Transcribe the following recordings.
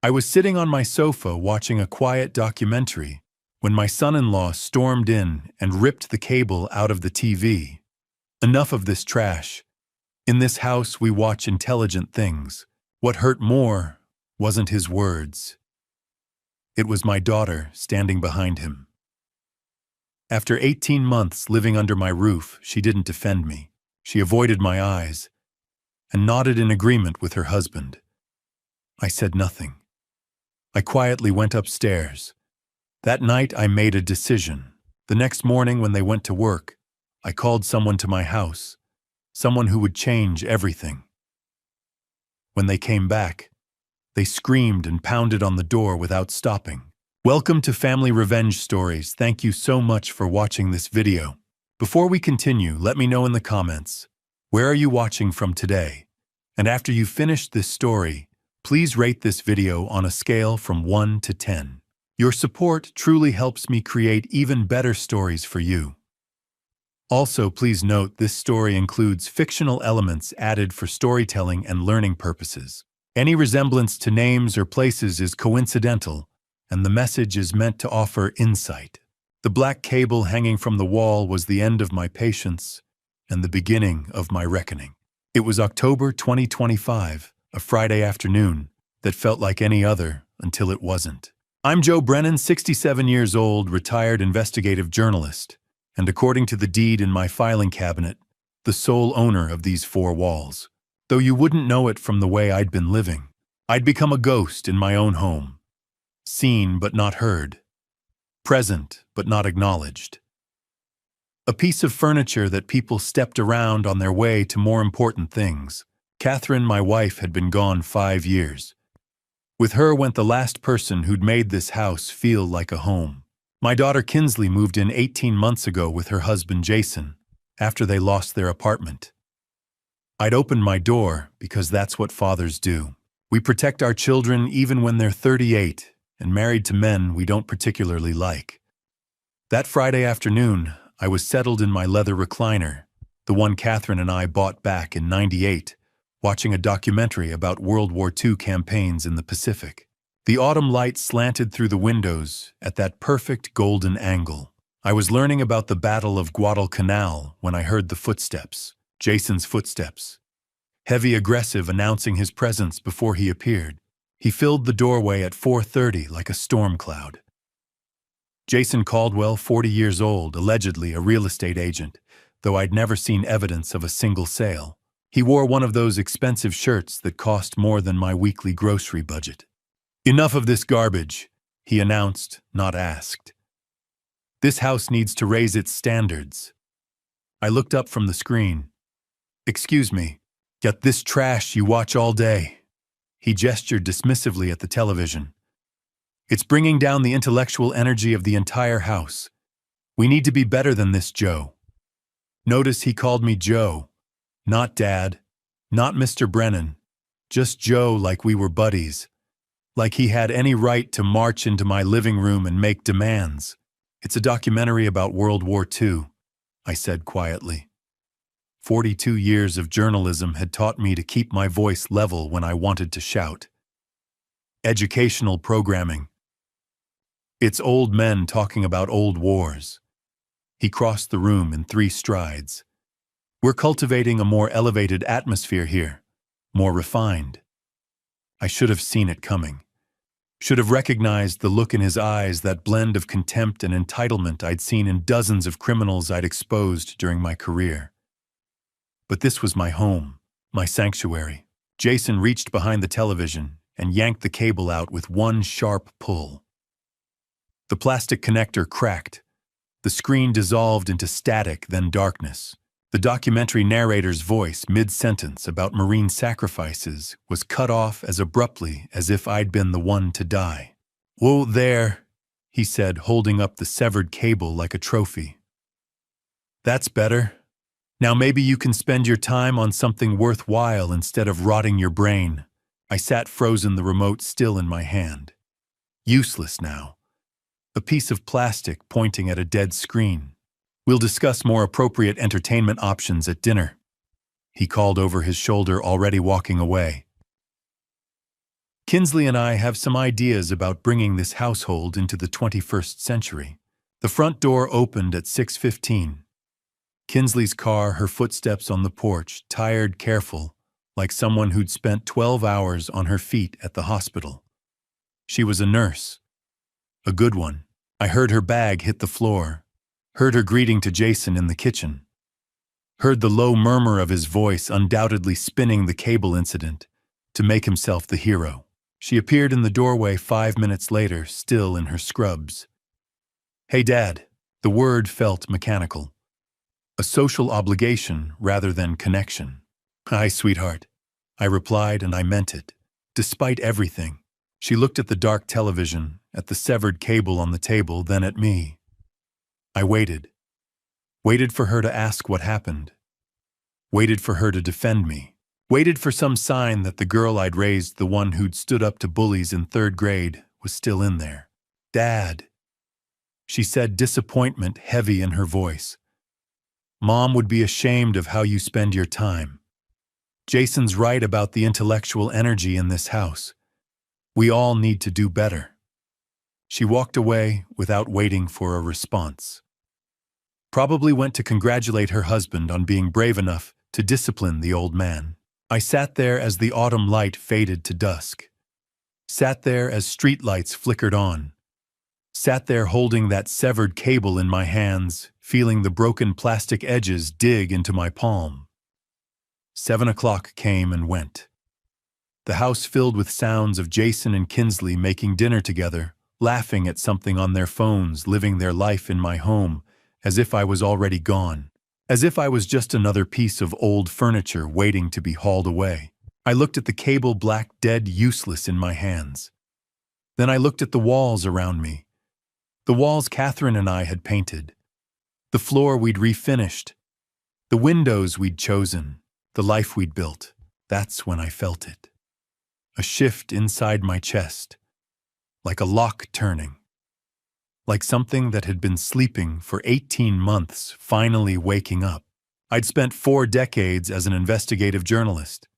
I was sitting on my sofa watching a quiet documentary when my son-in-law stormed in and ripped the cable out of the TV. Enough of this trash. In this house, we watch intelligent things. What hurt more wasn't his words. It was my daughter standing behind him. After 18 months living under my roof, she didn't defend me. She avoided my eyes and nodded in agreement with her husband. I said nothing. I quietly went upstairs. That night, I made a decision. The next morning, when they went to work, I called someone to my house, someone who would change everything. When they came back, they screamed and pounded on the door without stopping. Welcome to Family Revenge Stories. Thank you so much for watching this video. Before we continue, let me know in the comments, where are you watching from today? And after you've finished this story, please rate this video on a scale from 1 to 10. Your support truly helps me create even better stories for you. Also, please note this story includes fictional elements added for storytelling and learning purposes. Any resemblance to names or places is coincidental, and the message is meant to offer insight. The black cable hanging from the wall was the end of my patience and the beginning of my reckoning. It was October 2025, a Friday afternoon that felt like any other until it wasn't. I'm Joe Brennan, 67 years old, retired investigative journalist, and according to the deed in my filing cabinet, the sole owner of these four walls. Though you wouldn't know it from the way I'd been living. I'd become a ghost in my own home. Seen but not heard. Present but not acknowledged. A piece of furniture that people stepped around on their way to more important things. Catherine, my wife, had been gone 5 years. With her went the last person who'd made this house feel like a home. My daughter Kinsley moved in 18 months ago with her husband Jason, after they lost their apartment. I'd opened my door because that's what fathers do. We protect our children even when they're 38 and married to men we don't particularly like. That Friday afternoon, I was settled in my leather recliner, the one Catherine and I bought back in '98, watching a documentary about World War II campaigns in the Pacific. The autumn light slanted through the windows at that perfect golden angle. I was learning about the Battle of Guadalcanal when I heard the footsteps, Jason's footsteps. Heavy, aggressive, announcing his presence before he appeared. He filled the doorway at 4:30 like a storm cloud. Jason Caldwell, 40 years old, allegedly a real estate agent, though I'd never seen evidence of a single sale. He wore one of those expensive shirts that cost more than my weekly grocery budget. Enough of this garbage, he announced, not asked. This house needs to raise its standards. I looked up from the screen. Excuse me, got this trash you watch all day. He gestured dismissively at the television. It's bringing down the intellectual energy of the entire house. We need to be better than this, Joe. Notice he called me Joe. Not Dad, not Mr. Brennan, just Joe, like we were buddies, like he had any right to march into my living room and make demands. It's a documentary about World War II, I said quietly. 42 years of journalism had taught me to keep my voice level when I wanted to shout. Educational programming. It's old men talking about old wars. He crossed the room in 3 strides. We're cultivating a more elevated atmosphere here, more refined. I should have seen it coming. Should have recognized the look in his eyes, that blend of contempt and entitlement I'd seen in dozens of criminals I'd exposed during my career. But this was my home, my sanctuary. Jason reached behind the television and yanked the cable out with one sharp pull. The plastic connector cracked. The screen dissolved into static, then darkness. The documentary narrator's voice, mid-sentence about Marine sacrifices, was cut off as abruptly as if I'd been the one to die. "Whoa there," he said, holding up the severed cable like a trophy. "That's better. Now maybe you can spend your time on something worthwhile instead of rotting your brain." I sat frozen, the remote still in my hand. Useless now. A piece of plastic pointing at a dead screen. "We'll discuss more appropriate entertainment options at dinner," he called over his shoulder, already walking away. Kinsley and I have some ideas about bringing this household into the 21st century. The front door opened at 6:15. Kinsley's car, her footsteps on the porch, tired, careful, like someone who'd spent 12 hours on her feet at the hospital. She was a nurse. A good one. I heard her bag hit the floor, heard her greeting to Jason in the kitchen, heard the low murmur of his voice undoubtedly spinning the cable incident to make himself the hero. She appeared in the doorway 5 minutes later, still in her scrubs. "Hey, Dad." The word felt mechanical. A social obligation rather than connection. "Hi, sweetheart," I replied, and I meant it. Despite everything, she looked at the dark television, at the severed cable on the table, then at me. I waited. Waited for her to ask what happened. Waited for her to defend me. Waited for some sign that the girl I'd raised, the one who'd stood up to bullies in 3rd grade, was still in there. "Dad," she said, disappointment heavy in her voice. "Mom would be ashamed of how you spend your time. Jason's right about the intellectual energy in this house. We all need to do better." She walked away without waiting for a response. Probably went to congratulate her husband on being brave enough to discipline the old man. I sat there as the autumn light faded to dusk. Sat there as streetlights flickered on. Sat there holding that severed cable in my hands, feeling the broken plastic edges dig into my palm. 7 o'clock came and went. The house filled with sounds of Jason and Kinsley making dinner together, laughing at something on their phones, living their life in my home, as if I was already gone. As if I was just another piece of old furniture waiting to be hauled away. I looked at the cable, black, dead, useless in my hands. Then I looked at the walls around me. The walls Catherine and I had painted. The floor we'd refinished. The windows we'd chosen. The life we'd built. That's when I felt it. A shift inside my chest. Like a lock turning. Like something that had been sleeping for 18 months finally waking up. I'd spent 4 decades as an investigative journalist.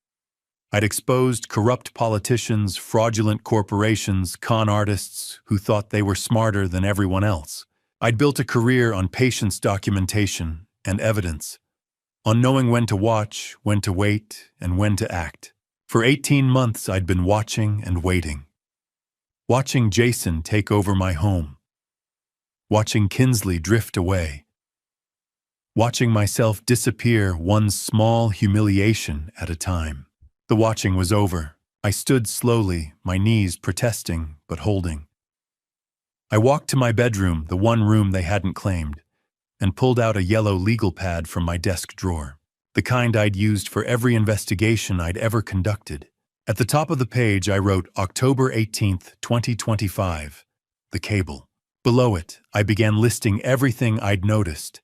I'd exposed corrupt politicians, fraudulent corporations, con artists who thought they were smarter than everyone else. I'd built a career on patience documentation and evidence, on knowing when to watch, when to wait, and when to act. For 18 months I'd been watching and waiting. Watching Jason take over my home. Watching Kinsley drift away. Watching myself disappear one small humiliation at a time. The watching was over. I stood slowly, my knees protesting but holding. I walked to my bedroom, the one room they hadn't claimed, and pulled out a yellow legal pad from my desk drawer, the kind I'd used for every investigation I'd ever conducted. At the top of the page I wrote October 18th, 2025, the cable. Below it, I began listing everything I'd noticed,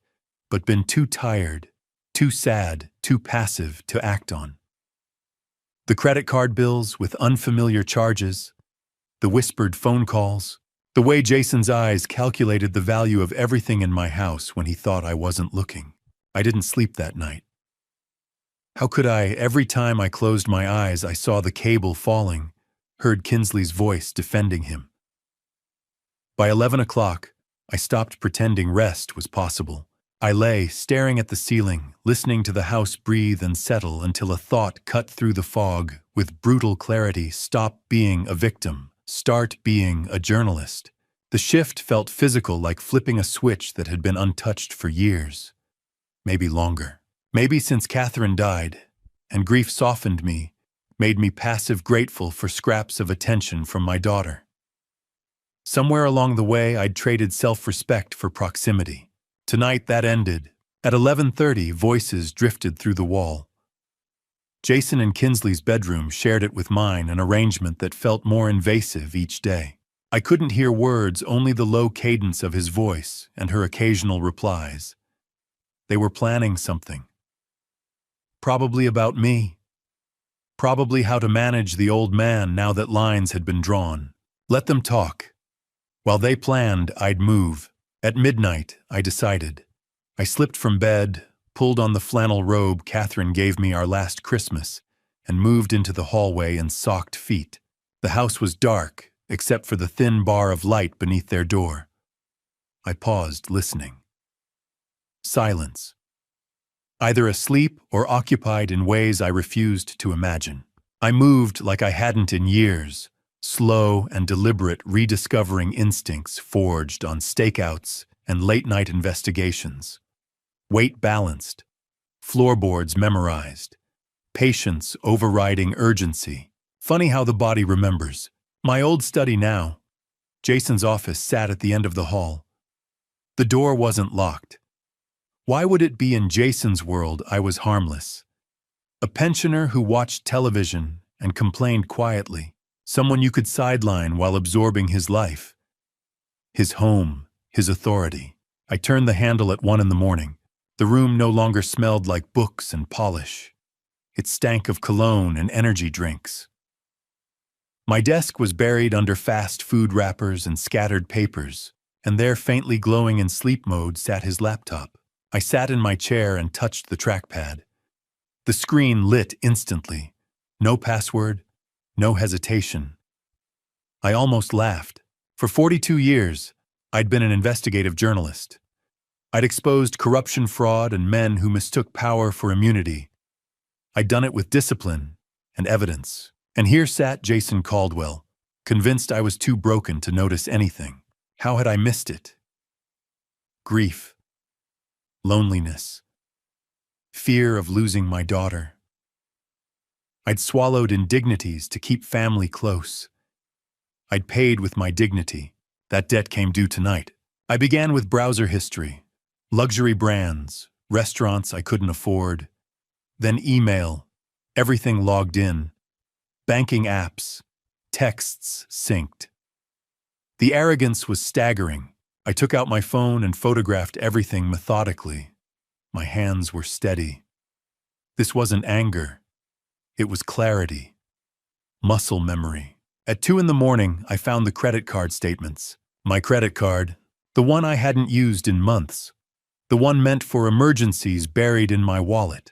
but been too tired, too sad, too passive to act on. The credit card bills with unfamiliar charges, the whispered phone calls, the way Jason's eyes calculated the value of everything in my house when he thought I wasn't looking. I didn't sleep that night. How could I? Every time I closed my eyes, I saw the cable falling, heard Kinsley's voice defending him. By 11 o'clock, I stopped pretending rest was possible. I lay, staring at the ceiling, listening to the house breathe and settle until a thought cut through the fog with brutal clarity: stop being a victim, start being a journalist. The shift felt physical, like flipping a switch that had been untouched for years. Maybe longer. Maybe since Catherine died, and grief softened me, made me passive grateful for scraps of attention from my daughter. Somewhere along the way, I'd traded self-respect for proximity. Tonight that ended. At 11:30, voices drifted through the wall. Jason and Kinsley's bedroom shared it with mine, an arrangement that felt more invasive each day. I couldn't hear words, only the low cadence of his voice and her occasional replies. They were planning something. Probably about me. Probably how to manage the old man now that lines had been drawn. Let them talk. While they planned, I'd move. At midnight, I decided. I slipped from bed, pulled on the flannel robe Catherine gave me our last Christmas, and moved into the hallway in socked feet. The house was dark, except for the thin bar of light beneath their door. I paused, listening. Silence. Either asleep or occupied in ways I refused to imagine. I moved like I hadn't in years, slow and deliberate, rediscovering instincts forged on stakeouts and late-night investigations. Weight balanced, floorboards memorized, patience overriding urgency. Funny how the body remembers. My old study now. Jason's office sat at the end of the hall. The door wasn't locked. Why would it be in Jason's world I was harmless? A pensioner who watched television and complained quietly. Someone you could sideline while absorbing his life. His home, his authority. I turned the handle at 1 a.m. The room no longer smelled like books and polish. It stank of cologne and energy drinks. My desk was buried under fast food wrappers and scattered papers, and there, faintly glowing in sleep mode, sat his laptop. I sat in my chair and touched the trackpad. The screen lit instantly. No password, no hesitation. I almost laughed. For 42 years, I'd been an investigative journalist. I'd exposed corruption, fraud, and men who mistook power for immunity. I'd done it with discipline and evidence. And here sat Jason Caldwell, convinced I was too broken to notice anything. How had I missed it? Grief. Loneliness. Fear of losing my daughter. I'd swallowed indignities to keep family close. I'd paid with my dignity. That debt came due tonight. I began with browser history, luxury brands, restaurants I couldn't afford, then email, everything logged in, banking apps, texts synced. The arrogance was staggering. I took out my phone and photographed everything methodically. My hands were steady. This wasn't anger. It was clarity. Muscle memory. At 2 a.m, I found the credit card statements. My credit card, the one I hadn't used in months. The one meant for emergencies buried in my wallet.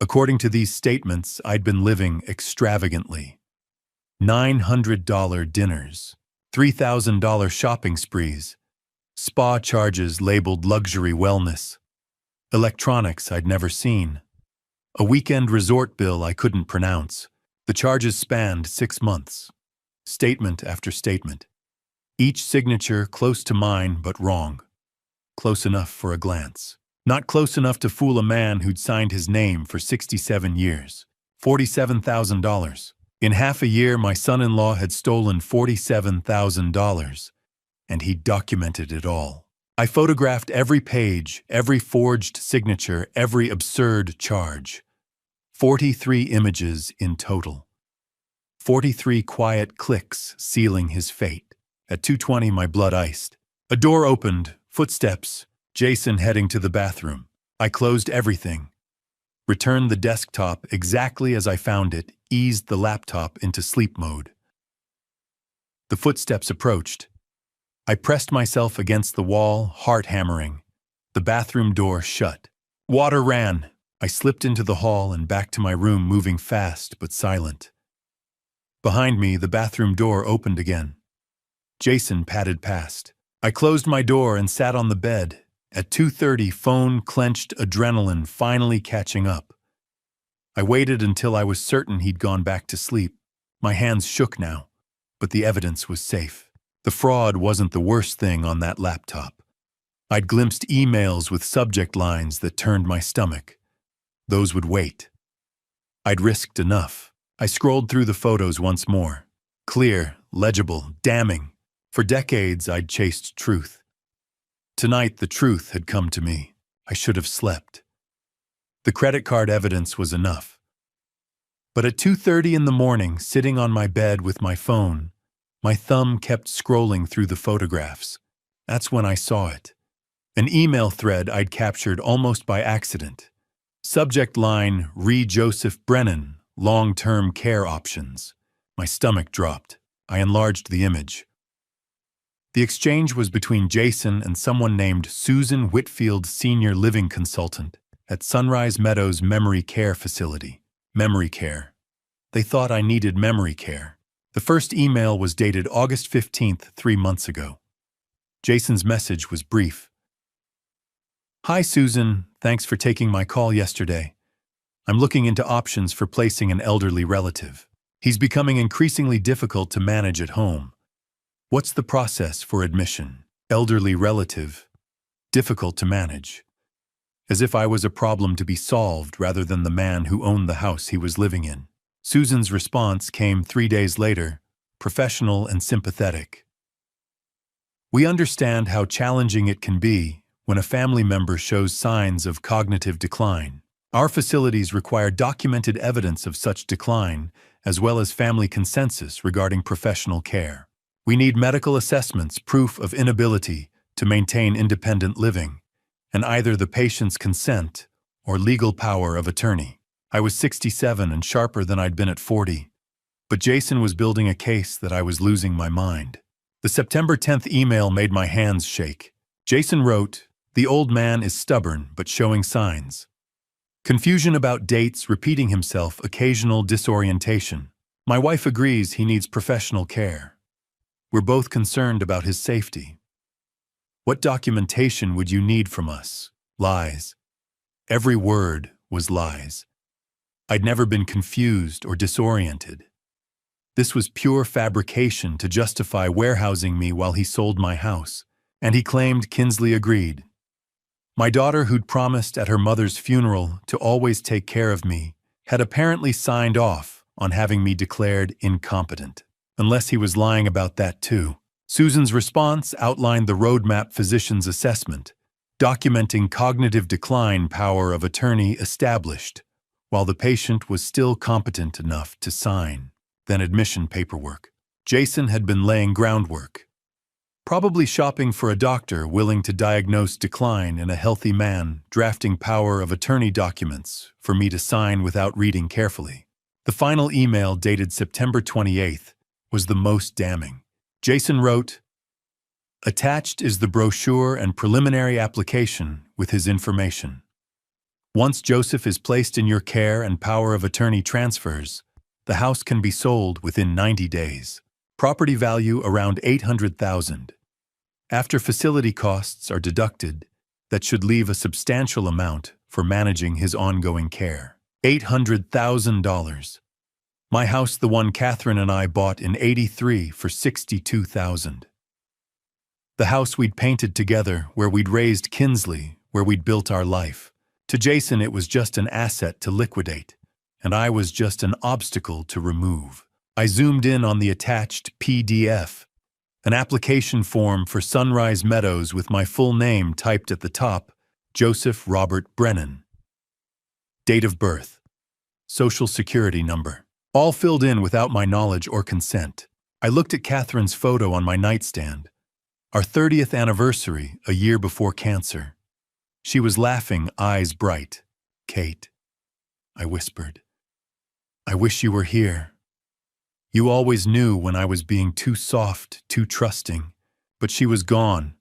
According to these statements, I'd been living extravagantly. $900 dinners, $3,000 shopping sprees, spa charges labeled luxury wellness, electronics I'd never seen, a weekend resort bill I couldn't pronounce. The charges spanned 6 months. Statement after statement. Each signature close to mine but wrong. Close enough for a glance. Not close enough to fool a man who'd signed his name for 67 years. $47,000. In half a year, my son-in-law had stolen $47,000, and he documented it all. I photographed every page, every forged signature, every absurd charge. 43 images in total. 43 quiet clicks sealing his fate. At 2:20, my blood iced. A door opened, footsteps, Jason heading to the bathroom. I closed everything, returned the desktop exactly as I found it, eased the laptop into sleep mode. The footsteps approached. I pressed myself against the wall, heart hammering. The bathroom door shut. Water ran. I slipped into the hall and back to my room, moving fast but silent. Behind me, the bathroom door opened again. Jason padded past. I closed my door and sat on the bed. At 2:30, phone clenched, adrenaline finally catching up. I waited until I was certain he'd gone back to sleep. My hands shook now, but the evidence was safe. The fraud wasn't the worst thing on that laptop. I'd glimpsed emails with subject lines that turned my stomach. Those would wait. I'd risked enough. I scrolled through the photos once more. Clear, legible, damning. For decades, I'd chased truth. Tonight, the truth had come to me. I should have slept. The credit card evidence was enough. But at 2:30 in the morning, sitting on my bed with my phone, my thumb kept scrolling through the photographs. That's when I saw it. An email thread I'd captured almost by accident. Subject line, Re Joseph Brennan, long-term care options. My stomach dropped. I enlarged the image. The exchange was between Jason and someone named Susan Whitfield, senior living consultant at Sunrise Meadows Memory Care Facility. Memory care. They thought I needed memory care. The first email was dated August 15th, 3 months ago. Jason's message was brief. Hi Susan, thanks for taking my call yesterday. I'm looking into options for placing an elderly relative. He's becoming increasingly difficult to manage at home. What's the process for admission? Elderly relative. Difficult to manage. As if I was a problem to be solved rather than the man who owned the house he was living in. Susan's response came 3 days later, professional and sympathetic. We understand how challenging it can be when a family member shows signs of cognitive decline. Our facilities require documented evidence of such decline, as well as family consensus regarding professional care. We need medical assessments, proof of inability to maintain independent living, and either the patient's consent or legal power of attorney. I was 67 and sharper than I'd been at 40, but Jason was building a case that I was losing my mind. The September 10th email made my hands shake. Jason wrote, "The old man is stubborn but showing signs. Confusion about dates, repeating himself, occasional disorientation. My wife agrees he needs professional care. We're both concerned about his safety. What documentation would you need from us? Lies." Every word was lies. I'd never been confused or disoriented. This was pure fabrication to justify warehousing me while he sold my house, and he claimed Kinsley agreed. My daughter, who'd promised at her mother's funeral to always take care of me, had apparently signed off on having me declared incompetent. Unless he was lying about that too. Susan's response outlined the roadmap physician's assessment, documenting cognitive decline, power of attorney established, while the patient was still competent enough to sign. Then admission paperwork. Jason had been laying groundwork. Probably shopping for a doctor willing to diagnose decline in a healthy man, drafting power of attorney documents for me to sign without reading carefully. The final email, dated September 28th, was the most damning. Jason wrote, "Attached is the brochure and preliminary application with his information. Once Joseph is placed in your care and power of attorney transfers, the house can be sold within 90 days. Property value around $800,000. After facility costs are deducted, that should leave a substantial amount for managing his ongoing care. $800,000. My house, the one Catherine and I bought in '83 for $62,000. The house we'd painted together, where we'd raised Kinsley, where we'd built our life. To Jason, it was just an asset to liquidate, and I was just an obstacle to remove." I zoomed in on the attached PDF, an application form for Sunrise Meadows with my full name typed at the top, Joseph Robert Brennan. Date of birth, social security number, all filled in without my knowledge or consent. I looked at Catherine's photo on my nightstand, our 30th anniversary, a year before cancer. She was laughing, eyes bright. "Kate," I whispered, "I wish you were here. You always knew when I was being too soft, too trusting, but she was gone,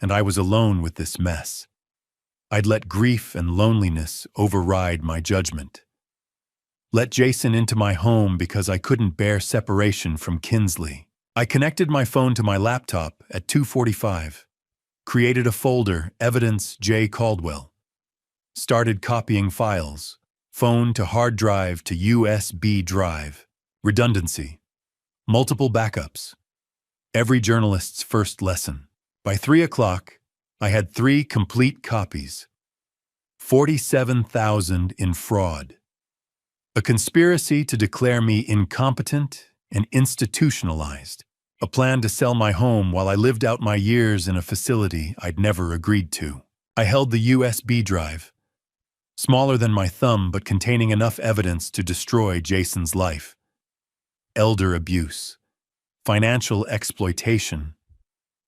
and I was alone with this mess. I'd let grief and loneliness override my judgment. Let Jason into my home because I couldn't bear separation from Kinsley. I connected my phone to my laptop at 2:45, created a folder, Evidence J. Caldwell, started copying files, phone to hard drive to USB drive, redundancy, multiple backups, every journalist's first lesson. By 3 o'clock, I had 3 complete copies, 47,000 in fraud. A conspiracy to declare me incompetent and institutionalized. A plan to sell my home while I lived out my years in a facility I'd never agreed to. I held the USB drive, smaller than my thumb but containing enough evidence to destroy Jason's life. Elder abuse, financial exploitation,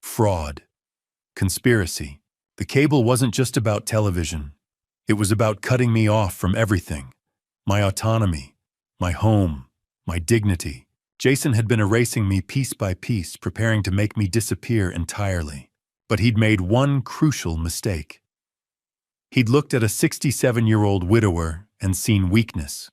fraud, conspiracy. The cable wasn't just about television. It was about cutting me off from everything. My autonomy, my home, my dignity. Jason had been erasing me piece by piece, preparing to make me disappear entirely. But he'd made one crucial mistake. He'd looked at a 67-year-old widower and seen weakness.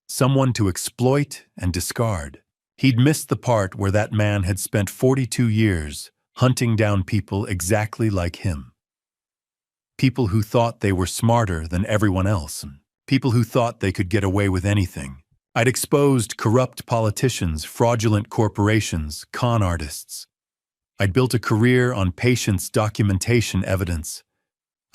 Someone to exploit and discard. He'd missed the part where that man had spent 42 years hunting down people exactly like him. People who thought they were smarter than everyone else, and people who thought they could get away with anything. I'd exposed corrupt politicians, fraudulent corporations, con artists. I'd built a career on patience, documentation, evidence.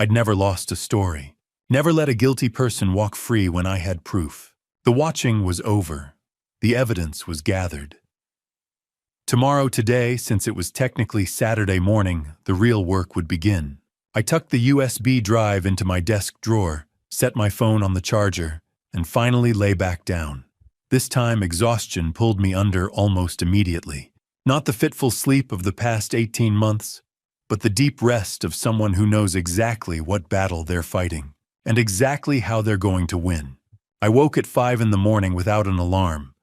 I'd never lost a story. Never let a guilty person walk free when I had proof. The watching was over. The evidence was gathered. Today, since it was technically Saturday morning, the real work would begin. I tucked the USB drive into my desk drawer, set my phone on the charger, and finally lay back down. This time, exhaustion pulled me under almost immediately. Not the fitful sleep of the past 18 months, but the deep rest of someone who knows exactly what battle they're fighting, and exactly how they're going to win. I woke at 5 in the morning without an alarm.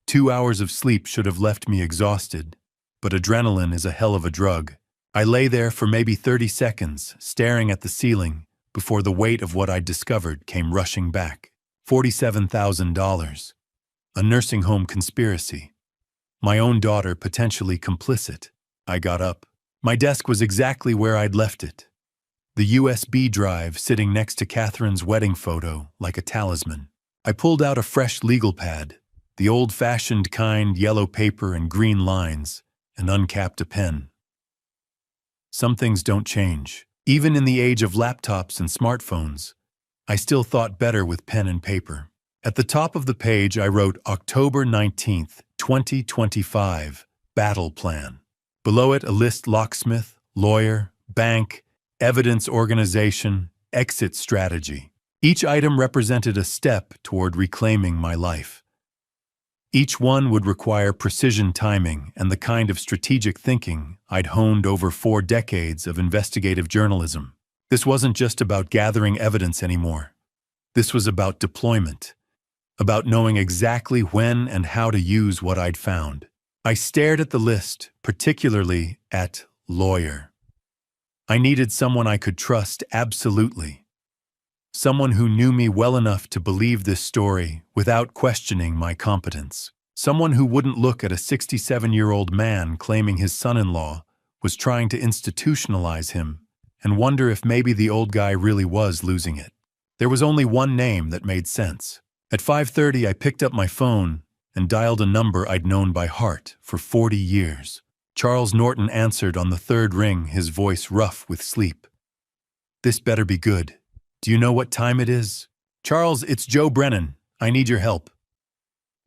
2 hours of sleep should have left me exhausted, but adrenaline is a hell of a drug. I lay there for maybe 30 seconds, staring at the ceiling, before the weight of what I'd discovered came rushing back. $47,000. A nursing home conspiracy. My own daughter potentially complicit. I got up. My desk was exactly where I'd left it. The USB drive sitting next to Catherine's wedding photo like a talisman. I pulled out a fresh legal pad, the old-fashioned kind, yellow paper and green lines, and uncapped a pen. Some things don't change. Even in the age of laptops and smartphones, I still thought better with pen and paper. At the top of the page, I wrote October 19th, 2025, battle plan. Below it, a list: locksmith, lawyer, bank, evidence organization, exit strategy. Each item represented a step toward reclaiming my life. Each one would require precision timing and the kind of strategic thinking I'd honed over 4 decades of investigative journalism. This wasn't just about gathering evidence anymore. This was about deployment, about knowing exactly when and how to use what I'd found. I stared at the list, particularly at lawyer. I needed someone I could trust absolutely. Someone who knew me well enough to believe this story without questioning my competence. Someone who wouldn't look at a 67-year-old man claiming his son-in-law was trying to institutionalize him and wonder if maybe the old guy really was losing it. There was only one name that made sense. At 5:30, I picked up my phone and dialed a number I'd known by heart for 40 years. Charles Norton answered on the 3rd ring, his voice rough with sleep. "This better be good. Do you know what time it is?" "Charles, it's Joe Brennan. I need your help."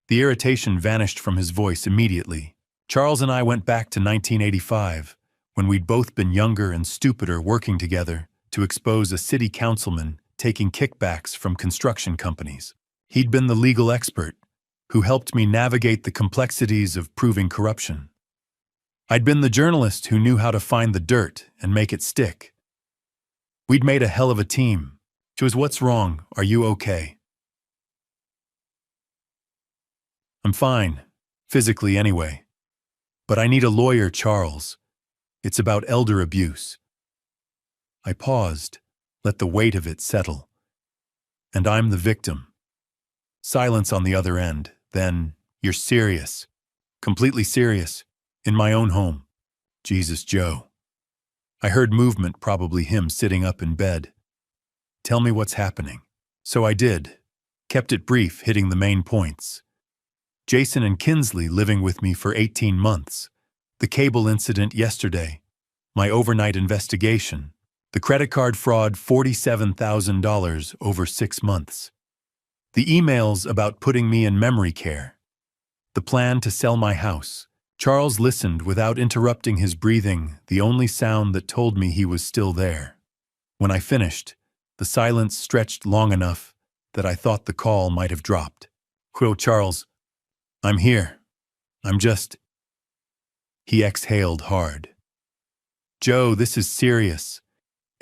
The irritation vanished from his voice immediately. Charles and I went back to 1985, when we'd both been younger and stupider working together to expose a city councilman taking kickbacks from construction companies. He'd been the legal expert who helped me navigate the complexities of proving corruption. I'd been the journalist who knew how to find the dirt and make it stick. We'd made a hell of a team. Joe, what's wrong? Are you okay? "I'm fine, physically anyway. But I need a lawyer, Charles. It's about elder abuse." I paused, let the weight of it settle. "And I'm the victim." Silence on the other end. Then, "You're serious." "Completely serious. In my own home." "Jesus, Joe." I heard movement, probably him sitting up in bed. "Tell me what's happening." So I did. Kept it brief, hitting the main points. Jason and Kinsley living with me for 18 months. The cable incident yesterday. My overnight investigation. The credit card fraud, $47,000 over 6 months. The emails about putting me in memory care. The plan to sell my house. Charles listened without interrupting his breathing, the only sound that told me he was still there. When I finished, the silence stretched long enough that I thought the call might have dropped. "Quill, Charles, I'm here. I'm just..." He exhaled hard. "Joe, this is serious.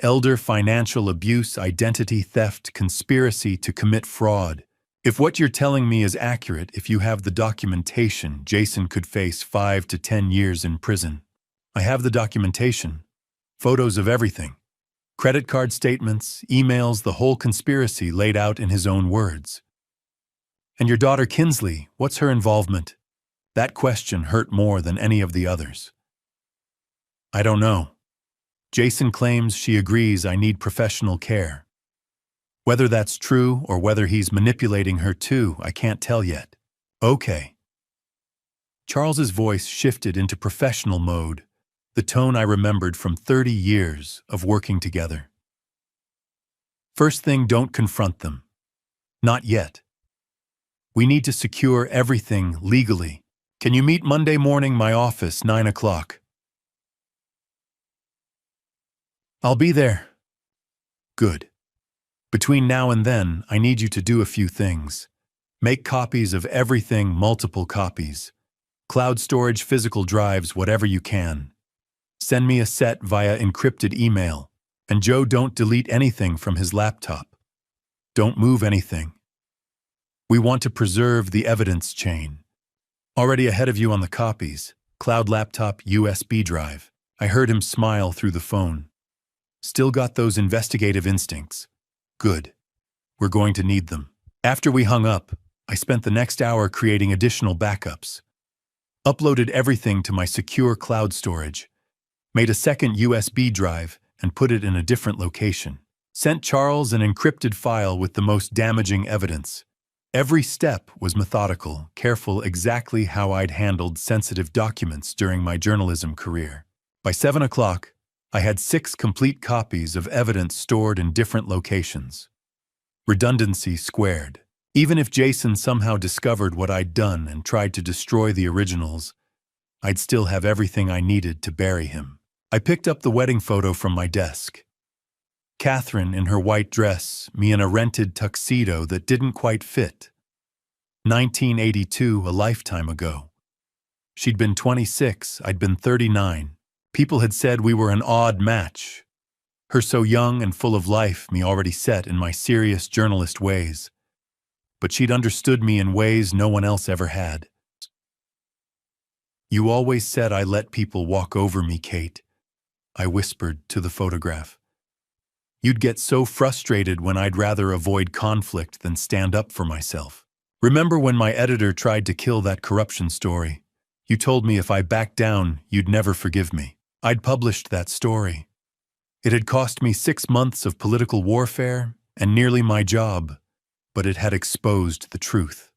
Elder financial abuse, identity theft, conspiracy to commit fraud. If what you're telling me is accurate, if you have the documentation, Jason could face 5 to 10 years in prison." "I have the documentation. Photos of everything. Credit card statements, emails, the whole conspiracy laid out in his own words." "And your daughter Kinsley, what's her involvement?" That question hurt more than any of the others. I don't know. Jason claims she agrees I need professional care. Whether that's true or whether he's manipulating her too, I can't tell yet. Okay. Charles's voice shifted into professional mode, the tone I remembered from 30 years of working together. First thing, don't confront them. Not yet. We need to secure everything legally. Can you meet Monday morning, my office, 9 o'clock? I'll be there. Good. Between now and then, I need you to do a few things. Make copies of everything, multiple copies. Cloud storage, physical drives, whatever you can. Send me a set via encrypted email. And Joe, don't delete anything from his laptop. Don't move anything. We want to preserve the evidence chain. Already ahead of you on the copies. Cloud laptop, USB drive. I heard him smile through the phone. Still got those investigative instincts. Good. We're going to need them. After we hung up, I spent the next hour creating additional backups. Uploaded everything to my secure cloud storage. Made a second USB drive and put it in a different location. Sent Charles an encrypted file with the most damaging evidence. Every step was methodical, careful, exactly how I'd handled sensitive documents during my journalism career. By 7 o'clock, I had 6 complete copies of evidence stored in different locations. Redundancy squared. Even if Jason somehow discovered what I'd done and tried to destroy the originals, I'd still have everything I needed to bury him. I picked up the wedding photo from my desk. Catherine in her white dress, me in a rented tuxedo that didn't quite fit. 1982, a lifetime ago. She'd been 26, I'd been 39. People had said we were an odd match. Her so young and full of life, me already set in my serious journalist ways. But she'd understood me in ways no one else ever had. You always said I let people walk over me, Kate, I whispered to the photograph. You'd get so frustrated when I'd rather avoid conflict than stand up for myself. Remember when my editor tried to kill that corruption story? You told me if I backed down, you'd never forgive me. I'd published that story. It had cost me 6 months of political warfare and nearly my job, but it had exposed the truth.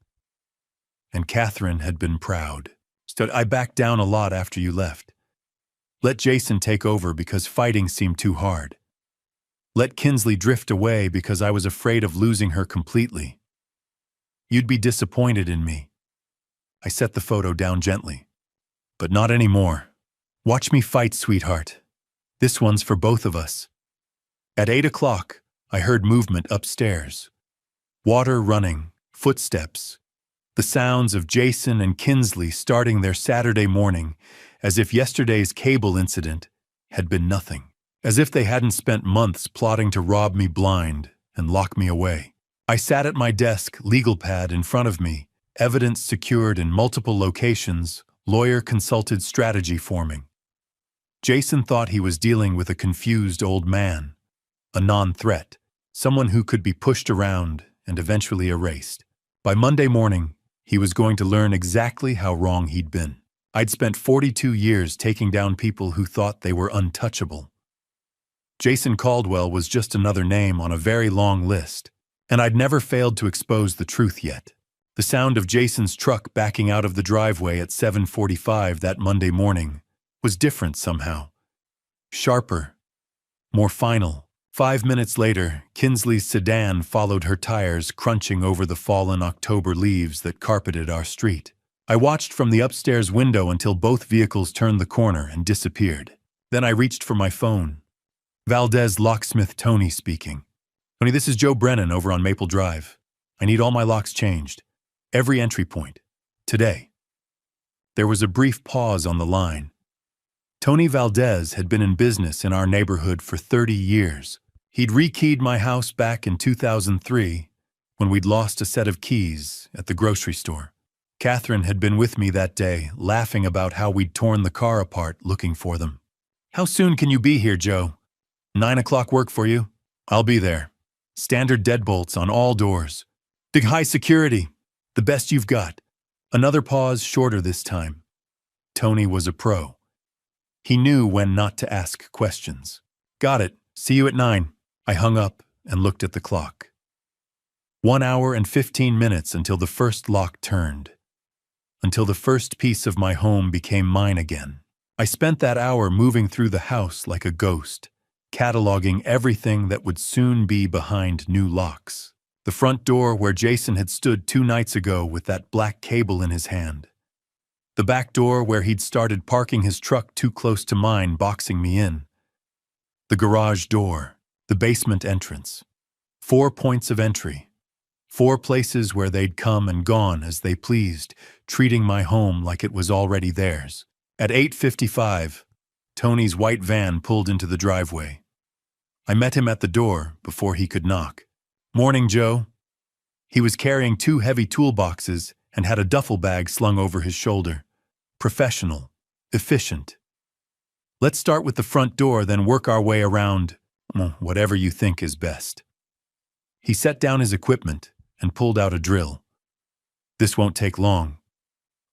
And Catherine had been proud. So I backed down a lot after you left. Let Jason take over because fighting seemed too hard. Let Kinsley drift away because I was afraid of losing her completely. You'd be disappointed in me. I set the photo down gently. But not anymore. Watch me fight, sweetheart. This one's for both of us. At 8 o'clock, I heard movement upstairs. Water running, footsteps. The sounds of Jason and Kinsley starting their Saturday morning, as if yesterday's cable incident had been nothing. As if they hadn't spent months plotting to rob me blind and lock me away. I sat at my desk, legal pad in front of me, evidence secured in multiple locations, lawyer-consulted strategy forming. Jason thought he was dealing with a confused old man, a non-threat, someone who could be pushed around and eventually erased. By Monday morning, he was going to learn exactly how wrong he'd been. I'd spent 42 years taking down people who thought they were untouchable. Jason Caldwell was just another name on a very long list, and I'd never failed to expose the truth yet. The sound of Jason's truck backing out of the driveway at 7:45 that Monday morning was different somehow. Sharper, more final. 5 minutes later, Kinsley's sedan followed her tires crunching over the fallen October leaves that carpeted our street. I watched from the upstairs window until both vehicles turned the corner and disappeared. Then I reached for my phone. Valdez locksmith Tony speaking. Tony, this is Joe Brennan over on Maple Drive. I need all my locks changed. Every entry point. Today. There was a brief pause on the line. Tony Valdez had been in business in our neighborhood for 30 years. He'd rekeyed my house back in 2003 when we'd lost a set of keys at the grocery store. Catherine had been with me that day, laughing about how we'd torn the car apart looking for them. How soon can you be here, Joe? 9 o'clock work for you? I'll be there. Standard deadbolts on all doors. Big high security. The best you've got. Another pause, shorter this time. Tony was a pro. He knew when not to ask questions. Got it. See you at 9. I hung up and looked at the clock. 1 hour and 15 minutes until the first lock turned. Until the first piece of my home became mine again. I spent that hour moving through the house like a ghost, cataloging everything that would soon be behind new locks. The front door where Jason had stood 2 nights ago with that black cable in his hand. The back door where he'd started parking his truck too close to mine, boxing me in. The garage door, the basement entrance. 4 points of entry. 4 places where they'd come and gone as they pleased, treating my home like it was already theirs. At 8:55, Tony's white van pulled into the driveway. I met him at the door before he could knock. "Morning, Joe." He was carrying 2 heavy toolboxes and had a duffel bag slung over his shoulder. Professional, efficient. "Let's start with the front door, then work our way around, whatever you think is best." He set down his equipment and pulled out a drill. "This won't take long.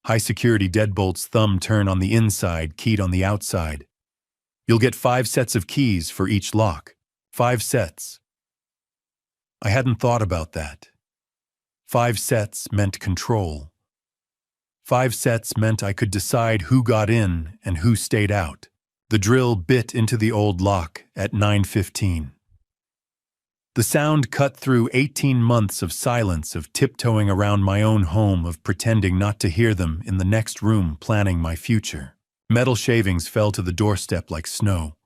High-security deadbolts, thumb turn on the inside, keyed on the outside. You'll get 5 sets of keys for each lock. 5 sets." I hadn't thought about that. 5 sets meant control. 5 sets meant I could decide who got in and who stayed out. The drill bit into the old lock at 9:15. The sound cut through 18 months of silence, of tiptoeing around my own home, of pretending not to hear them in the next room, planning my future. Metal shavings fell to the doorstep like snow.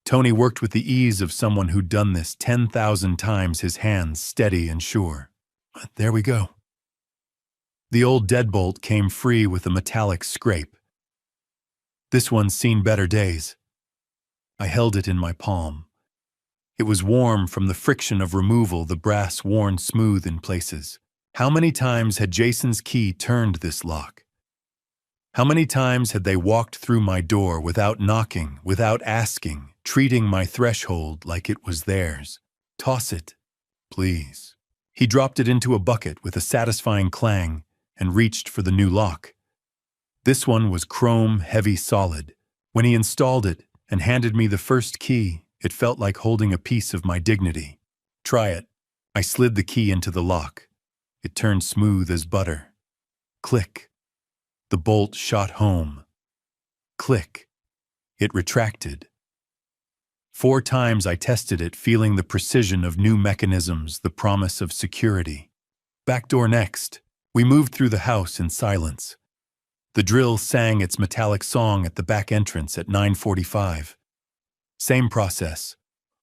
Tony worked with the ease of someone who'd done this 10,000 times, his hands steady and sure. There we go. The old deadbolt came free with a metallic scrape. This one's seen better days. I held it in my palm. It was warm from the friction of removal, the brass worn smooth in places. How many times had Jason's key turned this lock? How many times had they walked through my door without knocking, without asking, treating my threshold like it was theirs? "Toss it, please." He dropped it into a bucket with a satisfying clang and reached for the new lock. This one was chrome, heavy, solid. When he installed it and handed me the first key, it felt like holding a piece of my dignity. "Try it." I slid the key into the lock. It turned smooth as butter. Click. The bolt shot home. Click. It retracted. 4 times I tested it, feeling the precision of new mechanisms, the promise of security. Back door next. We moved through the house in silence. The drill sang its metallic song at the back entrance at 9:45. Same process.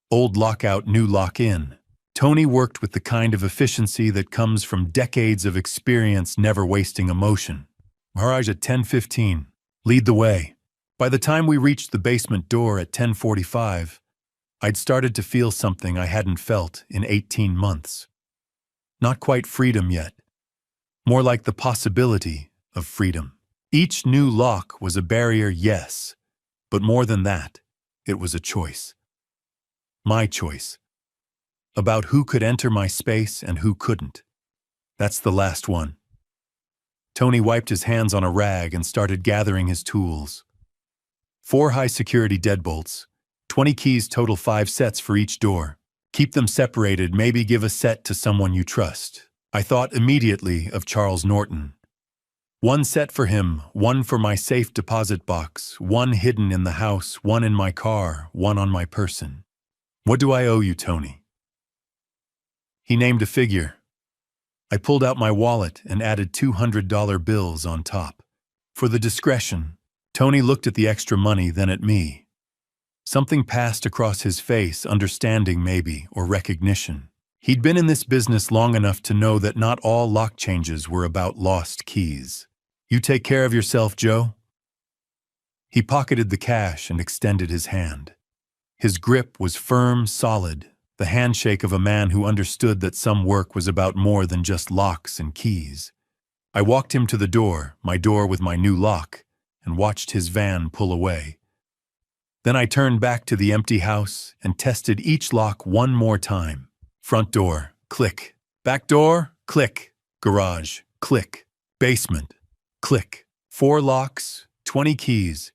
Old lock out, new lock in. Tony worked with the kind of efficiency that comes from decades of experience, never wasting emotion. Garage at 10:15. Lead the way. By the time we reached the basement door at 10:45, I'd started to feel something I hadn't felt in 18 months. Not quite freedom yet. More like the possibility of freedom. Each new lock was a barrier, yes, but more than that, it was a choice. My choice. About who could enter my space and who couldn't. That's the last one. Tony wiped his hands on a rag and started gathering his tools. 4 high-security deadbolts. 20 keys total, 5 sets for each door. Keep them separated, maybe give a set to someone you trust. I thought immediately of Charles Norton. 1 set for him, 1 for my safe deposit box, 1 hidden in the house, 1 in my car, 1 on my person. "What do I owe you, Tony?" He named a figure. I pulled out my wallet and added $200 bills on top. For the discretion, Tony looked at the extra money, then at me. Something passed across his face, understanding maybe, or recognition. He'd been in this business long enough to know that not all lock changes were about lost keys. "You take care of yourself, Joe." He pocketed the cash and extended his hand. His grip was firm, solid, the handshake of a man who understood that some work was about more than just locks and keys. I walked him to the door, my door with my new lock, and watched his van pull away. Then I turned back to the empty house and tested each lock 1 more time. Front door, click. Back door, click. Garage, click. Basement. Click. 4 locks, 20 keys.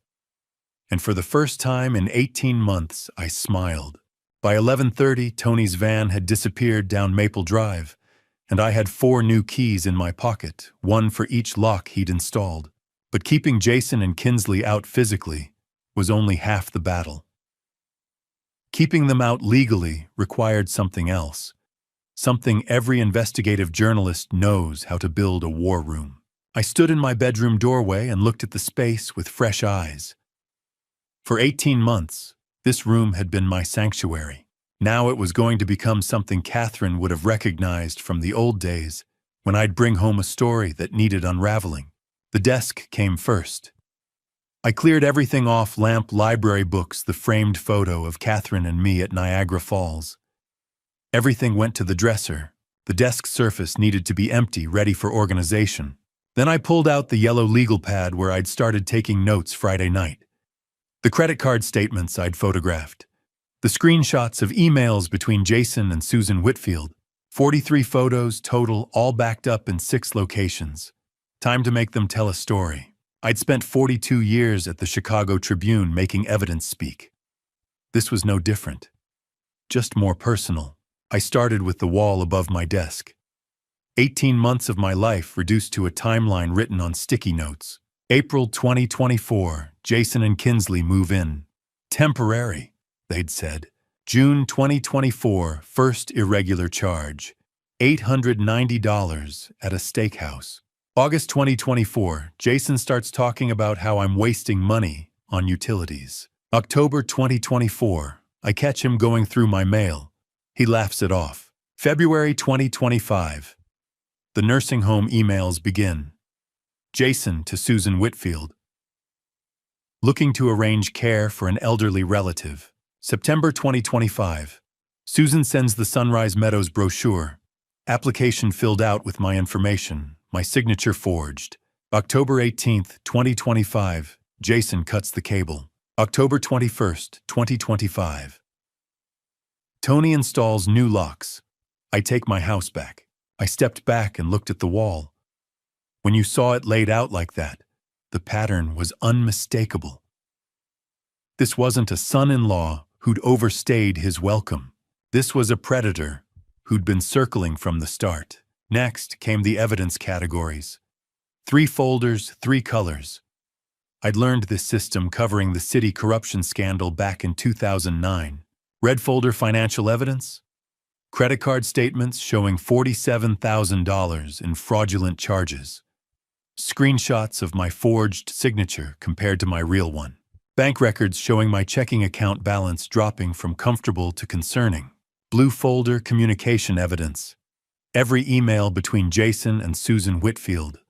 And for the first time in 18 months, I smiled. By 11:30, Tony's van had disappeared down Maple Drive, and I had 4 new keys in my pocket, one for each lock he'd installed. But keeping Jason and Kinsley out physically was only half the battle. Keeping them out legally required something else, something every investigative journalist knows how to build a war room. I stood in my bedroom doorway and looked at the space with fresh eyes. For 18 months, this room had been my sanctuary. Now it was going to become something Catherine would have recognized from the old days when I'd bring home a story that needed unraveling. The desk came first. I cleared everything off lamp library books, the framed photo of Catherine and me at Niagara Falls. Everything went to the dresser. The desk surface needed to be empty, ready for organization. Then I pulled out the yellow legal pad where I'd started taking notes Friday night. The credit card statements I'd photographed. The screenshots of emails between Jason and Susan Whitfield. 43 photos total, all backed up in 6 locations. Time to make them tell a story. I'd spent 42 years at the Chicago Tribune making evidence speak. This was no different. Just more personal. I started with the wall above my desk. 18 months of my life reduced to a timeline written on sticky notes. April 2024, Jason and Kinsley move in. Temporary, they'd said. June 2024, first irregular charge. $890 at a steakhouse. August 2024, Jason starts talking about how I'm wasting money on utilities. October 2024, I catch him going through my mail. He laughs it off. February 2025, the nursing home emails begin. Jason to Susan Whitfield. Looking to arrange care for an elderly relative. September 2025, Susan sends the Sunrise Meadows brochure. Application filled out with my information, my signature forged. October 18th, 2025, Jason cuts the cable. October 21st, 2025. Tony installs new locks. I take my house back. I stepped back and looked at the wall. When you saw it laid out like that, the pattern was unmistakable. This wasn't a son-in-law who'd overstayed his welcome. This was a predator who'd been circling from the start. Next came the evidence categories. 3 folders, 3 colors. I'd learned this system covering the city corruption scandal back in 2009. Red folder, financial evidence. Credit card statements showing $47,000 in fraudulent charges. Screenshots of my forged signature compared to my real one. Bank records showing my checking account balance dropping from comfortable to concerning. Blue folder, communication evidence. Every email between Jason and Susan Whitfield.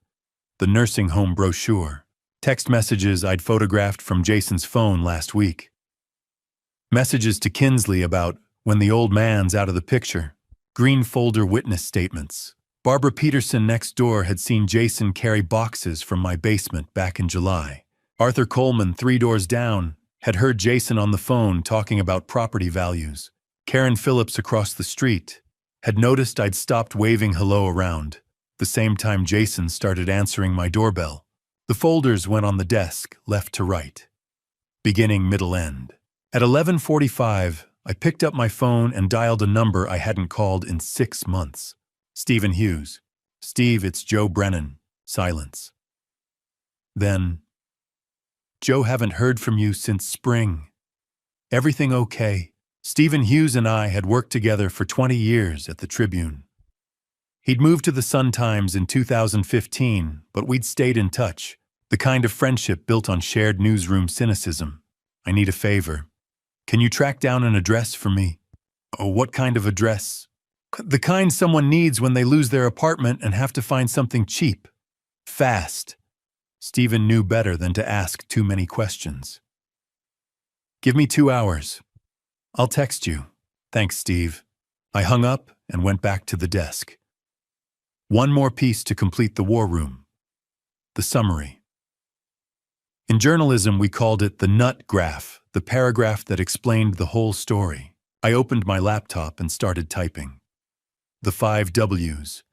The nursing home brochure. Text messages I'd photographed from Jason's phone last week. Messages to Kinsley about when the old man's out of the picture. Green folder, witness statements. Barbara Peterson next door had seen Jason carry boxes from my basement back in July. Arthur Coleman, 3 doors down, had heard Jason on the phone talking about property values. Karen Phillips across the street had noticed I'd stopped waving hello around, the same time Jason started answering my doorbell. The folders went on the desk, left to right. Beginning, middle, end. At 11:45, I picked up my phone and dialed a number I hadn't called in 6 months. Stephen Hughes. Steve, it's Joe Brennan. Silence. Then, Joe, haven't heard from you since spring. Everything okay? Stephen Hughes and I had worked together for 20 years at the Tribune. He'd moved to the Sun-Times in 2015, but we'd stayed in touch, the kind of friendship built on shared newsroom cynicism. I need a favor. Can you track down an address for me? Oh, what kind of address? The kind someone needs when they lose their apartment and have to find something cheap. Fast. Stephen knew better than to ask too many questions. Give me 2 hours. I'll text you. Thanks, Steve. I hung up and went back to the desk. One more piece to complete the war room. The summary. In journalism, we called it the nut graph, the paragraph that explained the whole story. I opened my laptop and started typing. The 5 W's.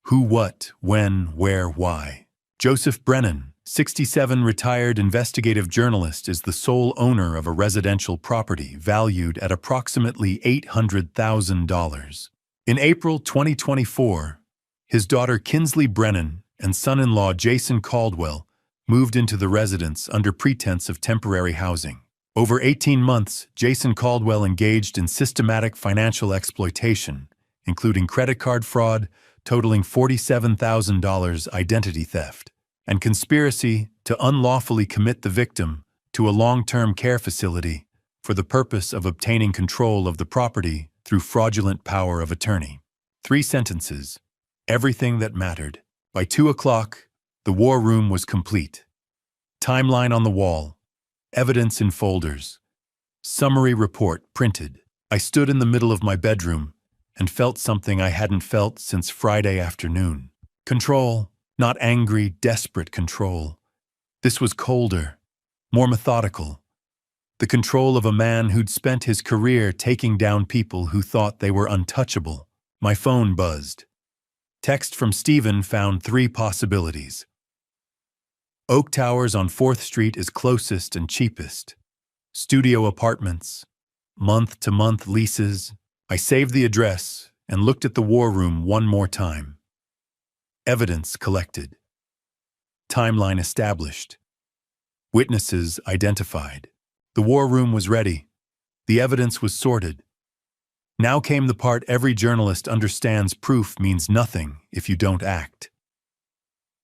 Who, what, when, where, why. Joseph Brennan, 67, retired investigative journalist, is the sole owner of a residential property valued at approximately $800,000. In April 2024, his daughter Kinsley Brennan and son-in-law Jason Caldwell moved into the residence under pretense of temporary housing. Over 18 months, Jason Caldwell engaged in systematic financial exploitation, including credit card fraud, totaling $47,000, identity theft, and conspiracy to unlawfully commit the victim to a long-term care facility for the purpose of obtaining control of the property through fraudulent power of attorney. 3 sentences. Everything that mattered. By 2 o'clock, the war room was complete. Timeline on the wall. Evidence in folders. Summary report printed. I stood in the middle of my bedroom and felt something I hadn't felt since Friday afternoon. Control, not angry, desperate control. This was colder, more methodical. The control of a man who'd spent his career taking down people who thought they were untouchable. My phone buzzed. Text from Stephen found 3 possibilities. Oak Towers on 4th Street is closest and cheapest. Studio apartments. Month-to-month leases. I saved the address and looked at the war room one more time. Evidence collected. Timeline established. Witnesses identified. The war room was ready. The evidence was sorted. Now came the part every journalist understands: proof means nothing if you don't act.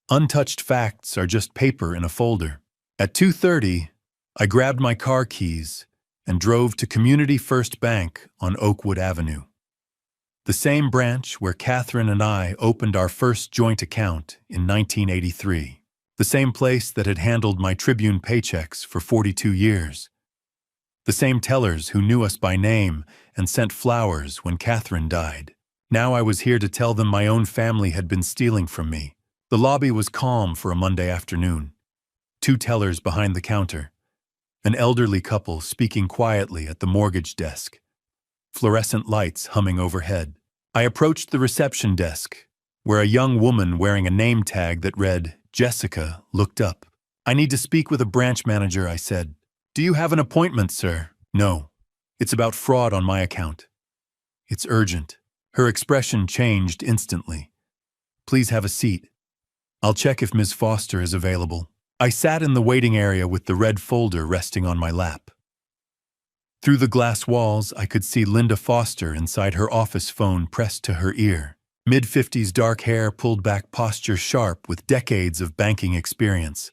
Untouched facts are just paper in a folder. At 2:30, I grabbed my car keys and drove to Community First Bank on Oakwood Avenue. The same branch where Catherine and I opened our first joint account in 1983. The same place that had handled my Tribune paychecks for 42 years. The same tellers who knew us by name and sent flowers when Catherine died. Now I was here to tell them my own family had been stealing from me. The lobby was calm for a Monday afternoon. 2 tellers behind the counter. An elderly couple speaking quietly at the mortgage desk. Fluorescent lights humming overhead. I approached the reception desk, where a young woman wearing a name tag that read Jessica looked up. "I need to speak with a branch manager," I said. "Do you have an appointment, sir?" "No. It's about fraud on my account." "It's urgent." Her expression changed instantly. "Please have a seat. I'll check if Ms. Foster is available." I sat in the waiting area with the red folder resting on my lap. Through the glass walls, I could see Linda Foster inside her office phone pressed to her ear. Mid-50s, dark hair, pulled back posture, sharp with decades of banking experience.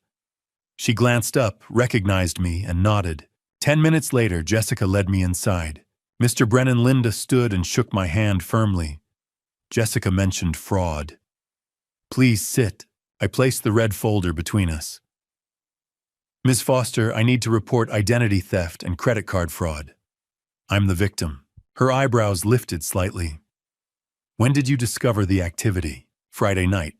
She glanced up, recognized me, and nodded. 10 minutes later, Jessica led me inside. Mr. Brennan. Linda stood and shook my hand firmly. Jessica mentioned fraud. "Please sit." I placed the red folder between us. "Ms. Foster, I need to report identity theft and credit card fraud. I'm the victim." Her eyebrows lifted slightly. "When did you discover the activity?" "Friday night.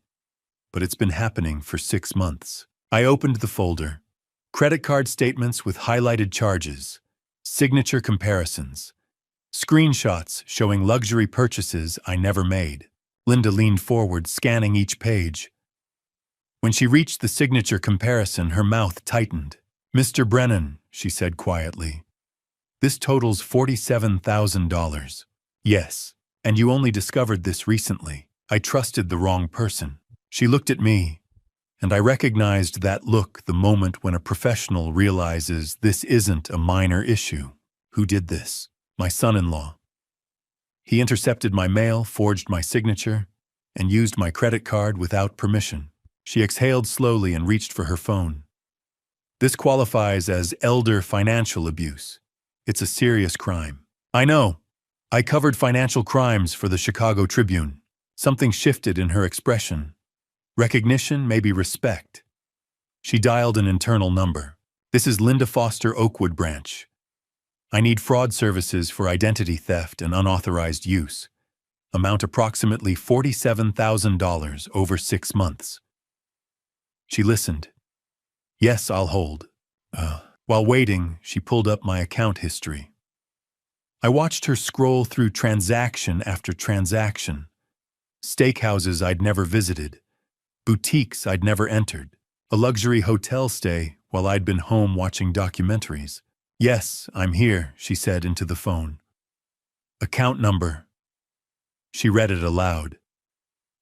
But it's been happening for 6 months." I opened the folder. Credit card statements with highlighted charges, signature comparisons, screenshots showing luxury purchases I never made. Linda leaned forward, scanning each page. When she reached the signature comparison, her mouth tightened. "Mr. Brennan," she said quietly, "this totals $47,000. "Yes, and you only discovered this recently." I trusted the wrong person. She looked at me, and I recognized that look the moment when a professional realizes this isn't a minor issue. Who did this? My son-in-law. He intercepted my mail, forged my signature, and used my credit card without permission. She exhaled slowly and reached for her phone. "This qualifies as elder financial abuse. It's a serious crime." "I know. I covered financial crimes for the Chicago Tribune." Something shifted in her expression. Recognition, maybe respect. She dialed an internal number. "This is Linda Foster, Oakwood branch. I need fraud services for identity theft and unauthorized use. Amount approximately $47,000 over 6 months." She listened. "Yes, I'll hold." While waiting, she pulled up my account history. I watched her scroll through transaction after transaction. steakhouses I'd never visited, boutiques I'd never entered, a luxury hotel stay while I'd been home watching documentaries. "Yes, I'm here," she said into the phone. "Account number." She read it aloud.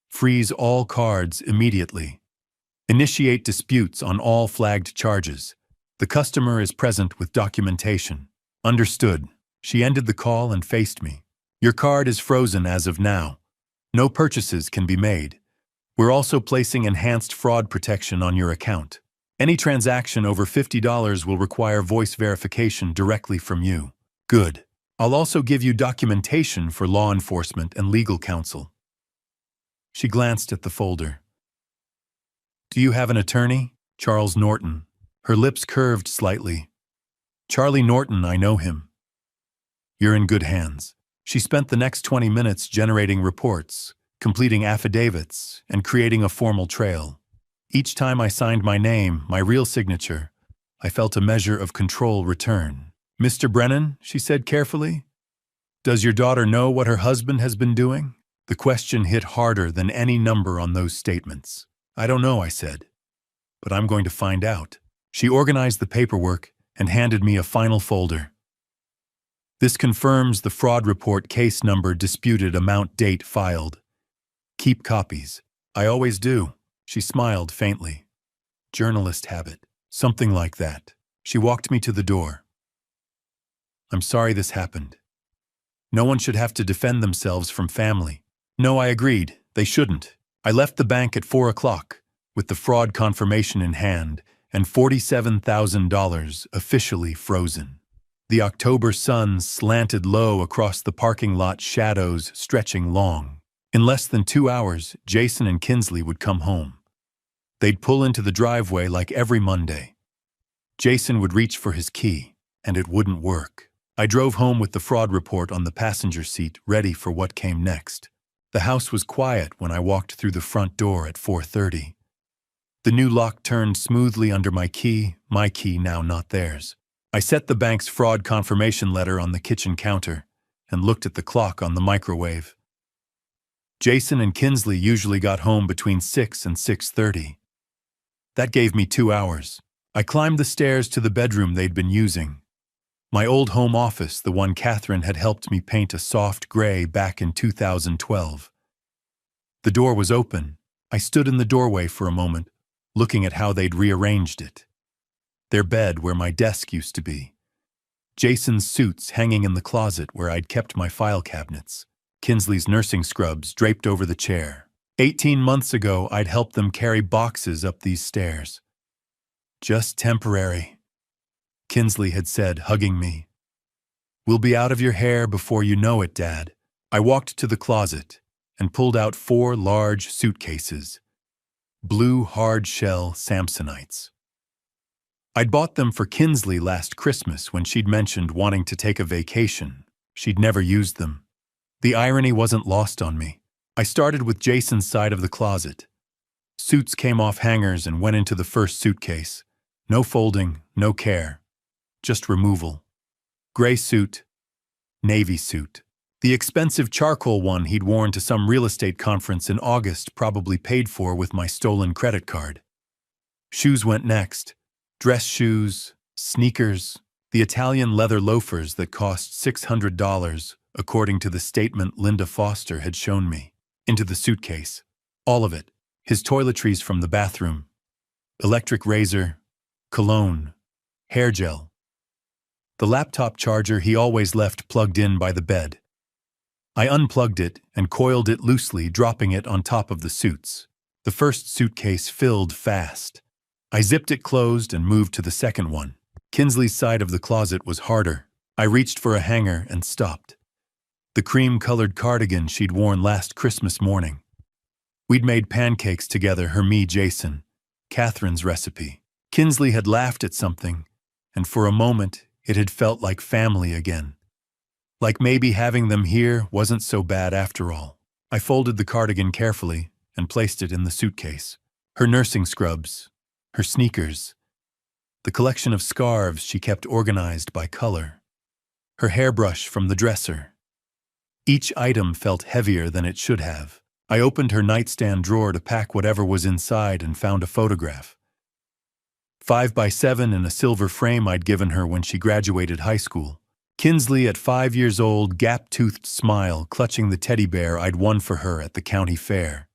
"Freeze all cards immediately. Initiate disputes on all flagged charges. The customer is present with documentation." "Understood." She ended the call and faced me. "Your card is frozen as of now. No purchases can be made. We're also placing enhanced fraud protection on your account. Any transaction over $50 will require voice verification directly from you." "Good. I'll also give you documentation for law enforcement and legal counsel." She glanced at the folder. "Do you have an attorney?" "Charles Norton." Her lips curved slightly. "Charlie Norton, I know him." "You're in good hands." She spent the next 20 minutes generating reports, completing affidavits, and creating a formal trail. Each time I signed my name, my real signature, I felt a measure of control return. "Mr. Brennan," she said carefully, "does your daughter know what her husband has been doing?" The question hit harder than any number on those statements. "I don't know," I said, "but I'm going to find out." She organized the paperwork and handed me a final folder. "This confirms the fraud report, case number, disputed amount, date filed. Keep copies." "I always do." She smiled faintly. "Journalist habit." "Something like that." She walked me to the door. "I'm sorry this happened. No one should have to defend themselves from family." "No," I agreed. "They shouldn't." I left the bank at 4 o'clock, with the fraud confirmation in hand, and $47,000 officially frozen. The October sun slanted low across the parking lot, shadows stretching long. In less than 2 hours, Jason and Kinsley would come home. They'd pull into the driveway like every Monday. Jason would reach for his key, and it wouldn't work. I drove home with the fraud report on the passenger seat, ready for what came next. The house was quiet when I walked through the front door at 4:30. The new lock turned smoothly under my key now not theirs. I set the bank's fraud confirmation letter on the kitchen counter and looked at the clock on the microwave. Jason and Kinsley usually got home between 6 and 6:30. That gave me 2 hours. I climbed the stairs to the bedroom they'd been using. My old home office, the one Catherine had helped me paint a soft gray back in 2012. The door was open. I stood in the doorway for a moment, looking at how they'd rearranged it. Their bed where my desk used to be. Jason's suits hanging in the closet where I'd kept my file cabinets. Kinsley's nursing scrubs draped over the chair. 18 months ago, I'd helped them carry boxes up these stairs. "Just temporary," Kinsley had said, hugging me. "We'll be out of your hair before you know it, Dad." I walked to the closet and pulled out 4 large suitcases. Blue hard-shell Samsonites. I'd bought them for Kinsley last Christmas when she'd mentioned wanting to take a vacation. She'd never used them. The irony wasn't lost on me. I started with Jason's side of the closet. Suits came off hangers and went into the first suitcase. No folding, no care. Just removal. Gray suit, navy suit. The expensive charcoal one he'd worn to some real estate conference in August, probably paid for with my stolen credit card. Shoes went next. Dress shoes, sneakers, the Italian leather loafers that cost $600, according to the statement Linda Foster had shown me. Into the suitcase. All of it. His toiletries from the bathroom. Electric razor, cologne, hair gel. The laptop charger he always left plugged in by the bed. I unplugged it and coiled it loosely, dropping it on top of the suits. The first suitcase filled fast. I zipped it closed and moved to the second one. Kinsley's side of the closet was harder. I reached for a hanger and stopped. The cream-colored cardigan she'd worn last Christmas morning. We'd made pancakes together, me, Jason. Catherine's recipe. Kinsley had laughed at something, and for a moment it had felt like family again. Like maybe having them here wasn't so bad after all. I folded the cardigan carefully and placed it in the suitcase. Her nursing scrubs, her sneakers, the collection of scarves she kept organized by color, her hairbrush from the dresser. Each item felt heavier than it should have. I opened her nightstand drawer to pack whatever was inside and found a photograph. 5x7 in a silver frame I'd given her when she graduated high school. Kinsley at 5 years old, gap-toothed smile, clutching the teddy bear I'd won for her at the county fair.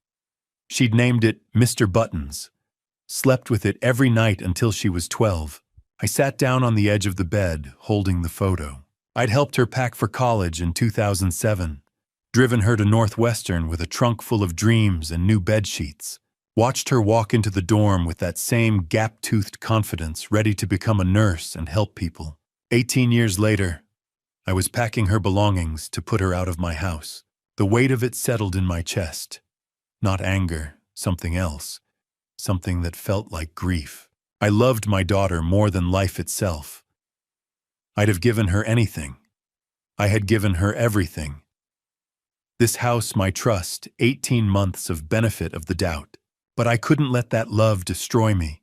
She'd named it Mr. Buttons, slept with it every night until she was 12. I sat down on the edge of the bed, holding the photo. I'd helped her pack for college in 2007, driven her to Northwestern with a trunk full of dreams and new bed sheets, watched her walk into the dorm with that same gap-toothed confidence, ready to become a nurse and help people. 18 years later, I was packing her belongings to put her out of my house. The weight of it settled in my chest. Not anger, something else, something that felt like grief. I loved my daughter more than life itself. I'd have given her anything. I had given her everything. This house, my trust, 18 months of benefit of the doubt. But I couldn't let that love destroy me.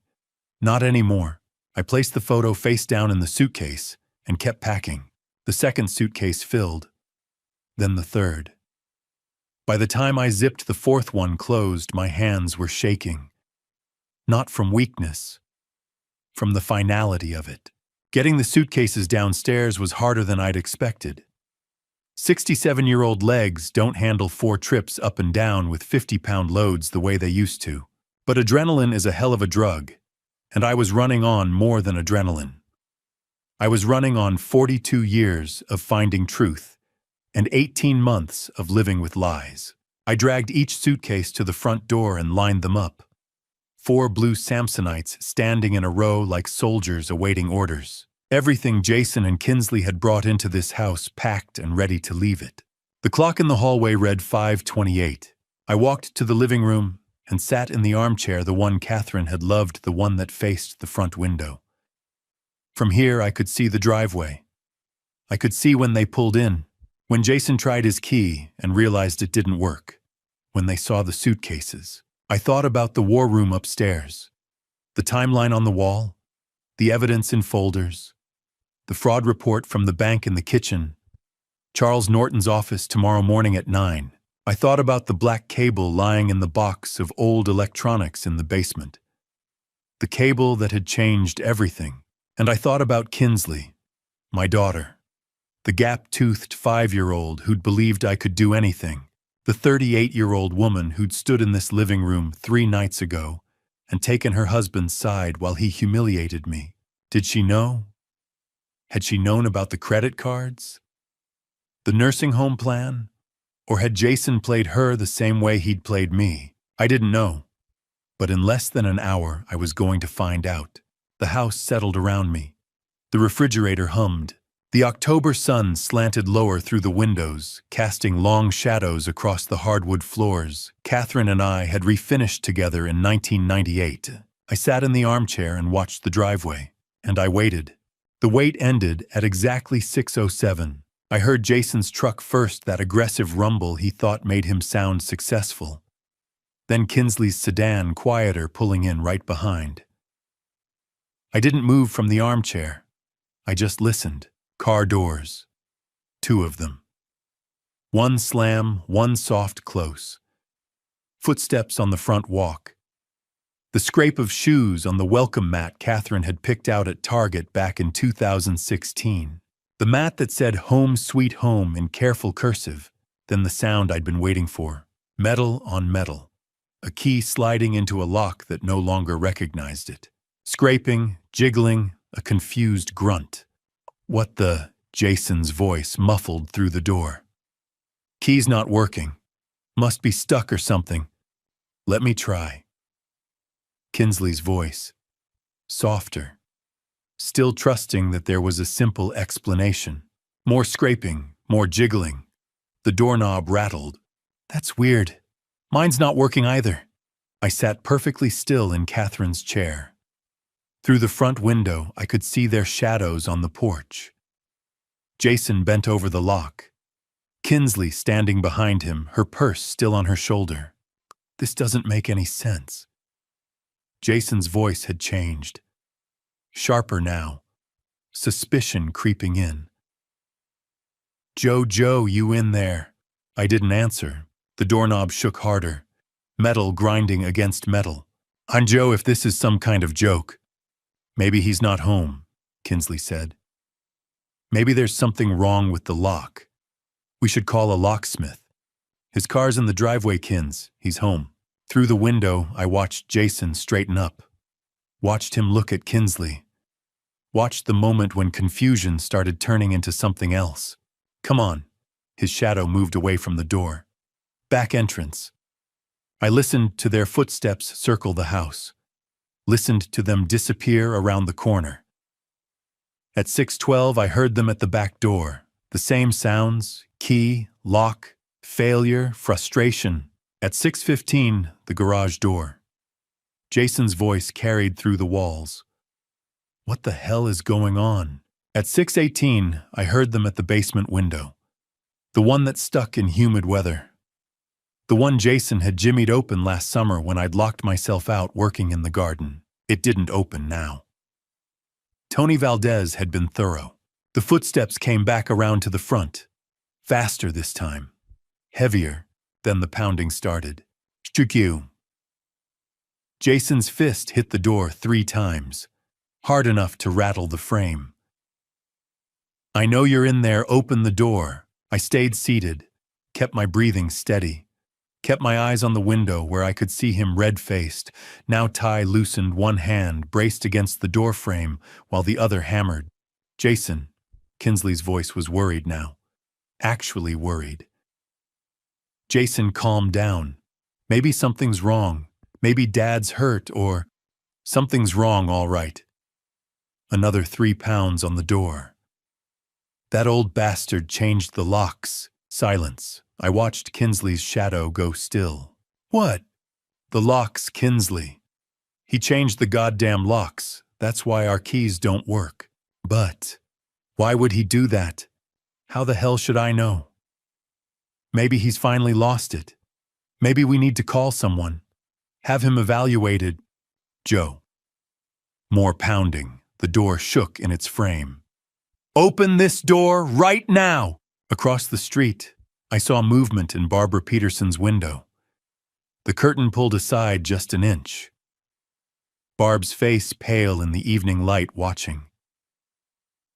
Not anymore. I placed the photo face down in the suitcase and kept packing. The second suitcase filled, then the third. By the time I zipped the fourth one closed, my hands were shaking. Not from weakness, from the finality of it. Getting the suitcases downstairs was harder than I'd expected. 67-year-old legs don't handle 4 trips up and down with 50-pound loads the way they used to. But adrenaline is a hell of a drug, and I was running on more than adrenaline. I was running on 42 years of finding truth and 18 months of living with lies. I dragged each suitcase to the front door and lined them up. 4 blue Samsonites standing in a row like soldiers awaiting orders. Everything Jason and Kinsley had brought into this house packed and ready to leave it. The clock in the hallway read 5:28. I walked to the living room and sat in the armchair, the one Catherine had loved, the one that faced the front window. From here I could see the driveway. I could see when they pulled in, when Jason tried his key and realized it didn't work, when they saw the suitcases. I thought about the war room upstairs, the timeline on the wall, the evidence in folders, the fraud report from the bank in the kitchen, Charles Norton's office tomorrow morning at 9. I thought about the black cable lying in the box of old electronics in the basement, the cable that had changed everything. And I thought about Kinsley, my daughter, the gap-toothed 5-year-old who'd believed I could do anything, the 38-year-old woman who'd stood in this living room 3 nights ago and taken her husband's side while he humiliated me. Did she know? Had she known about the credit cards? The nursing home plan? Or had Jason played her the same way he'd played me? I didn't know. But in less than an hour, I was going to find out. The house settled around me. The refrigerator hummed. The October sun slanted lower through the windows, casting long shadows across the hardwood floors. Catherine and I had refinished together in 1998. I sat in the armchair and watched the driveway, and I waited. The wait ended at exactly 6:07. I heard Jason's truck first, that aggressive rumble he thought made him sound successful. Then Kinsley's sedan, quieter, pulling in right behind. I didn't move from the armchair. I just listened. Car doors. 2 of them. One slam, one soft close. Footsteps on the front walk. The scrape of shoes on the welcome mat Catherine had picked out at Target back in 2016. The mat that said "Home Sweet Home" in careful cursive. Then the sound I'd been waiting for. Metal on metal. A key sliding into a lock that no longer recognized it. Scraping, jiggling, a confused grunt. What the? Jason's voice muffled through the door. Key's not working. Must be stuck or something. Let me try. Kinsley's voice. Softer. Still trusting that there was a simple explanation. More scraping, more jiggling. The doorknob rattled. That's weird. Mine's not working either. I sat perfectly still in Catherine's chair. Through the front window, I could see their shadows on the porch. Jason bent over the lock. Kinsley standing behind him, her purse still on her shoulder. This doesn't make any sense. Jason's voice had changed. Sharper now. Suspicion creeping in. Joe, you in there? I didn't answer, The doorknob shook harder, metal grinding against metal. "I'm Joe if this is some kind of joke." "Maybe he's not home," Kinsley said. "Maybe there's something wrong with the lock. We should call a locksmith." "His car's in the driveway, Kins. He's home." Through the window, I watched Jason straighten up. Watched him look at Kinsley. Watched the moment when confusion started turning into something else. "Come on." His shadow moved away from the door. "Back entrance." I listened to their footsteps circle the house. Listened to them disappear around the corner. At 6:12, I heard them at the back door. The same sounds: key, lock, failure, frustration. At 6:15, the garage door. Jason's voice carried through the walls. "What the hell is going on?" At 6:18, I heard them at the basement window. The one that stuck in humid weather. The one Jason had jimmied open last summer when I'd locked myself out working in the garden. It didn't open now. Tony Valdez had been thorough. The footsteps came back around to the front. Faster this time. Heavier. Then the pounding started. "Shtukyu." Jason's fist hit the door 3 times. Hard enough to rattle the frame. "I know you're in there, open the door." I stayed seated, kept my breathing steady, kept my eyes on the window where I could see him red-faced. Now Ty loosened one hand, braced against the door frame, while the other hammered. "Jason." Kinsley's voice was worried now. Actually worried. Jason calmed down. "Maybe something's wrong. Maybe Dad's hurt, or something's wrong, all right." Another 3 pounds on the door. "That old bastard changed the locks." Silence. I watched Kinsley's shadow go still. "What?" "The locks, Kinsley. He changed the goddamn locks. That's why our keys don't work." "But why would he do that? How the hell should I know?" "Maybe he's finally lost it. Maybe we need to call someone. Have him evaluated." "Joe." More pounding. The door shook in its frame. "Open this door right now!" Across the street, I saw movement in Barbara Peterson's window. The curtain pulled aside just an inch. Barb's face pale in the evening light, watching.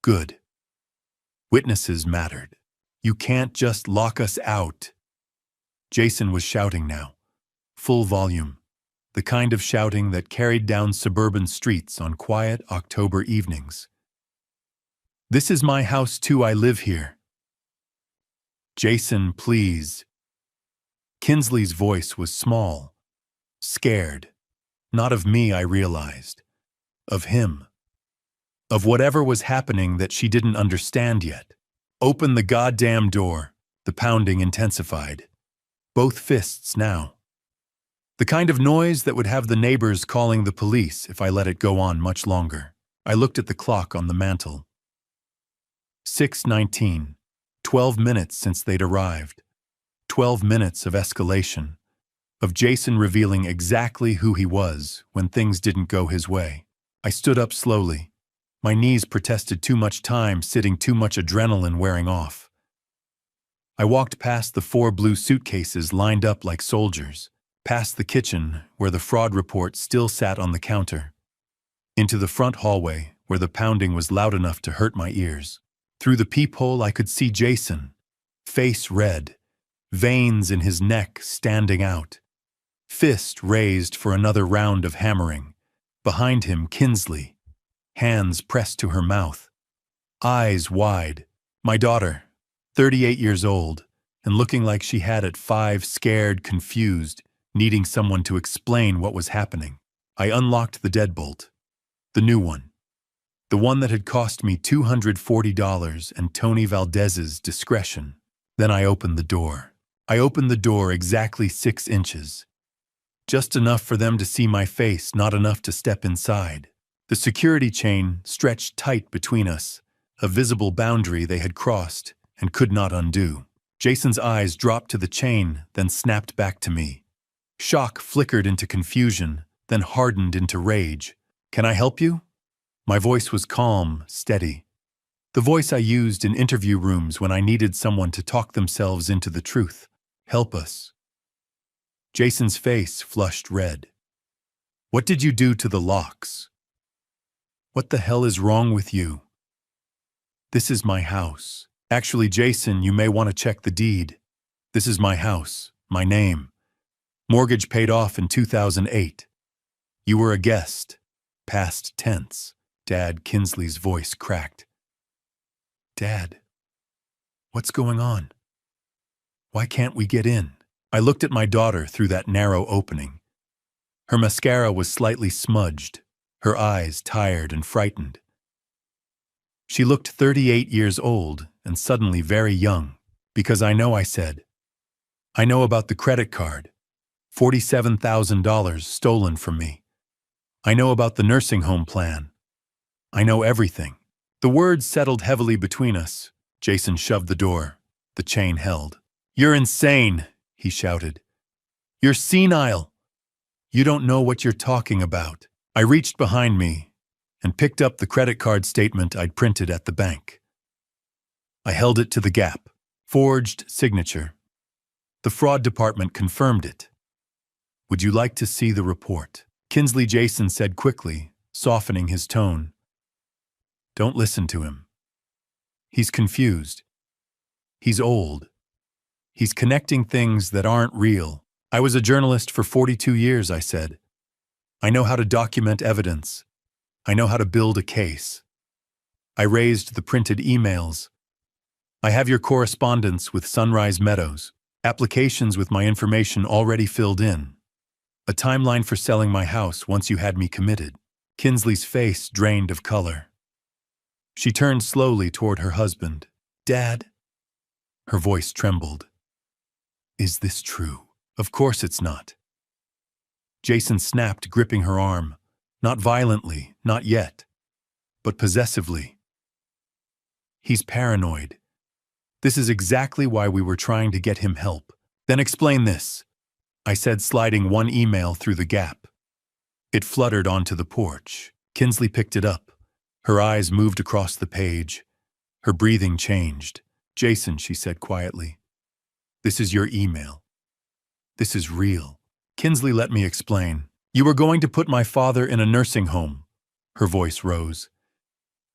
Good. Witnesses mattered. "You can't just lock us out." Jason was shouting now. Full volume. The kind of shouting that carried down suburban streets on quiet October evenings. "This is my house too, I live here." "Jason, please." Kinsley's voice was small, scared. Not of me, I realized. Of him. Of whatever was happening that she didn't understand yet. "Open the goddamn door." The pounding intensified. Both fists now. The kind of noise that would have the neighbors calling the police if I let it go on much longer. I looked at the clock on the mantel. 6:19. 12 minutes since they'd arrived. 12 minutes of escalation. Of Jason revealing exactly who he was when things didn't go his way. I stood up slowly. My knees protested too much time, sitting, too much adrenaline wearing off. I walked past the 4 blue suitcases lined up like soldiers. Past the kitchen, where the fraud report still sat on the counter. Into the front hallway, where the pounding was loud enough to hurt my ears. Through the peephole I could see Jason. Face red. Veins in his neck standing out. Fist raised for another round of hammering. Behind him, Kinsley. Hands pressed to her mouth. Eyes wide. My daughter, 38 years old, and looking like she had at 5, scared, confused, needing someone to explain what was happening. I unlocked the deadbolt. The new one. The one that had cost me $240 and Tony Valdez's discretion. Then I opened the door. I opened the door exactly 6 inches. Just enough for them to see my face, not enough to step inside. The security chain stretched tight between us, a visible boundary they had crossed and could not undo. Jason's eyes dropped to the chain, then snapped back to me. Shock flickered into confusion, then hardened into rage. "Can I help you?" My voice was calm, steady. The voice I used in interview rooms when I needed someone to talk themselves into the truth. "Help us." Jason's face flushed red. What did you do to the locks? What the hell is wrong with you? This is my house. Actually, Jason, you may want to check the deed. This is my house, my name. Mortgage paid off in 2008. You were a guest. Past tense. Dad, Kinsley's voice cracked. Dad, what's going on? Why can't we get in? I looked at my daughter through that narrow opening. Her mascara was slightly smudged, her eyes tired and frightened. She looked 38 years old and suddenly very young, because I said. I know about the credit card. $47,000 stolen from me. I know about the nursing home plan. I know everything. The words settled heavily between us. Jason shoved the door. The chain held. You're insane, he shouted. You're senile. You don't know what you're talking about. I reached behind me and picked up the credit card statement I'd printed at the bank. I held it to the gap. Forged signature. The fraud department confirmed it. Would you like to see the report? Kinsley, Jason said quickly, softening his tone. Don't listen to him. He's confused. He's old. He's connecting things that aren't real. I was a journalist for 42 years, I said. I know how to document evidence. I know how to build a case. I raised the printed emails. I have your correspondence with Sunrise Meadows, applications with my information already filled in, a timeline for selling my house once you had me committed. Kinsley's face drained of color. She turned slowly toward her husband. Dad? Her voice trembled. Is this true? Of course it's not. Jason snapped, gripping her arm. Not violently, not yet, but possessively. He's paranoid. This is exactly why we were trying to get him help. Then explain this, I said, sliding one email through the gap. It fluttered onto the porch. Kinsley picked it up. Her eyes moved across the page. Her breathing changed. Jason, she said quietly, this is your email. This is real. Kinsley, let me explain. You were going to put my father in a nursing home. Her voice rose.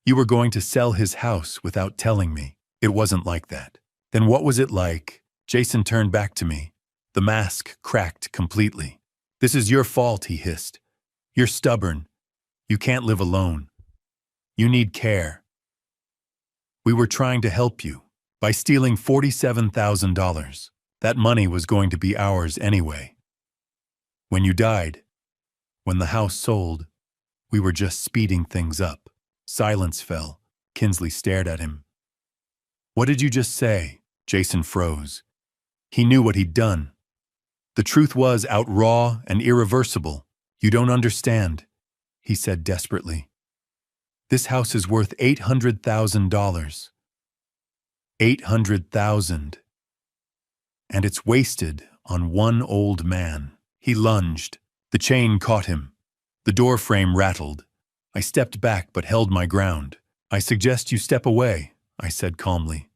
You were going to sell his house without telling me. It wasn't like that. Then what was it like? Jason turned back to me. The mask cracked completely. This is your fault, he hissed. You're stubborn. You can't live alone. You need care. We were trying to help you by stealing $47,000. That money was going to be ours anyway. When you died, when the house sold, we were just speeding things up. Silence fell. Kinsley stared at him. What did you just say? Jason froze. He knew what he'd done. The truth was out raw and irreversible. You don't understand, he said desperately. This house is worth $800,000. $800,000. And it's wasted on one old man. He lunged. The chain caught him. The door frame rattled. I stepped back but held my ground. I suggest you step away, I said calmly.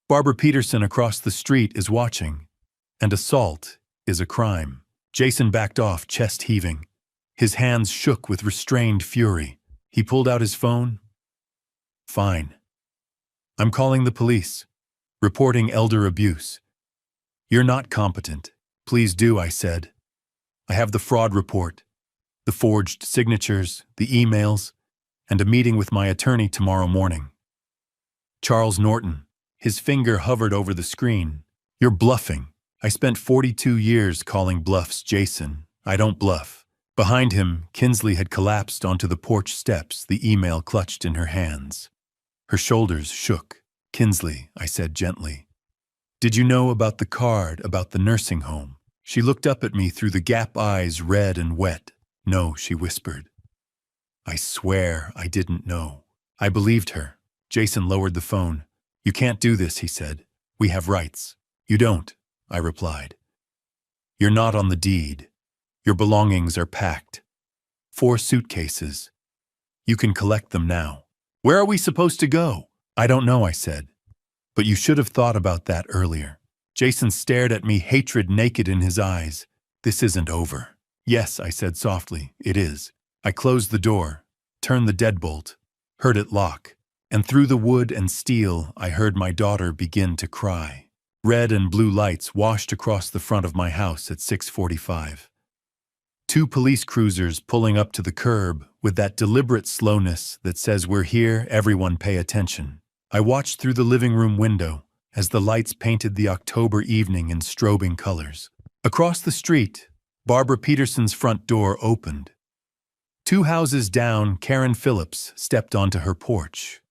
Barbara Peterson across the street is watching, and assault is a crime. Jason backed off, chest heaving. His hands shook with restrained fury. He pulled out his phone. Fine. I'm calling the police, reporting elder abuse. You're not competent. Please do, I said. I have the fraud report, the forged signatures, the emails, and a meeting with my attorney tomorrow morning. Charles Norton. His finger hovered over the screen. You're bluffing. I spent 42 years calling bluffs, Jason. I don't bluff. Behind him, Kinsley had collapsed onto the porch steps, the email clutched in her hands. Her shoulders shook. Kinsley, I said gently. Did you know about the card, about the nursing home? She looked up at me through the gap eyes, red and wet. No, she whispered. I swear I didn't know. I believed her. Jason lowered the phone. You can't do this, he said. We have rights. You don't, I replied. You're not on the deed. Your belongings are packed. 4 suitcases. You can collect them now. Where are we supposed to go? I don't know, I said. But you should have thought about that earlier. Jason stared at me, hatred naked in his eyes. This isn't over. Yes, I said softly, it is. I closed the door, turned the deadbolt, heard it lock, and through the wood and steel I heard my daughter begin to cry. Red and blue lights washed across the front of my house at 6:45. Two police cruisers pulling up to the curb with that deliberate slowness that says we're here, everyone pay attention. I watched through the living room window as the lights painted the October evening in strobing colors. Across the street, Barbara Peterson's front door opened. 2 houses down, Karen Phillips stepped onto her porch.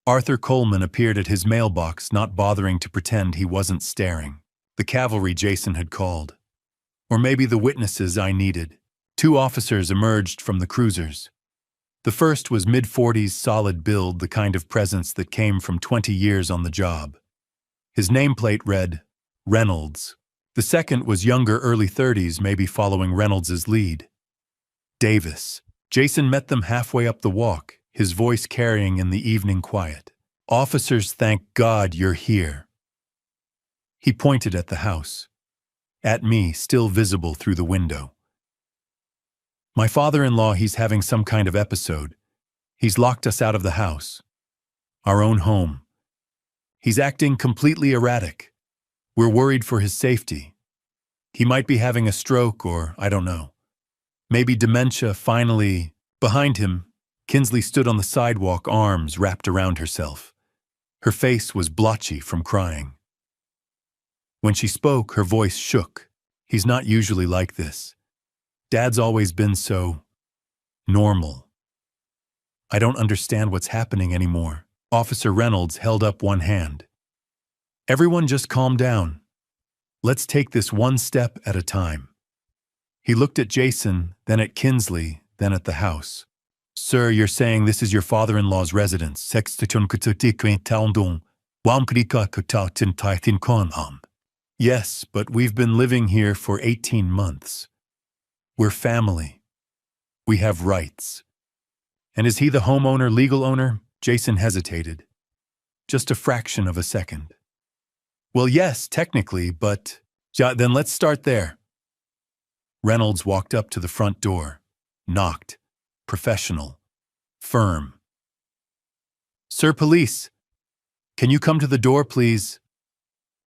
Arthur Coleman appeared at his mailbox, not bothering to pretend he wasn't staring. The cavalry Jason had called. Or maybe the witnesses I needed. 2 officers emerged from the cruisers. The first was mid-40s, solid build, the kind of presence that came from 20 years on the job. His nameplate read, Reynolds. The second was younger, early 30s, maybe following Reynolds's lead. Davis. Jason met them halfway up the walk, his voice carrying in the evening quiet. Officers, thank God you're here. He pointed at the house. At me, still visible through the window. My father-in-law, he's having some kind of episode. He's locked us out of the house. Our own home. He's acting completely erratic. We're worried for his safety. He might be having a stroke or, I don't know. Maybe dementia. Finally, behind him, Kinsley stood on the sidewalk, arms wrapped around herself. Her face was blotchy from crying. When she spoke, her voice shook. He's not usually like this. Dad's always been so normal. I don't understand what's happening anymore. Officer Reynolds held up one hand. Everyone just calm down. Let's take this one step at a time. He looked at Jason, then at Kinsley, then at the house. Sir, you're saying this is your father-in-law's residence. Yes, but we've been living here for 18 months. We're family. We have rights. And is he the homeowner, legal owner? Jason hesitated. Just a fraction of a second. Well, yes, technically, but then let's start there. Reynolds walked up to the front door, knocked, professional, firm. Sir, police, can you come to the door, please?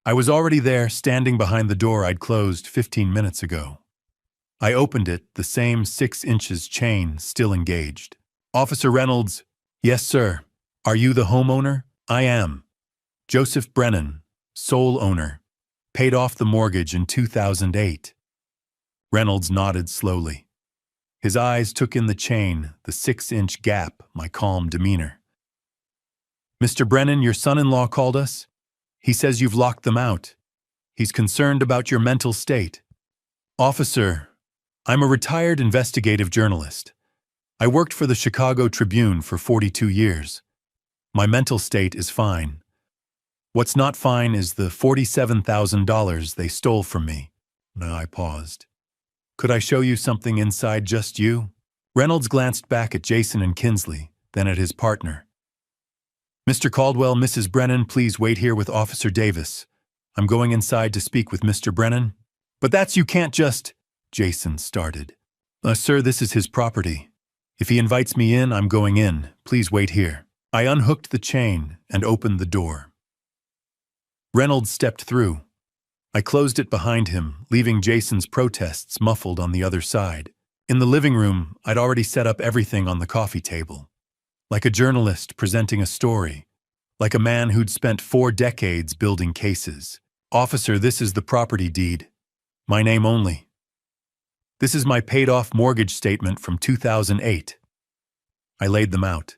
I was already there, standing behind the door I'd closed 15 minutes ago. I opened it, the same 6 inches chain still engaged. Officer Reynolds, yes, sir. Are you the homeowner? I am. Joseph Brennan, sole owner. Paid off the mortgage in 2008. Reynolds nodded slowly. His eyes took in the chain, the 6-inch gap, my calm demeanor. Mr. Brennan, your son-in-law called us. He says you've locked them out. He's concerned about your mental state. Officer, I'm a retired investigative journalist. I worked for the Chicago Tribune for 42 years. My mental state is fine. What's not fine is the $47,000 they stole from me. I paused. Could I show you something inside just you? Reynolds glanced back at Jason and Kinsley, then at his partner. Mr. Caldwell, Mrs. Brennan, please wait here with Officer Davis. I'm going inside to speak with Mr. Brennan. But you can't just... Jason started. Sir, this is his property. If he invites me in, I'm going in. Please wait here. I unhooked the chain and opened the door. Reynolds stepped through. I closed it behind him, leaving Jason's protests muffled on the other side. In the living room, I'd already set up everything on the coffee table. Like a journalist presenting a story. Like a man who'd spent 4 decades building cases. Officer, this is the property deed. My name only. This is my paid-off mortgage statement from 2008. I laid them out.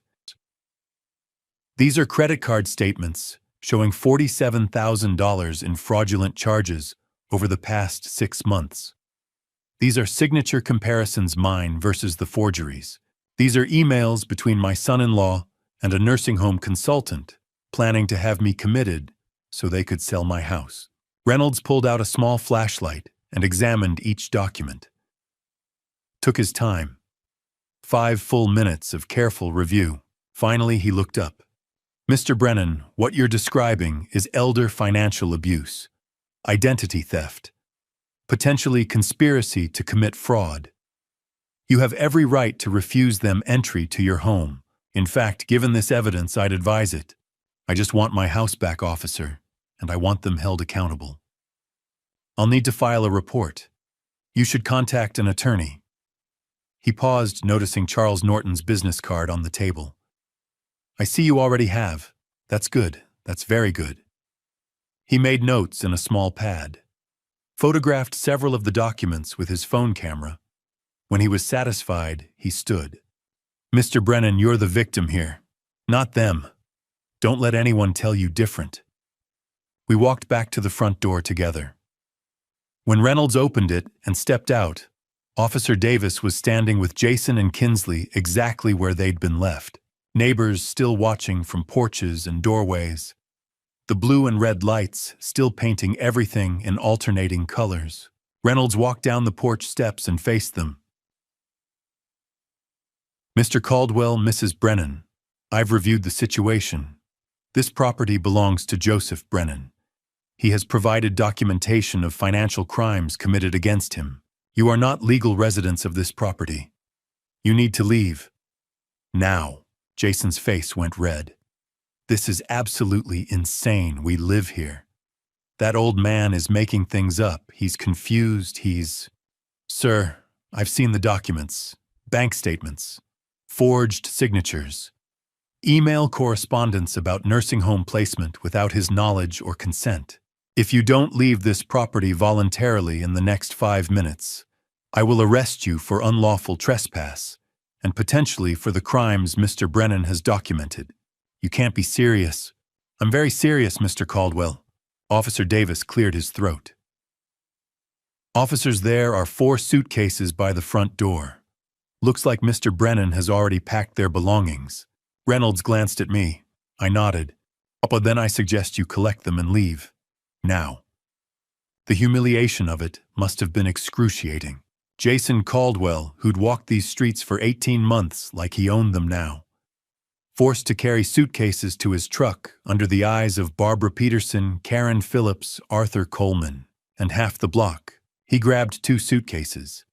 These are credit card statements showing $47,000 in fraudulent charges over the past 6 months. These are signature comparisons, mine versus the forgeries. These are emails between my son-in-law and a nursing home consultant planning to have me committed so they could sell my house. Reynolds pulled out a small flashlight and examined each document. Took his time. 5 full minutes of careful review. Finally, he looked up. Mr. Brennan, what you're describing is elder financial abuse. identity theft, potentially conspiracy to commit fraud. You have every right to refuse them entry to your home. In fact, given this evidence, I'd advise it. I just want my house back, officer, and I want them held accountable. I'll need to file a report. You should contact an attorney. He paused, noticing Charles Norton's business card on the table. I see you already have. That's good. That's very good. He made notes in a small pad, photographed several of the documents with his phone camera. When he was satisfied, he stood. Mr. Brennan, you're the victim here, not them. Don't let anyone tell you different. We walked back to the front door together. When Reynolds opened it and stepped out, Officer Davis was standing with Jason and Kinsley exactly where they'd been left. Neighbors still watching from porches and doorways. The blue and red lights still painting everything in alternating colors. Reynolds walked down the porch steps and faced them. Mr. Caldwell, Mrs. Brennan, I've reviewed the situation. This property belongs to Joseph Brennan. He has provided documentation of financial crimes committed against him. You are not legal residents of this property. You need to leave. Now. Jason's face went red. This is absolutely insane. We live here. That old man is making things up. He's confused. Sir, I've seen the documents, bank statements, forged signatures, email correspondence about nursing home placement without his knowledge or consent. If you don't leave this property voluntarily in the next 5 minutes, I will arrest you for unlawful trespass and potentially for the crimes Mr. Brennan has documented. You can't be serious. I'm very serious, Mr. Caldwell. Officer Davis cleared his throat. Officers, there are 4 suitcases by the front door. Looks like Mr. Brennan has already packed their belongings. Reynolds glanced at me. I nodded. But then I suggest you collect them and leave. Now. The humiliation of it must have been excruciating. Jason Caldwell, who'd walked these streets for 18 months like he owned them now. Forced to carry suitcases to his truck under the eyes of Barbara Peterson, Karen Phillips, Arthur Coleman, and half the block. He grabbed 2 suitcases.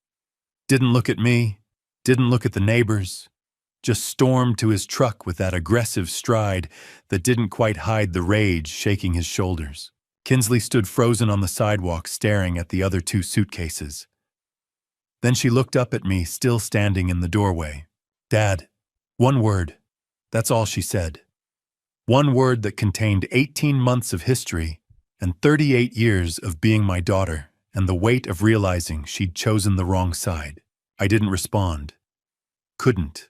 Didn't look at me, didn't look at the neighbors, just stormed to his truck with that aggressive stride that didn't quite hide the rage shaking his shoulders. Kinsley stood frozen on the sidewalk staring at the other 2 suitcases. Then she looked up at me, still standing in the doorway. Dad, 1 word. That's all she said. 1 word that contained 18 months of history and 38 years of being my daughter and the weight of realizing she'd chosen the wrong side. I didn't respond. Couldn't.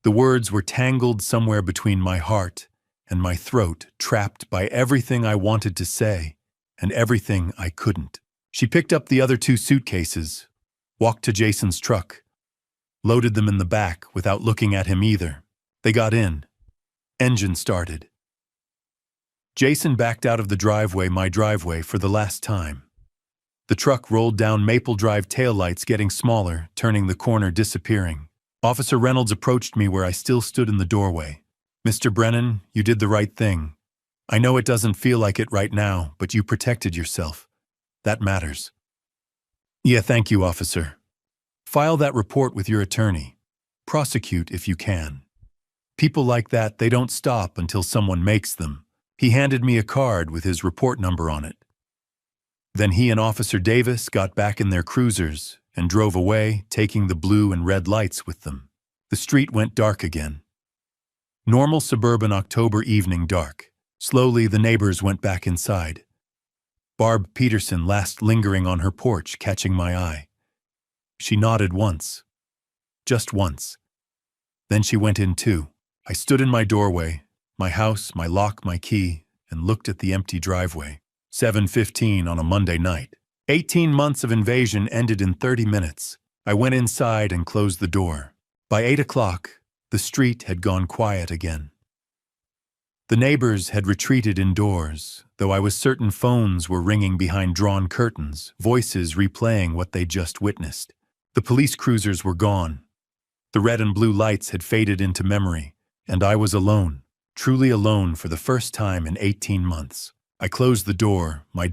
The words were tangled somewhere between my heart and my throat, trapped by everything I wanted to say and everything I couldn't. She picked up the other 2 suitcases, walked to Jason's truck, loaded them in the back without looking at him either. They got in. Engine started. Jason backed out of the driveway, my driveway, for the last time. The truck rolled down Maple Drive, taillights getting smaller, turning the corner, disappearing. Officer Reynolds approached me where I still stood in the doorway. Mr. Brennan, you did the right thing. I know it doesn't feel like it right now, but you protected yourself. That matters. Yeah, thank you, officer. File that report with your attorney. Prosecute if you can. People like that, they don't stop until someone makes them. He handed me a card with his report number on it. Then he and Officer Davis got back in their cruisers and drove away, taking the blue and red lights with them. The street went dark again. Normal suburban October evening dark. Slowly, the neighbors went back inside. Barb Peterson last lingering on her porch, catching my eye. She nodded once. Just once. Then she went in too. I stood in my doorway, my house, my lock, my key, and looked at the empty driveway. 7:15 on a Monday night. 18 months of invasion ended in 30 minutes. I went inside and closed the door. By 8 o'clock, the street had gone quiet again. The neighbors had retreated indoors, though I was certain phones were ringing behind drawn curtains, voices replaying what they just witnessed. The police cruisers were gone. The red and blue lights had faded into memory, and I was alone, truly alone for the first time in 18 months. I closed the door, my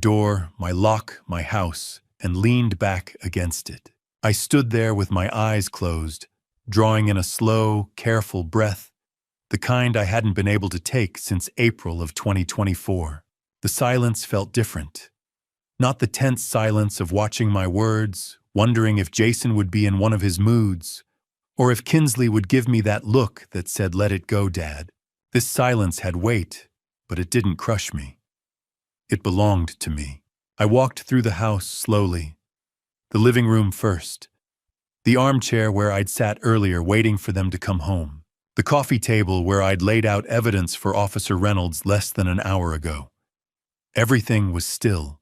lock, my house, and leaned back against it. I stood there with my eyes closed, drawing in a slow, careful breath, the kind I hadn't been able to take since April of 2024. The silence felt different. Not the tense silence of watching my words, wondering if Jason would be in one of his moods, or if Kinsley would give me that look that said, "Let it go, Dad." This silence had weight, but it didn't crush me. It belonged to me. I walked through the house slowly. The living room first. The armchair where I'd sat earlier waiting for them to come home. The coffee table where I'd laid out evidence for Officer Reynolds less than an hour ago. Everything was still.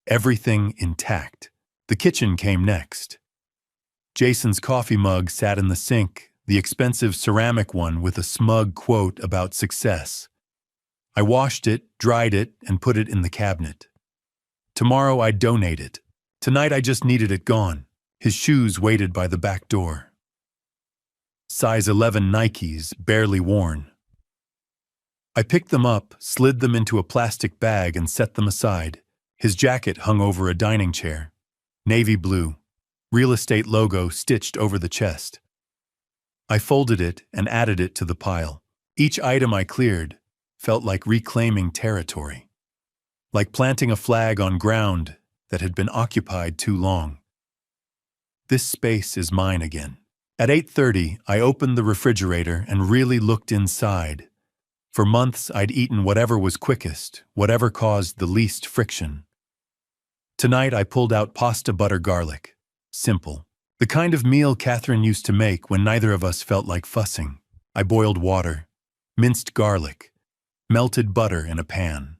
Everything intact. The kitchen came next. Jason's coffee mug sat in the sink, the expensive ceramic one with a smug quote about success. I washed it, dried it, and put it in the cabinet. Tomorrow I'd donate it. Tonight I just needed it gone. His shoes waited by the back door. Size 11 Nikes, barely worn. I picked them up, slid them into a plastic bag, and set them aside. His jacket hung over a dining chair. Navy blue. Real estate logo stitched over the chest. I folded it and added it to the pile. Each item I cleared felt like reclaiming territory. Like planting a flag on ground that had been occupied too long. This space is mine again. At 8:30, I opened the refrigerator and really looked inside. For months, I'd eaten whatever was quickest, whatever caused the least friction. Tonight, I pulled out pasta butter garlic. Simple. The kind of meal Catherine used to make when neither of us felt like fussing. I boiled water, minced garlic, melted butter in a pan.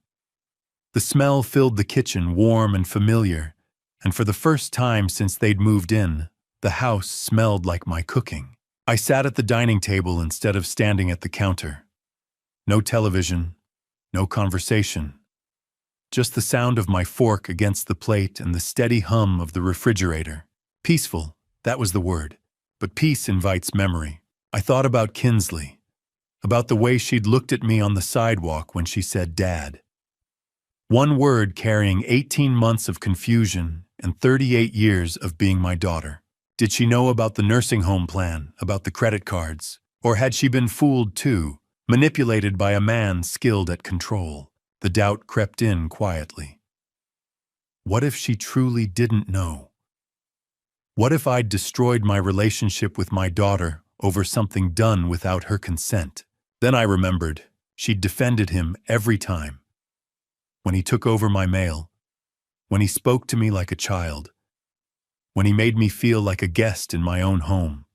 The smell filled the kitchen, warm and familiar, and for the first time since they'd moved in, the house smelled like my cooking. I sat at the dining table instead of standing at the counter. No television, no conversation. Just the sound of my fork against the plate and the steady hum of the refrigerator. Peaceful, that was the word. But peace invites memory. I thought about Kinsley, about the way she'd looked at me on the sidewalk when she said, "Dad." One word carrying 18 months of confusion and 38 years of being my daughter. Did she know about the nursing home plan, about the credit cards? Or had she been fooled too, manipulated by a man skilled at control? The doubt crept in quietly. What if she truly didn't know? What if I'd destroyed my relationship with my daughter over something done without her consent? Then I remembered she'd defended him every time. When he took over my mail, when he spoke to me like a child, when he made me feel like a guest in my own home.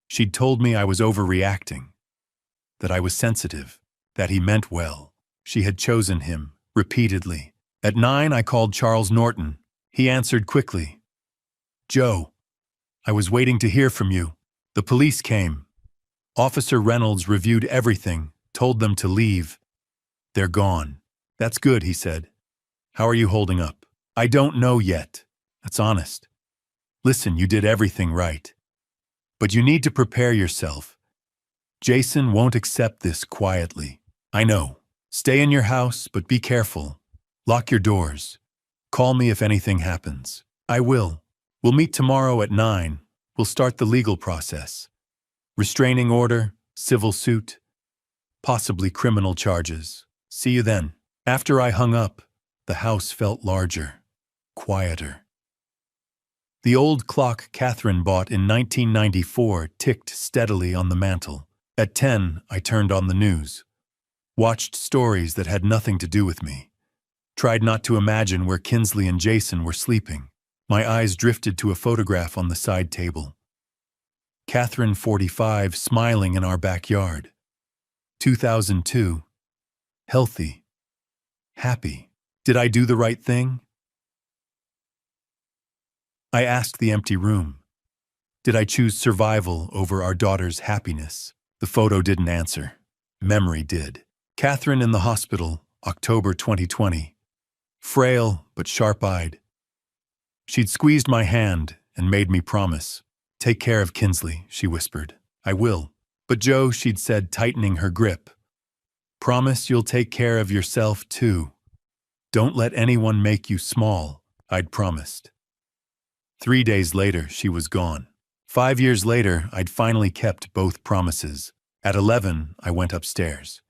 She'd told me I was overreacting, that I was sensitive, that he meant well. She had chosen him, repeatedly. At 9, I called Charles Norton. He answered quickly. "Joe, I was waiting to hear from you." The police came. Officer Reynolds reviewed everything, told them to leave. "They're gone." "That's good," he said. "How are you holding up?" "I don't know yet. That's honest. Listen, you did everything right. But you need to prepare yourself. Jason won't accept this quietly. I know. Stay in your house, but be careful. Lock your doors. Call me if anything happens." "I will. We'll meet tomorrow at 9. We'll start the legal process. Restraining order, civil suit, possibly criminal charges. See you then." After I hung up, the house felt larger, quieter. The old clock Catherine bought in 1994 ticked steadily on the mantel. At 10, I turned on the news. Watched stories that had nothing to do with me. Tried not to imagine where Kinsley and Jason were sleeping. My eyes drifted to a photograph on the side table. Catherine, 45, smiling in our backyard. 2002. Healthy. Happy. Did I do the right thing? I asked the empty room. Did I choose survival over our daughter's happiness? The photo didn't answer. Memory did. Catherine in the hospital, October 2020. Frail but sharp-eyed. She'd squeezed my hand and made me promise. "Take care of Kinsley," she whispered. "I will." "But Joe," she'd said, tightening her grip. Promise you'll take care of yourself too. Don't let anyone make you small, I'd promised. 3 days later, she was gone. 5 years later, I'd finally kept both promises. At 11, I went upstairs.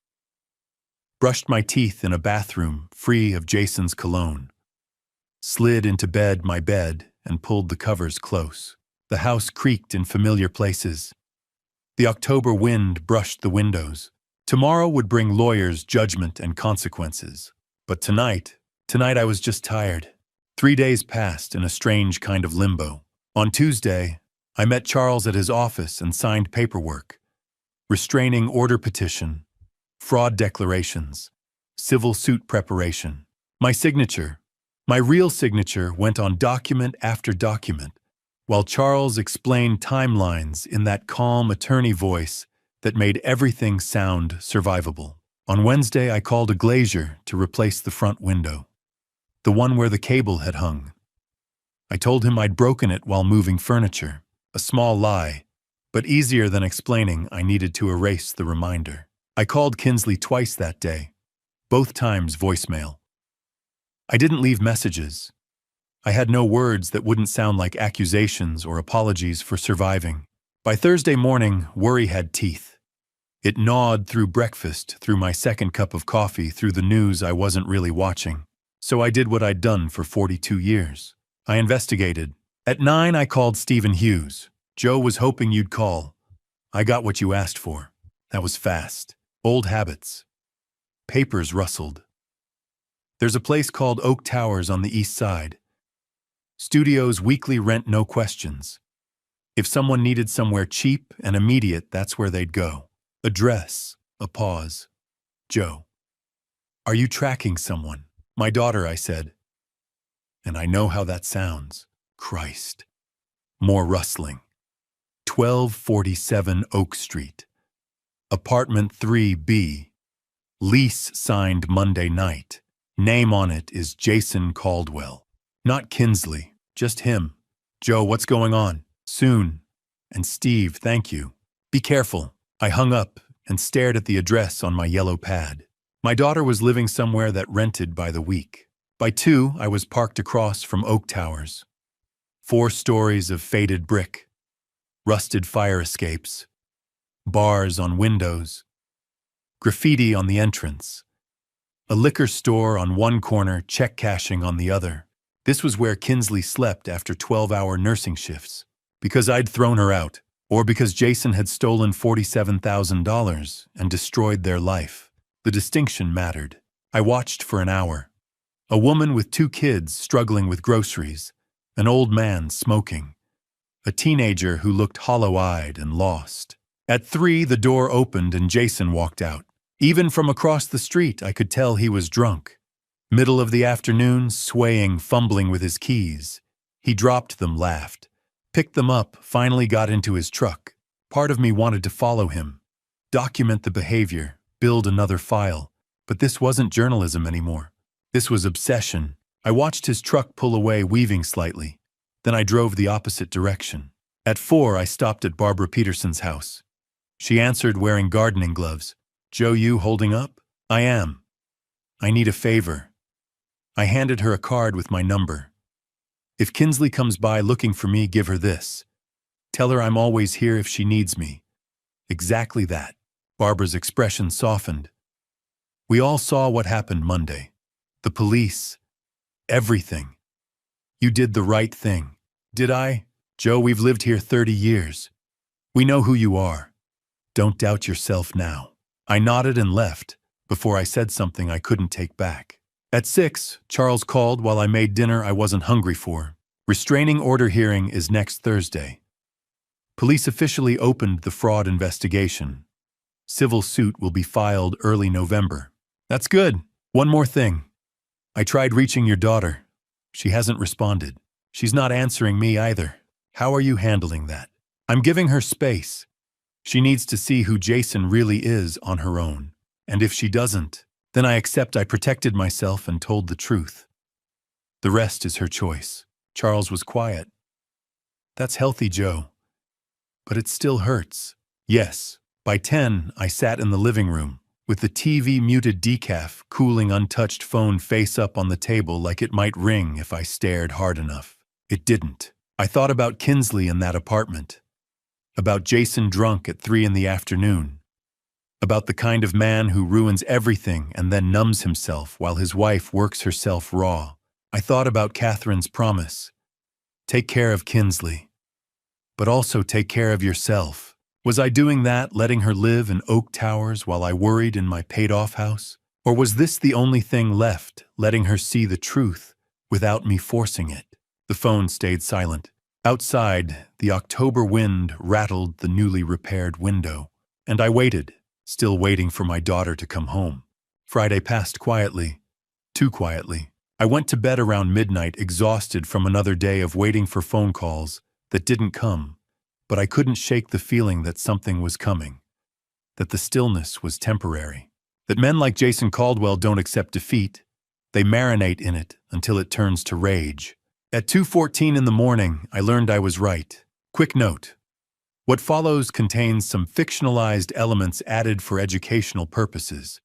Brushed my teeth in a bathroom free of Jason's cologne. Slid into my bed, and pulled the covers close. The house creaked in familiar places. The October wind brushed the windows. Tomorrow would bring lawyers, judgment, and consequences. But tonight I was just tired. 3 days passed in a strange kind of limbo. On Tuesday, I met Charles at his office and signed paperwork. Restraining order petition, fraud declarations, civil suit preparation. My signature, my real signature, went on document after document, while Charles explained timelines in that calm attorney voice that made everything sound survivable. On Wednesday, I called a glazier to replace the front window, the one where the cable had hung. I told him I'd broken it while moving furniture, a small lie, but easier than explaining I needed to erase the reminder. I called Kinsley twice that day, both times voicemail. I didn't leave messages. I had no words that wouldn't sound like accusations or apologies for surviving. By Thursday morning, worry had teeth. It gnawed through breakfast, through my second cup of coffee, through the news I wasn't really watching. So I did what I'd done for 42 years. I investigated. At 9, I called Stephen Hughes. Joe was hoping you'd call. I got what you asked for. That was fast. Old habits. Papers rustled. There's a place called Oak Towers on the east side. Studios weekly rent, no questions. If someone needed somewhere cheap and immediate, that's where they'd go. Address. A pause. Joe. Are you tracking someone? My daughter, I said. And I know how that sounds. Christ. More rustling. 1247 Oak Street. Apartment 3B. Lease signed Monday night. Name on it is Jason Caldwell. Not Kinsley, just him. Joe, what's going on? Soon. And Steve, thank you. Be careful. I hung up and stared at the address on my yellow pad. My daughter was living somewhere that rented by the week. By 2, I was parked across from Oak Towers. 4 stories of faded brick, rusted fire escapes, bars on windows, graffiti on the entrance, a liquor store on one corner, check cashing on the other. This was where Kinsley slept after 12-hour nursing shifts. Because I'd thrown her out, or because Jason had stolen $47,000 and destroyed their life. The distinction mattered. I watched for an hour. A woman with 2 kids struggling with groceries, an old man smoking, a teenager who looked hollow-eyed and lost. At 3, the door opened and Jason walked out. Even from across the street, I could tell he was drunk. Middle of the afternoon, swaying, fumbling with his keys. He dropped them, laughed, picked them up, finally got into his truck. Part of me wanted to follow him, document the behavior, build another file. But this wasn't journalism anymore. This was obsession. I watched his truck pull away, weaving slightly. Then I drove the opposite direction. At 4, I stopped at Barbara Peterson's house. She answered, wearing gardening gloves. Joe, you holding up? I am. I need a favor. I handed her a card with my number. If Kinsley comes by looking for me, give her this. Tell her I'm always here if she needs me. Exactly that. Barbara's expression softened. We all saw what happened Monday. The police. Everything. You did the right thing. Did I? Joe, we've lived here 30 years. We know who you are. Don't doubt yourself now. I nodded and left before I said something I couldn't take back. At 6, Charles called while I made dinner I wasn't hungry for. Restraining order hearing is next Thursday. Police officially opened the fraud investigation. Civil suit will be filed early November. That's good. One more thing. I tried reaching your daughter. She hasn't responded. She's not answering me either. How are you handling that? I'm giving her space. She needs to see who Jason really is on her own. And if she doesn't, then I accept I protected myself and told the truth. The rest is her choice. Charles was quiet. That's healthy, Joe. But it still hurts. Yes. By 10, I sat in the living room, with the TV muted decaf cooling untouched phone face up on the table like it might ring if I stared hard enough. It didn't. I thought about Kinsley in that apartment, about Jason drunk at 3 in the afternoon, about the kind of man who ruins everything and then numbs himself while his wife works herself raw. I thought about Catherine's promise. Take care of Kinsley, but also take care of yourself. Was I doing that, letting her live in Oak Towers while I worried in my paid-off house? Or was this the only thing left, letting her see the truth without me forcing it? The phone stayed silent. Outside, the October wind rattled the newly repaired window, and I waited, still waiting for my daughter to come home. Friday passed quietly, too quietly. I went to bed around midnight, exhausted from another day of waiting for phone calls that didn't come, but I couldn't shake the feeling that something was coming, that the stillness was temporary, that men like Jason Caldwell don't accept defeat, they marinate in it until it turns to rage. At 2:14 in the morning, I learned I was right. Quick note. What follows contains some fictionalized elements added for educational purposes,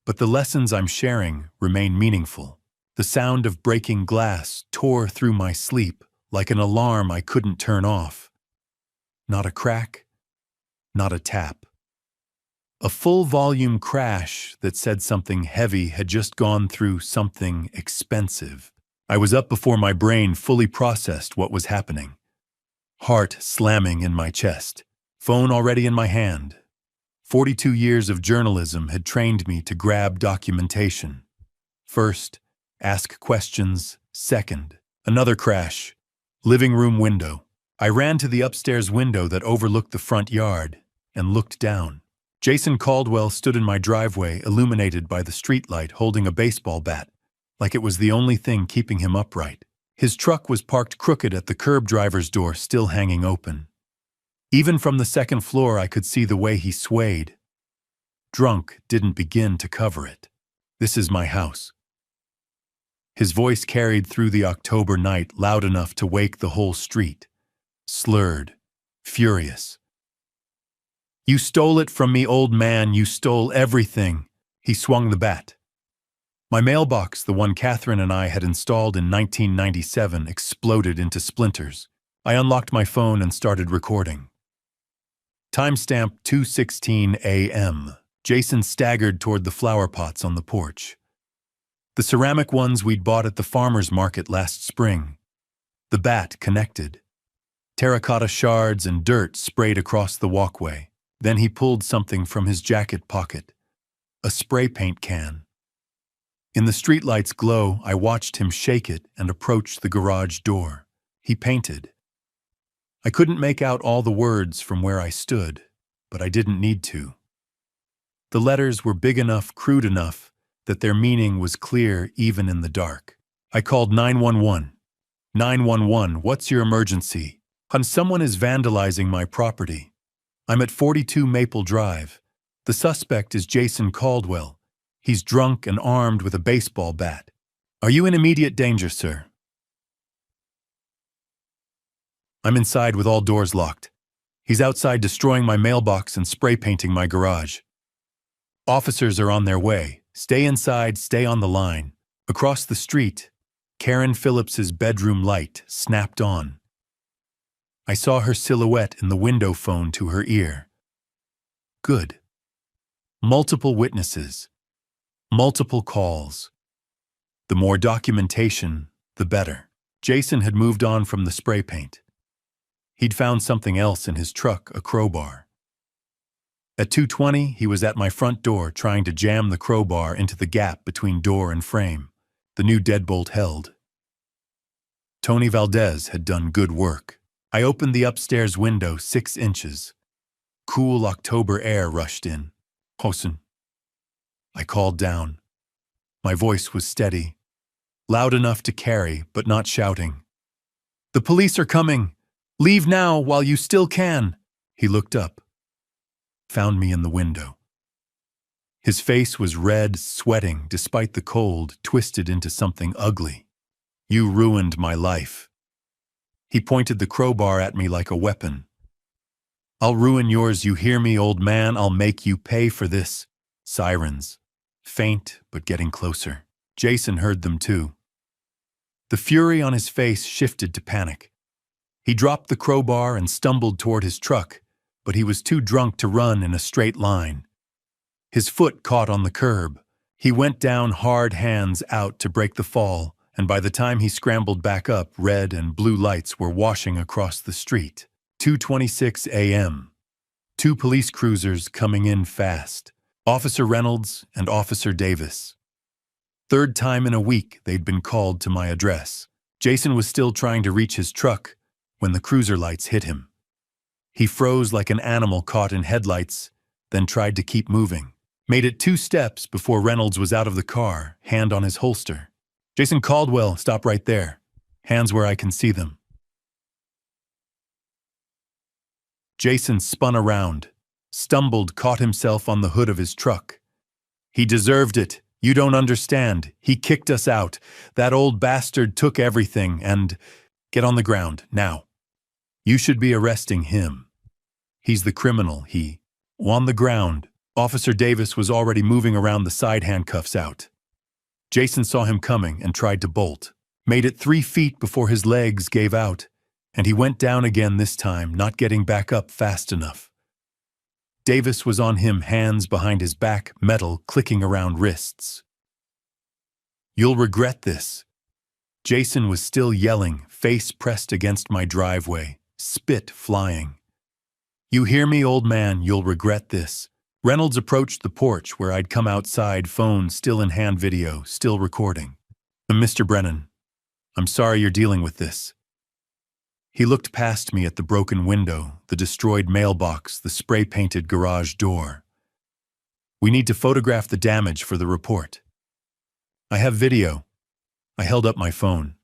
but the lessons I'm sharing remain meaningful. The sound of breaking glass tore through my sleep like an alarm I couldn't turn off. Not a crack, not a tap. A full-volume crash that said something heavy had just gone through something expensive. I was up before my brain fully processed what was happening. Heart slamming in my chest, phone already in my hand. 42 years of journalism had trained me to grab documentation. First, ask questions. Second, another crash. Living room window. I ran to the upstairs window that overlooked the front yard and looked down. Jason Caldwell stood in my driveway, illuminated by the streetlight, holding a baseball bat, like it was the only thing keeping him upright. His truck was parked crooked at the curb driver's door, still hanging open. Even from the second floor, I could see the way he swayed. Drunk didn't begin to cover it. This is my house. His voice carried through the October night, loud enough to wake the whole street. Slurred, furious. You stole it from me, old man, you stole everything. He swung the bat. My mailbox, the one Catherine and I had installed in 1997, exploded into splinters. I unlocked my phone and started recording. Timestamp 2:16 a.m. Jason staggered toward the flower pots on the porch. The ceramic ones we'd bought at the farmer's market last spring. The bat connected. Terracotta shards and dirt sprayed across the walkway. Then he pulled something from his jacket pocket. A spray paint can. In the streetlight's glow, I watched him shake it and approach the garage door. He painted. I couldn't make out all the words from where I stood, but I didn't need to. The letters were big enough, crude enough, that their meaning was clear even in the dark. I called 911. 911, what's your emergency? Someone is vandalizing my property. I'm at 42 Maple Drive. The suspect is Jason Caldwell. He's drunk and armed with a baseball bat. Are you in immediate danger, sir? I'm inside with all doors locked. He's outside destroying my mailbox and spray painting my garage. Officers are on their way. Stay inside, stay on the line. Across the street, Karen Phillips's bedroom light snapped on. I saw her silhouette in the window phone to her ear. Good. Multiple witnesses. Multiple calls. The more documentation, the better. Jason had moved on from the spray paint. He'd found something else in his truck, a crowbar. At 2:20, he was at my front door trying to jam the crowbar into the gap between door and frame. The new deadbolt held. Tony Valdez had done good work. I opened the upstairs window 6 inches. Cool October air rushed in. Hosen. I called down. My voice was steady, loud enough to carry, but not shouting. The police are coming. Leave now while you still can. He looked up, found me in the window. His face was red, sweating, despite the cold, twisted into something ugly. You ruined my life. He pointed the crowbar at me like a weapon. I'll ruin yours, you hear me, old man? I'll make you pay for this. Sirens. Faint, but getting closer. Jason heard them too. The fury on his face shifted to panic. He dropped the crowbar and stumbled toward his truck, but he was too drunk to run in a straight line. His foot caught on the curb. He went down hard, hands out to break the fall, and by the time he scrambled back up, red and blue lights were washing across the street. 2:26 a.m. 2 police cruisers coming in fast. Officer Reynolds and Officer Davis. Third time in a week they'd been called to my address. Jason was still trying to reach his truck when the cruiser lights hit him. He froze like an animal caught in headlights, then tried to keep moving. Made it 2 steps before Reynolds was out of the car, hand on his holster. Jason Caldwell, stop right there. Hands where I can see them. Jason spun around, stumbled, caught himself on the hood of his truck. He deserved it. You don't understand. He kicked us out. That old bastard took everything and... Get on the ground, now. You should be arresting him. He's the criminal, he. On the ground. Officer Davis was already moving around, the side handcuffs out. Jason saw him coming and tried to bolt. Made it 3 feet before his legs gave out, and he went down again this time, not getting back up fast enough. Davis was on him, hands behind his back, metal clicking around wrists. You'll regret this. Jason was still yelling, face pressed against my driveway, spit flying. You hear me, old man, you'll regret this. Reynolds approached the porch where I'd come outside, phone still in hand, video still recording. Mr. Brennan, I'm sorry you're dealing with this. He looked past me at the broken window, the destroyed mailbox, the spray-painted garage door. We need to photograph the damage for the report. I have video. I held up my phone.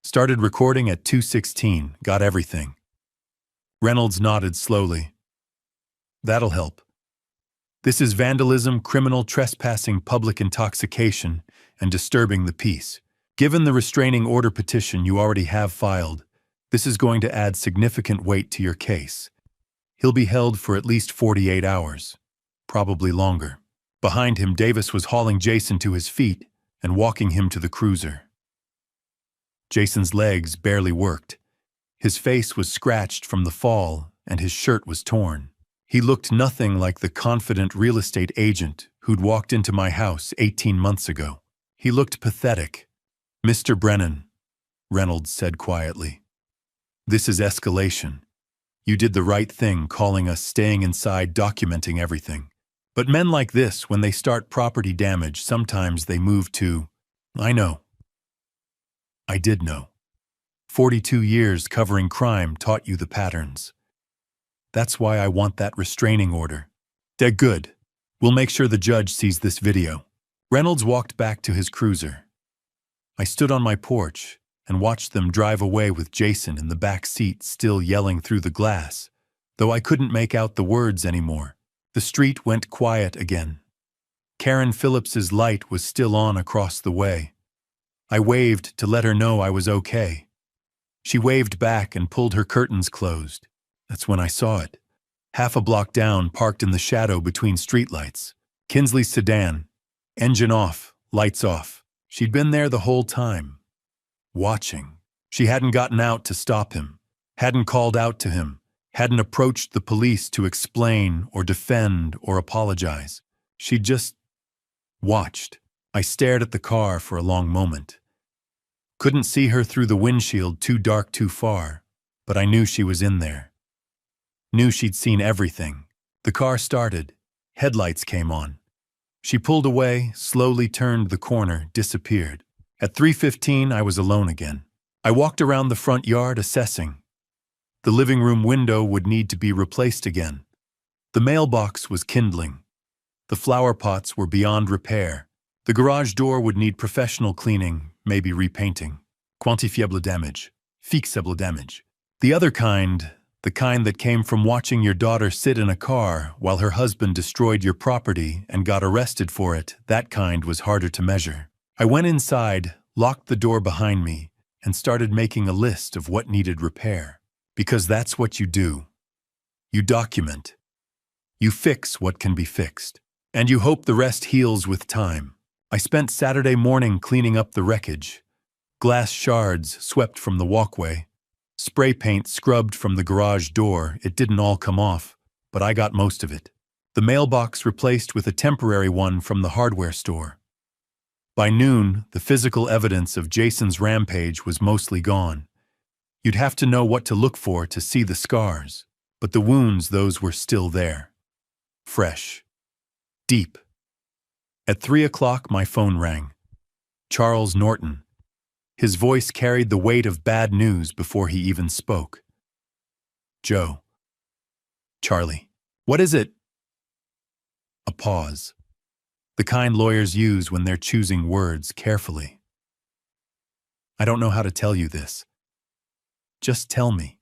Started recording at 2:16, got everything. Reynolds nodded slowly. That'll help. This is vandalism, criminal trespassing, public intoxication, and disturbing the peace. Given the restraining order petition you already have filed, this is going to add significant weight to your case. He'll be held for at least 48 hours, probably longer. Behind him, Davis was hauling Jason to his feet and walking him to the cruiser. Jason's legs barely worked. His face was scratched from the fall, and his shirt was torn. He looked nothing like the confident real estate agent who'd walked into my house 18 months ago. He looked pathetic. Mr. Brennan, Reynolds said quietly. This is escalation. You did the right thing calling us, staying inside, documenting everything. But men like this, when they start property damage, sometimes they move to, I know. I did know. 42 years covering crime taught you the patterns. That's why I want that restraining order. They're good. We'll make sure the judge sees this video. Reynolds walked back to his cruiser. I stood on my porch and watched them drive away with Jason in the back seat, still yelling through the glass, though I couldn't make out the words anymore. The street went quiet again. Karen Phillips's light was still on across the way. I waved to let her know I was okay. She waved back and pulled her curtains closed. That's when I saw it. Half a block down, parked in the shadow between streetlights. Kinsley's sedan. Engine off, lights off. She'd been there the whole time. Watching. She hadn't gotten out to stop him. Hadn't called out to him. Hadn't approached the police to explain or defend or apologize. She'd just watched. I stared at the car for a long moment. Couldn't see her through the windshield, too dark, too far, but I knew she was in there. Knew she'd seen everything. The car started. Headlights came on. She pulled away, slowly turned the corner, disappeared. At 3:15, I was alone again. I walked around the front yard, assessing. The living room window would need to be replaced again. The mailbox was kindling. The flower pots were beyond repair. The garage door would need professional cleaning, maybe repainting. Quantifiable damage. Fixable damage. The other kind, the kind that came from watching your daughter sit in a car while her husband destroyed your property and got arrested for it, that kind was harder to measure. I went inside, locked the door behind me, and started making a list of what needed repair. Because that's what you do. You document. You fix what can be fixed. And you hope the rest heals with time. I spent Saturday morning cleaning up the wreckage. Glass shards swept from the walkway. Spray paint scrubbed from the garage door. It didn't all come off, but I got most of it. The mailbox replaced with a temporary one from the hardware store. By noon, the physical evidence of Jason's rampage was mostly gone. You'd have to know what to look for to see the scars, but the wounds, those were still there. Fresh. Deep. At 3 o'clock, my phone rang. Charles Norton. His voice carried the weight of bad news before he even spoke. Joe. Charlie. What is it? A pause. The kind lawyers use when they're choosing words carefully. I don't know how to tell you this. Just tell me.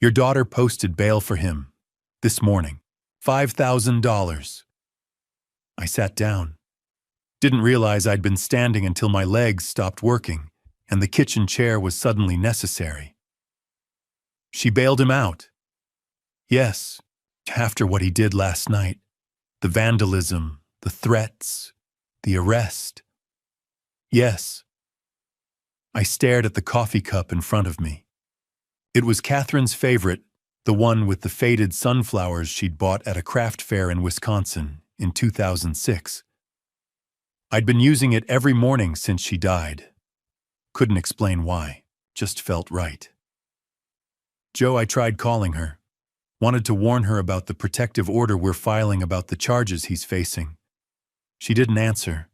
Your daughter posted bail for him this morning. $5,000. I sat down. Didn't realize I'd been standing until my legs stopped working and the kitchen chair was suddenly necessary. She bailed him out. Yes, after what he did last night. The vandalism, the threats, the arrest. Yes. I stared at the coffee cup in front of me. It was Catherine's favorite, the one with the faded sunflowers she'd bought at a craft fair in Wisconsin in 2006. I'd been using it every morning since she died. Couldn't explain why, just felt right. Joe, I tried calling her. Wanted to warn her about the protective order we're filing about the charges he's facing. She didn't answer.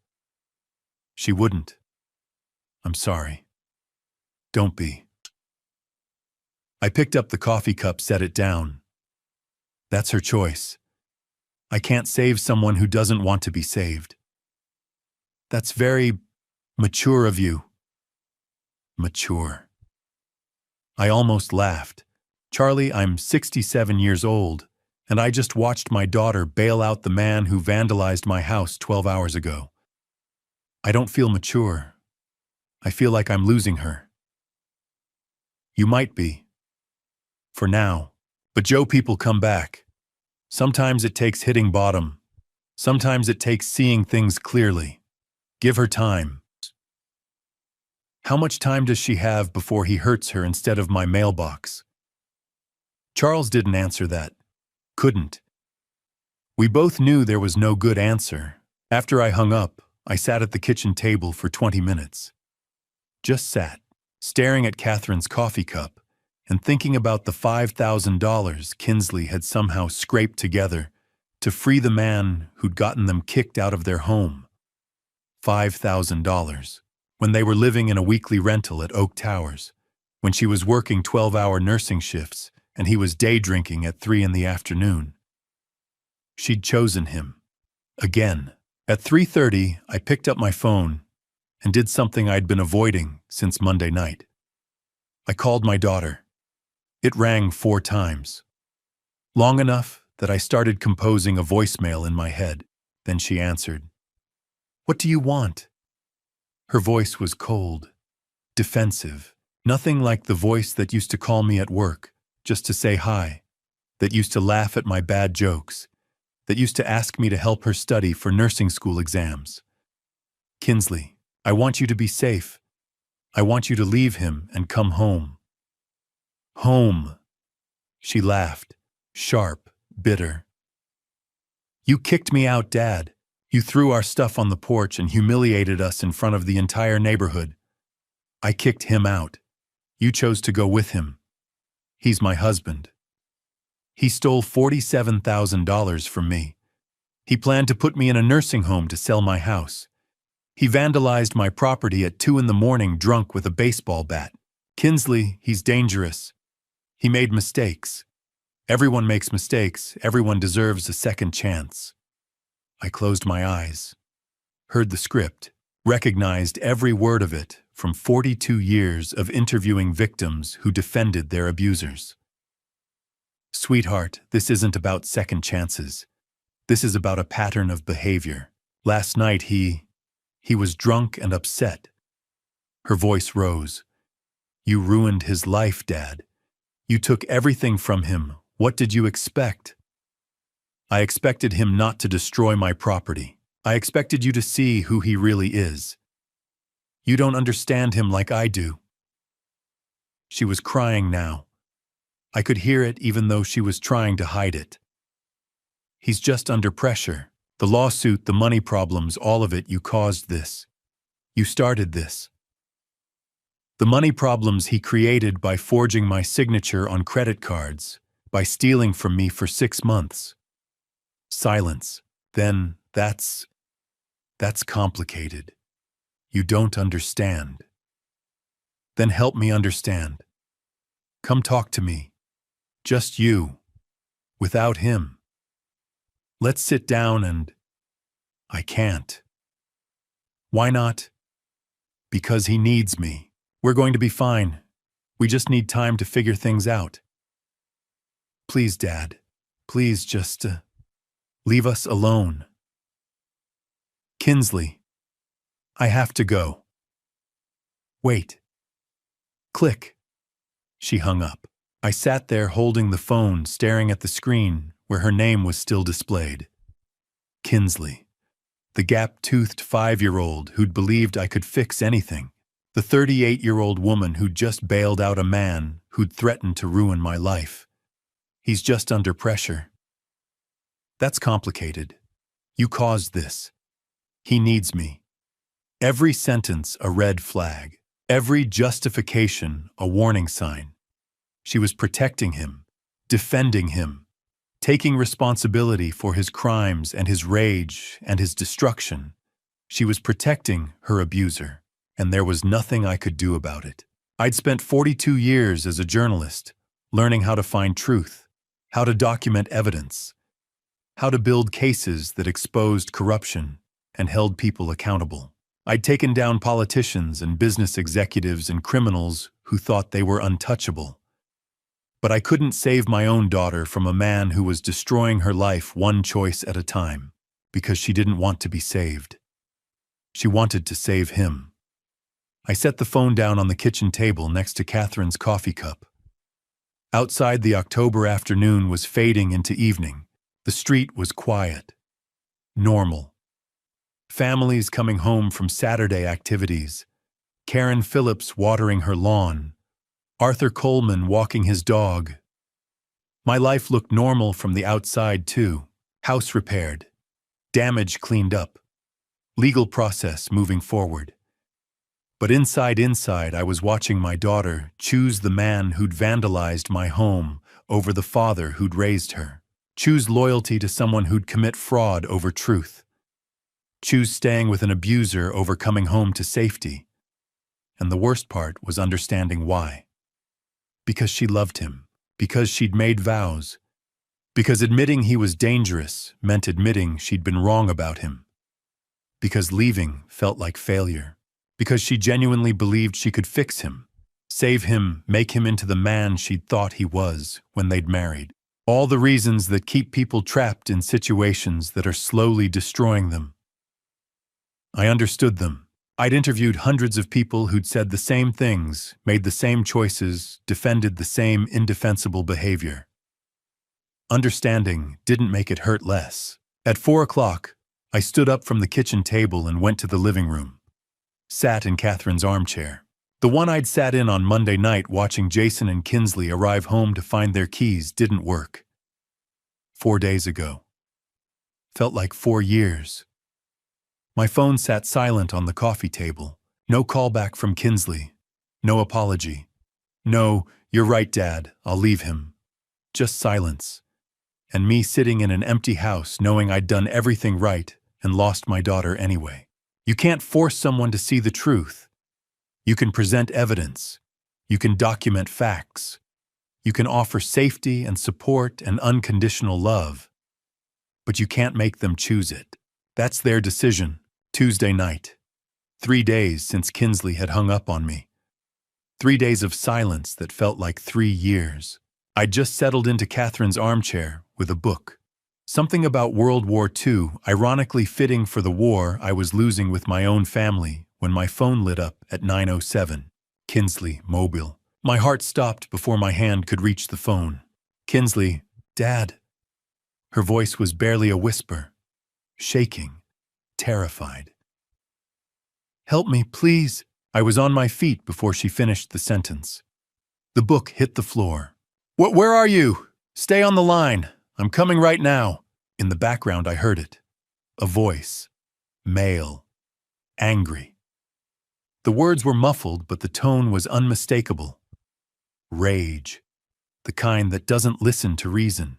She wouldn't. I'm sorry. Don't be. I picked up the coffee cup, set it down. That's her choice. I can't save someone who doesn't want to be saved. That's very mature of you. Mature. I almost laughed. Charlie, I'm 67 years old, and I just watched my daughter bail out the man who vandalized my house 12 hours ago. I don't feel mature. I feel like I'm losing her. You might be. For now. But Joe, people come back. Sometimes it takes hitting bottom. Sometimes it takes seeing things clearly. Give her time. How much time does she have before he hurts her instead of my mailbox? Charles didn't answer that. Couldn't. We both knew there was no good answer. After I hung up, I sat at the kitchen table for 20 minutes. Just sat, staring at Catherine's coffee cup and thinking about the $5,000 Kinsley had somehow scraped together to free the man who'd gotten them kicked out of their home. $5,000. When they were living in a weekly rental at Oak Towers, when she was working 12-hour nursing shifts and he was day drinking at 3 in the afternoon. She'd chosen him. Again. At 3:30, I picked up my phone and did something I'd been avoiding since Monday night. I called my daughter. It rang 4 times. Long enough that I started composing a voicemail in my head. Then she answered. What do you want? Her voice was cold, defensive, nothing like the voice that used to call me at work just to say hi, that used to laugh at my bad jokes, that used to ask me to help her study for nursing school exams. Kinsley, I want you to be safe. I want you to leave him and come home. Home. She laughed, sharp, bitter. You kicked me out, Dad. You threw our stuff on the porch and humiliated us in front of the entire neighborhood. I kicked him out. You chose to go with him. He's my husband. He stole $47,000 from me. He planned to put me in a nursing home to sell my house. He vandalized my property at 2 in the morning drunk with a baseball bat. Kinsley, he's dangerous. He made mistakes. Everyone makes mistakes. Everyone deserves a second chance. I closed my eyes, heard the script, recognized every word of it from 42 years of interviewing victims who defended their abusers. Sweetheart, this isn't about second chances. This is about a pattern of behavior. Last night he was drunk and upset. Her voice rose. You ruined his life, Dad. You took everything from him. What did you expect? I expected him not to destroy my property. I expected you to see who he really is. You don't understand him like I do." She was crying now. I could hear it even though she was trying to hide it. "He's just under pressure. The lawsuit, the money problems, all of it, you caused this. You started this. The money problems he created by forging my signature on credit cards, by stealing from me for 6 months. Silence. Then that's complicated. You don't understand. Then help me understand. Come talk to me. Just you. Without him. Let's sit down and..." I can't. Why not? Because he needs me. We're going to be fine. We just need time to figure things out. Please, Dad. Please just leave us alone. Kinsley. I have to go. Wait. Click. She hung up. I sat there holding the phone, staring at the screen where her name was still displayed. Kinsley. The gap-toothed 5-year-old who'd believed I could fix anything. The 38-year-old woman who'd just bailed out a man who'd threatened to ruin my life. He's just under pressure. That's complicated. You caused this. He needs me. Every sentence a red flag. Every justification a warning sign. She was protecting him, defending him, taking responsibility for his crimes and his rage and his destruction. She was protecting her abuser, and there was nothing I could do about it. I'd spent 42 years as a journalist, learning how to find truth, how to document evidence, how to build cases that exposed corruption and held people accountable. I'd taken down politicians and business executives and criminals who thought they were untouchable. But I couldn't save my own daughter from a man who was destroying her life one choice at a time, because she didn't want to be saved. She wanted to save him. I set the phone down on the kitchen table next to Catherine's coffee cup. Outside, the October afternoon was fading into evening. The street was quiet. Normal. Families coming home from Saturday activities. Karen Phillips watering her lawn. Arthur Coleman walking his dog. My life looked normal from the outside, too. House repaired. Damage cleaned up. Legal process moving forward. But inside, I was watching my daughter choose the man who'd vandalized my home over the father who'd raised her. Choose loyalty to someone who'd commit fraud over truth. Choose staying with an abuser over coming home to safety. And the worst part was understanding why. Because she loved him. Because she'd made vows. Because admitting he was dangerous meant admitting she'd been wrong about him. Because leaving felt like failure. Because she genuinely believed she could fix him, save him, make him into the man she'd thought he was when they'd married. All the reasons that keep people trapped in situations that are slowly destroying them. I understood them. I'd interviewed hundreds of people who'd said the same things, made the same choices, defended the same indefensible behavior. Understanding didn't make it hurt less. At 4 o'clock, I stood up from the kitchen table and went to the living room. Sat in Catherine's armchair. The one I'd sat in on Monday night watching Jason and Kinsley arrive home to find their keys didn't work. 4 days ago. Felt like 4 years. My phone sat silent on the coffee table. No callback from Kinsley. No apology. No, "You're right, Dad, I'll leave him." Just silence. And me sitting in an empty house knowing I'd done everything right and lost my daughter anyway. You can't force someone to see the truth. You can present evidence. You can document facts. You can offer safety and support and unconditional love. But you can't make them choose it. That's their decision. Tuesday night. 3 days since Kinsley had hung up on me. 3 days of silence that felt like 3 years. I'd just settled into Catherine's armchair with a book. Something about World War II, ironically fitting for the war I was losing with my own family, when my phone lit up at 9:07. Kinsley, mobile. My heart stopped before my hand could reach the phone. "Kinsley, Dad." Her voice was barely a whisper, shaking, terrified. "Help me, please." I was on my feet before she finished the sentence. The book hit the floor. Where are you? Stay on the line. I'm coming right now." In the background, I heard it. A voice. Male. Angry. The words were muffled, but the tone was unmistakable. Rage. The kind that doesn't listen to reason.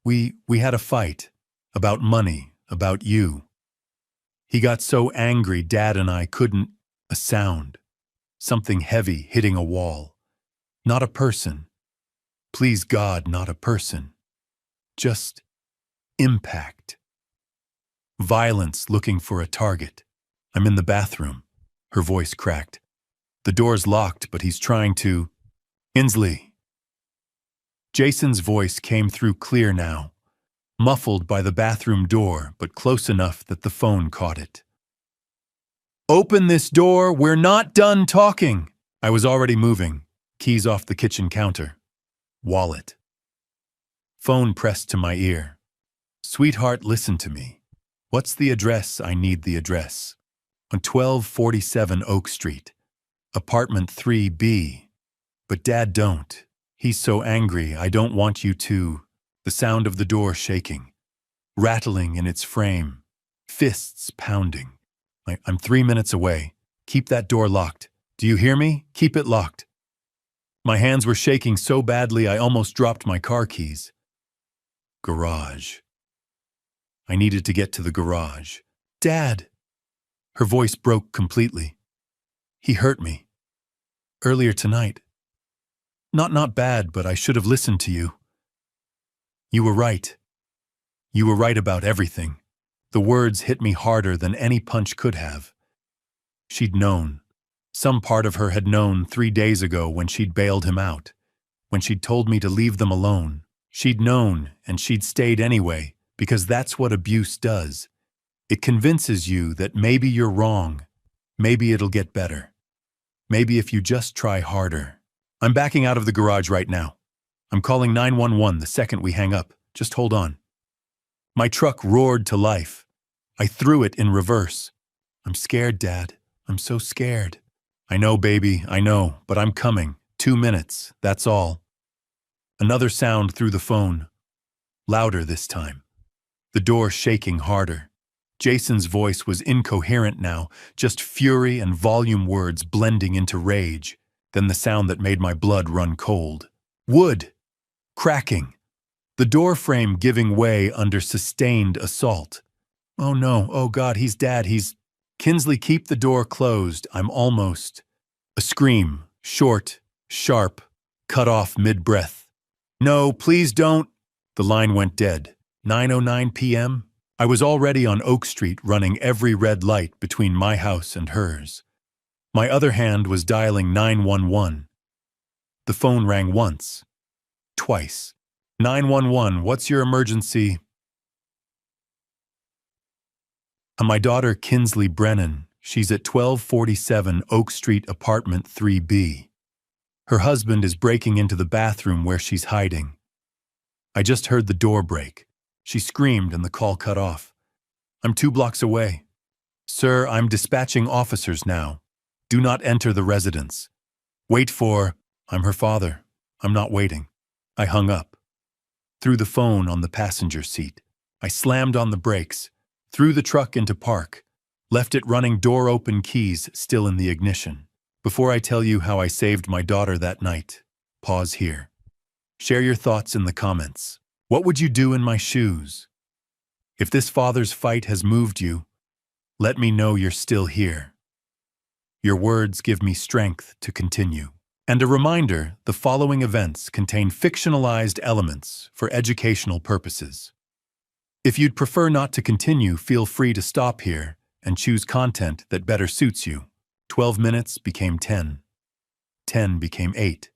We had a fight. About money. About you. He got so angry, Dad and I couldn't. A sound. Something heavy hitting a wall. Not a person. Please God, not a person. Just impact. Violence looking for a target. I'm in the bathroom. Her voice cracked. The door's locked, but he's trying to... Inslee. Jason's voice came through clear now, muffled by the bathroom door, but close enough that the phone caught it. "Open this door, we're not done talking." I was already moving, keys off the kitchen counter. Wallet. Phone pressed to my ear. "Sweetheart, listen to me. What's the address? I need the address." On 1247 Oak Street. Apartment 3B. "But Dad, don't. He's so angry, I don't want you to." The sound of the door shaking. Rattling in its frame. Fists pounding. I'm 3 minutes away. Keep that door locked. Do you hear me? Keep it locked." My hands were shaking so badly I almost dropped my car keys. Garage. I needed to get to the garage. "Dad!" Her voice broke completely. "He hurt me. Earlier tonight. Not bad, but I should have listened to you. You were right. You were right about everything." The words hit me harder than any punch could have. She'd known. Some part of her had known 3 days ago when she'd bailed him out, when she'd told me to leave them alone. She'd known, and she'd stayed anyway, because that's what abuse does. It convinces you that maybe you're wrong, maybe it'll get better. Maybe if you just try harder. I'm backing out of the garage right now. I'm calling 911 the second we hang up. Just hold on. My truck roared to life. I threw it in reverse. "I'm scared, Dad. I'm so scared." "I know, baby, I know, but I'm coming. 2 minutes, that's all." Another sound through the phone. Louder this time. The door shaking harder. Jason's voice was incoherent now, just fury and volume words blending into rage. Then the sound that made my blood run cold. Wood. Cracking. The door frame giving way under sustained assault. "Oh no, oh God, he's Dad, he's..." "Kinsley, keep the door closed, I'm almost..." A scream, short, sharp, cut off mid-breath. "No, please don't..." The line went dead. 9:09 p.m. I was already on Oak Street running every red light between my house and hers. My other hand was dialing 911. The phone rang once. Twice. 911, what's your emergency? My daughter Kinsley Brennan. She's at 1247 Oak Street, apartment 3B. Her husband is breaking into the bathroom where she's hiding. I just heard the door break. She screamed and the call cut off. "I'm 2 blocks away." "Sir, I'm dispatching officers now. Do not enter the residence. Wait for..." "I'm her father. I'm not waiting." I hung up. Threw the phone on the passenger seat. I slammed on the brakes, threw the truck into park, left it running door open, keys still in the ignition. Before I tell you how I saved my daughter that night, pause here. Share your thoughts in the comments. What would you do in my shoes? If this father's fight has moved you, let me know you're still here. Your words give me strength to continue. And a reminder, the following events contain fictionalized elements for educational purposes. If you'd prefer not to continue, feel free to stop here and choose content that better suits you. 12 minutes became 10. 10 became 8.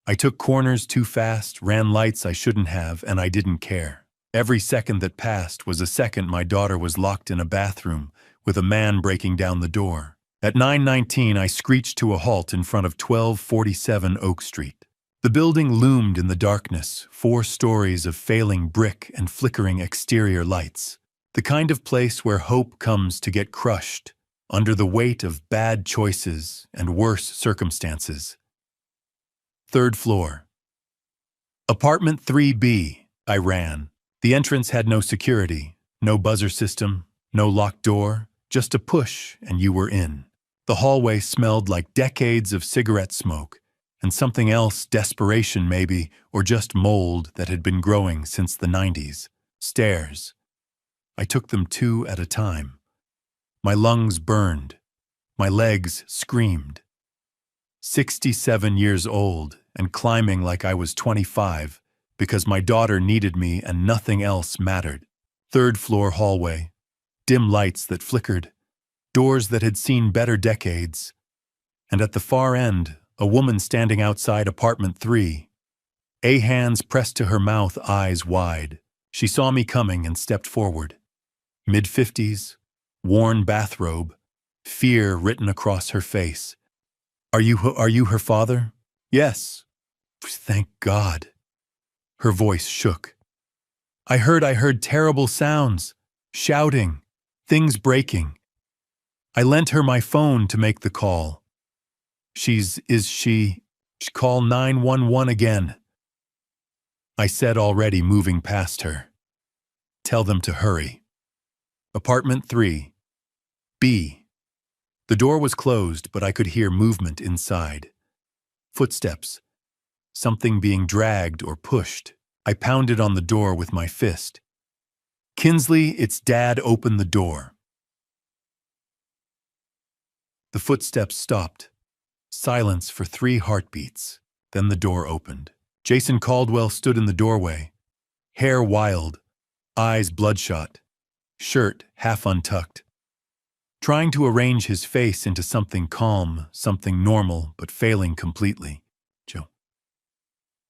I took corners too fast, ran lights I shouldn't have, and I didn't care. Every second that passed was a second my daughter was locked in a bathroom with a man breaking down the door. At 9:19, I screeched to a halt in front of 1247 Oak Street. The building loomed in the darkness, 4 stories of failing brick and flickering exterior lights. The kind of place where hope comes to get crushed under the weight of bad choices and worse circumstances. 3rd floor. Apartment 3B, I ran. The entrance had no security, no buzzer system, no locked door, just a push and you were in. The hallway smelled like decades of cigarette smoke, and something else, desperation maybe, or just mold that had been growing since the 90s. Stairs. I took them 2 at a time. My lungs burned. My legs screamed. 67 years old and climbing like I was 25 because my daughter needed me and nothing else mattered. 3rd floor hallway. Dim lights that flickered. Doors that had seen better decades. And at the far end, a woman standing outside apartment 3. Hands pressed to her mouth, eyes wide. She saw me coming and stepped forward. Mid-50s, worn bathrobe, fear written across her face. Are you her father? Yes. Thank God. Her voice shook. I heard terrible sounds, shouting, things breaking. I lent her my phone to make the call. Call 911 again. I said, already moving past her. Tell them to hurry. Apartment 3. B. The door was closed, but I could hear movement inside. Footsteps. Something being dragged or pushed. I pounded on the door with my fist. Kinsley, it's Dad, open the door. The footsteps stopped. Silence for 3 heartbeats. Then the door opened. Jason Caldwell stood in the doorway. Hair wild, eyes bloodshot, shirt half untucked. Trying to arrange his face into something calm, something normal, but failing completely. Joe.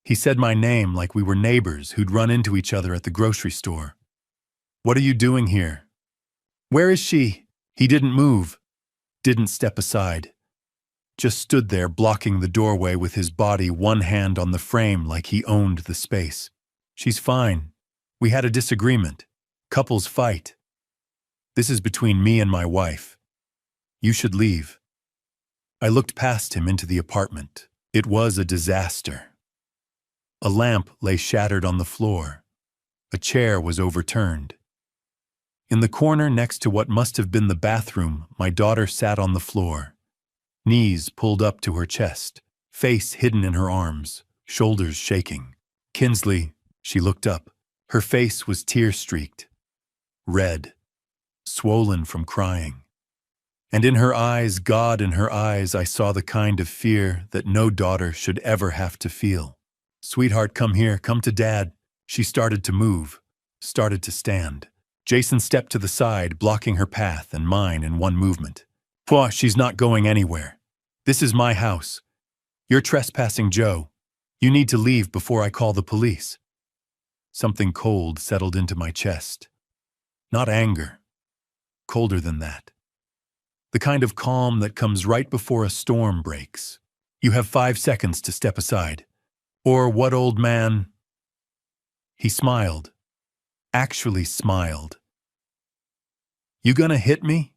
He said my name like we were neighbors who'd run into each other at the grocery store. What are you doing here? Where is she? He didn't move, didn't step aside. Just stood there blocking the doorway with his body, one hand on the frame like he owned the space. She's fine. We had a disagreement. Couples fight. This is between me and my wife. You should leave. I looked past him into the apartment. It was a disaster. A lamp lay shattered on the floor. A chair was overturned. In the corner next to what must have been the bathroom, my daughter sat on the floor. Knees pulled up to her chest, face hidden in her arms, shoulders shaking. Kinsley, she looked up. Her face was tear-streaked, red, swollen from crying. And in her eyes, God in her eyes, I saw the kind of fear that no daughter should ever have to feel. Sweetheart, come here, come to Dad. She started to move, started to stand. Jason stepped to the side, blocking her path and mine in one movement. Pwah, she's not going anywhere. This is my house. You're trespassing, Joe. You need to leave before I call the police. Something cold settled into my chest. Not anger. Colder than that. The kind of calm that comes right before a storm breaks. You have 5 seconds to step aside. Or what, old man? He smiled. Actually smiled. You gonna hit me?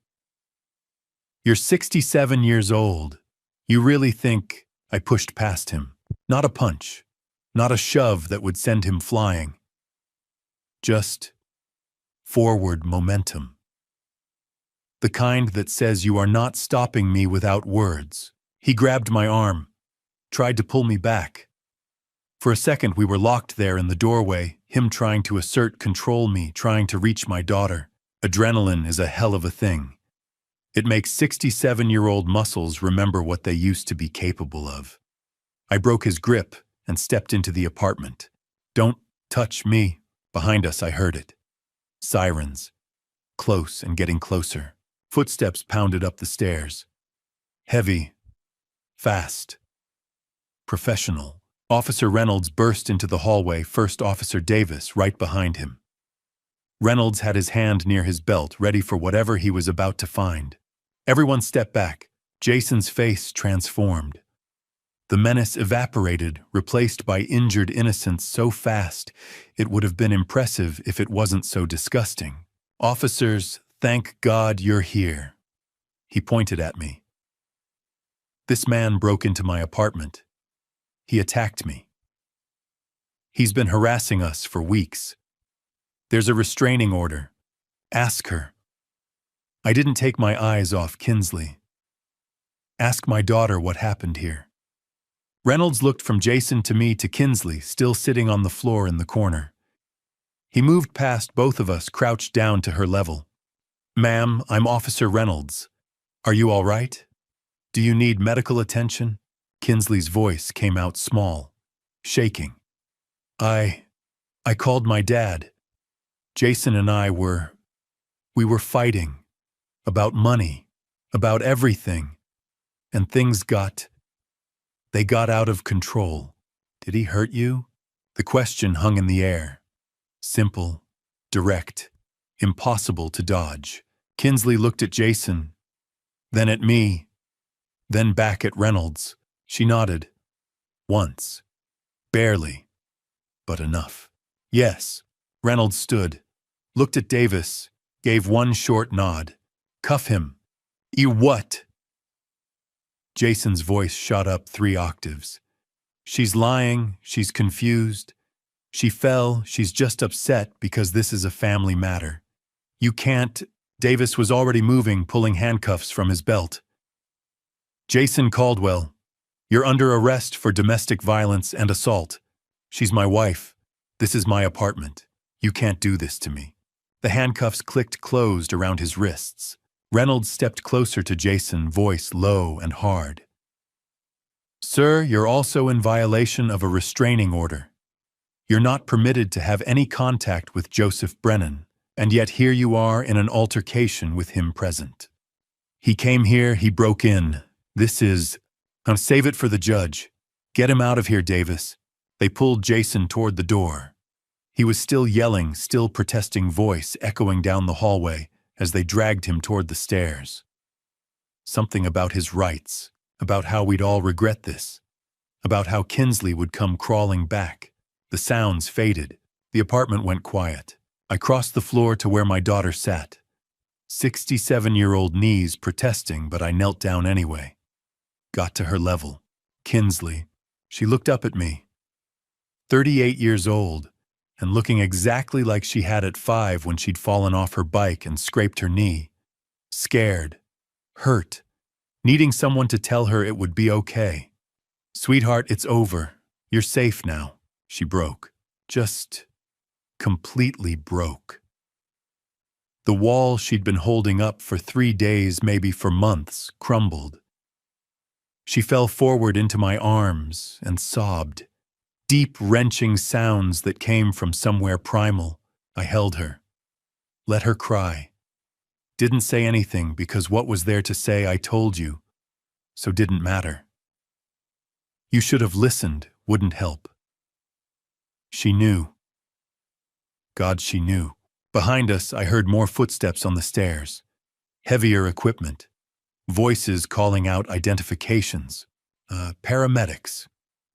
You're 67 years old. You really think? I pushed past him. Not a punch. Not a shove that would send him flying. Just forward momentum. The kind that says you are not stopping me without words. He grabbed my arm, tried to pull me back. For a second we were locked there in the doorway, him trying to assert control me, trying to reach my daughter. Adrenaline is a hell of a thing. It makes 67-year-old muscles remember what they used to be capable of. I broke his grip and stepped into the apartment. Don't touch me. Behind us I heard it. Sirens. Close and getting closer. Footsteps pounded up the stairs. Heavy. Fast. Professional. Officer Reynolds burst into the hallway, First Officer Davis right behind him. Reynolds had his hand near his belt, ready for whatever he was about to find. Everyone stepped back. Jason's face transformed. The menace evaporated, replaced by injured innocence so fast it would have been impressive if it wasn't so disgusting. "Officers, thank God you're here." He pointed at me. "This man broke into my apartment. He attacked me. He's been harassing us for weeks. There's a restraining order. Ask her." I didn't take my eyes off Kinsley. "Ask my daughter what happened here." Reynolds looked from Jason to me to Kinsley, still sitting on the floor in the corner. He moved past both of us, crouched down to her level. "Ma'am, I'm Officer Reynolds. Are you all right? Do you need medical attention?" Kinsley's voice came out small, shaking. I called my dad. Jason and we were fighting. About money. About everything. And things got out of control. Did he hurt you?" The question hung in the air. Simple, direct, impossible to dodge. Kinsley looked at Jason, then at me, then back at Reynolds. She nodded. Once. Barely. But enough. "Yes." Reynolds stood, looked at Davis, gave one short nod. "Cuff him." What?" Jason's voice shot up 3 octaves. "She's lying, she's confused. She fell, she's just upset because this is a family matter. You can't—" Davis was already moving, pulling handcuffs from his belt. "Jason Caldwell, you're under arrest for domestic violence and assault. She's my wife. This is my apartment. You can't do this to me." The handcuffs clicked closed around his wrists. Reynolds stepped closer to Jason, voice low and hard. "Sir, you're also in violation of a restraining order. You're not permitted to have any contact with Joseph Brennan, and yet here you are in an altercation with him present. He came here, he broke in. This is— Now save it for the judge. Get him out of here, Davis." They pulled Jason toward the door. He was still yelling, still protesting, voice echoing down the hallway as they dragged him toward the stairs. Something about his rights, about how we'd all regret this, about how Kinsley would come crawling back. The sounds faded. The apartment went quiet. I crossed the floor to where my daughter sat. 67-year-old knees protesting, but I knelt down anyway. Got to her level. Kinsley. She looked up at me. 38 years old, and looking exactly like she had at 5 when she'd fallen off her bike and scraped her knee. Scared. Hurt. Needing someone to tell her it would be okay. "Sweetheart, it's over. You're safe now." She broke. Just completely broke. The wall she'd been holding up for 3 days, maybe for months, crumbled. She fell forward into my arms and sobbed. Deep, wrenching sounds that came from somewhere primal. I held her. Let her cry. Didn't say anything because what was there to say I told you, so didn't matter. You should have listened, wouldn't help. She knew. God, she knew. Behind us, I heard more footsteps on the stairs. Heavier equipment. Voices calling out identifications. Paramedics,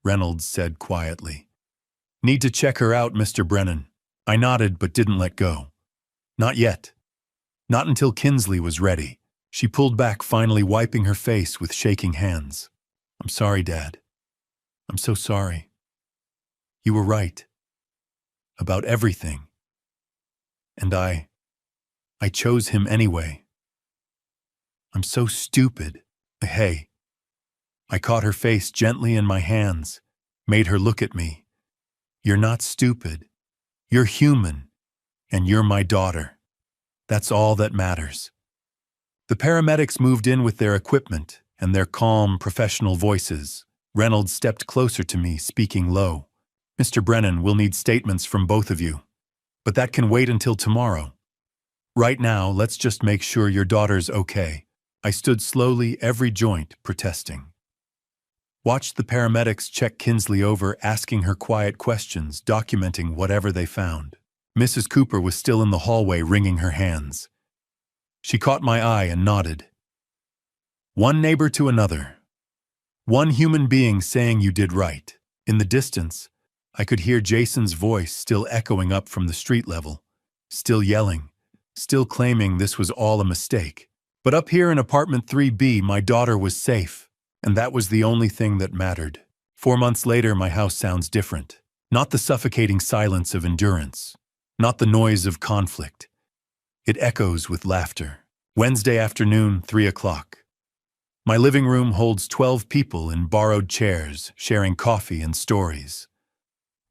Reynolds said quietly. "Need to check her out, Mr. Brennan." I nodded but didn't let go. Not yet. Not until Kinsley was ready. She pulled back, finally wiping her face with shaking hands. "I'm sorry, Dad. I'm so sorry. You were right. About everything. And I chose him anyway. I'm so stupid. Hey." I caught her face gently in my hands, made her look at me. "You're not stupid. You're human, and you're my daughter. That's all that matters." The paramedics moved in with their equipment and their calm, professional voices. Reynolds stepped closer to me, speaking low. "Mr. Brennan, we'll need statements from both of you. But that can wait until tomorrow. Right now, let's just make sure your daughter's okay." I stood slowly, every joint protesting. Watched the paramedics check Kinsley over, asking her quiet questions, documenting whatever they found. Mrs. Cooper was still in the hallway, wringing her hands. She caught my eye and nodded. One neighbor to another. One human being saying you did right. In the distance, I could hear Jason's voice still echoing up from the street level, still yelling, still claiming this was all a mistake. But up here in apartment 3B, my daughter was safe, and that was the only thing that mattered. 4 months later, my house sounds different. Not the suffocating silence of endurance, not the noise of conflict. It echoes with laughter. Wednesday afternoon, 3 o'clock. My living room holds 12 people in borrowed chairs, sharing coffee and stories.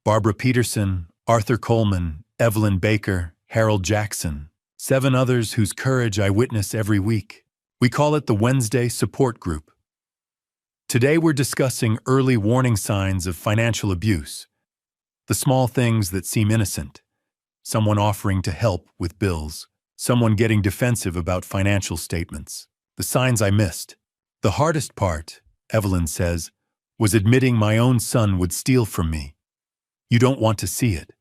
Barbara Peterson, Arthur Coleman, Evelyn Baker, Harold Jackson, 7 others whose courage I witness every week. We call it the Wednesday Support Group. Today we're discussing early warning signs of financial abuse. The small things that seem innocent. Someone offering to help with bills. Someone getting defensive about financial statements. The signs I missed. The hardest part, Evelyn says, was admitting my own son would steal from me. You don't want to see it.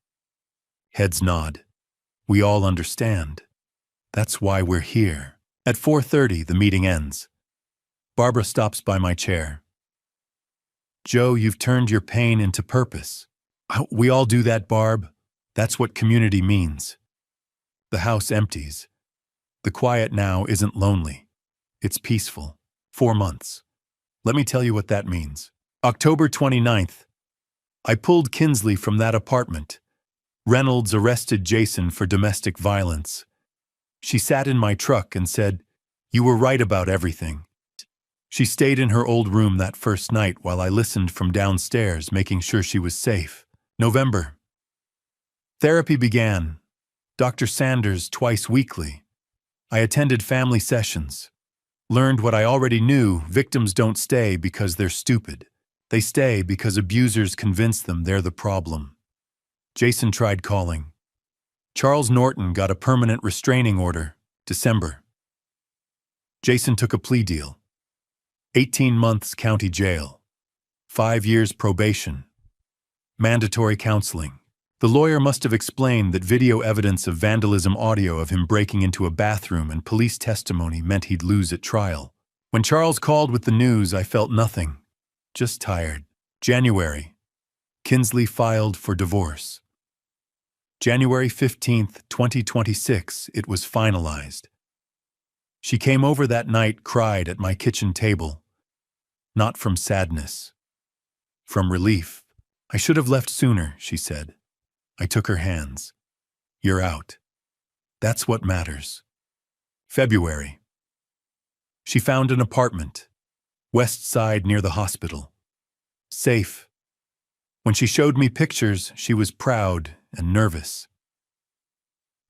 Heads nod. We all understand. That's why we're here. At 4:30, the meeting ends. Barbara stops by my chair. Joe, you've turned your pain into purpose. We all do that, Barb. That's what community means. The house empties. The quiet now isn't lonely. It's peaceful. 4 months. Let me tell you what that means. October 29th. I pulled Kinsley from that apartment. Reynolds arrested Jason for domestic violence. She sat in my truck and said, "You were right about everything." She stayed in her old room that first night while I listened from downstairs, making sure she was safe. November. Therapy began. Dr. Sanders twice weekly. I attended family sessions. Learned what I already knew: victims don't stay because they're stupid. They stay because abusers convince them they're the problem. Jason tried calling. Charles Norton got a permanent restraining order, December. Jason took a plea deal. 18 months county jail. 5 years probation. Mandatory counseling. The lawyer must have explained that video evidence of vandalism audio of him breaking into a bathroom and police testimony meant he'd lose at trial. When Charles called with the news, I felt nothing. Just tired. January. Kinsley filed for divorce. January 15th, 2026, it was finalized. She came over that night, cried at my kitchen table. Not from sadness. From relief. I should have left sooner, she said. I took her hands. You're out. That's what matters. February. She found an apartment. West Side near the hospital. Safe. When she showed me pictures, she was proud and nervous.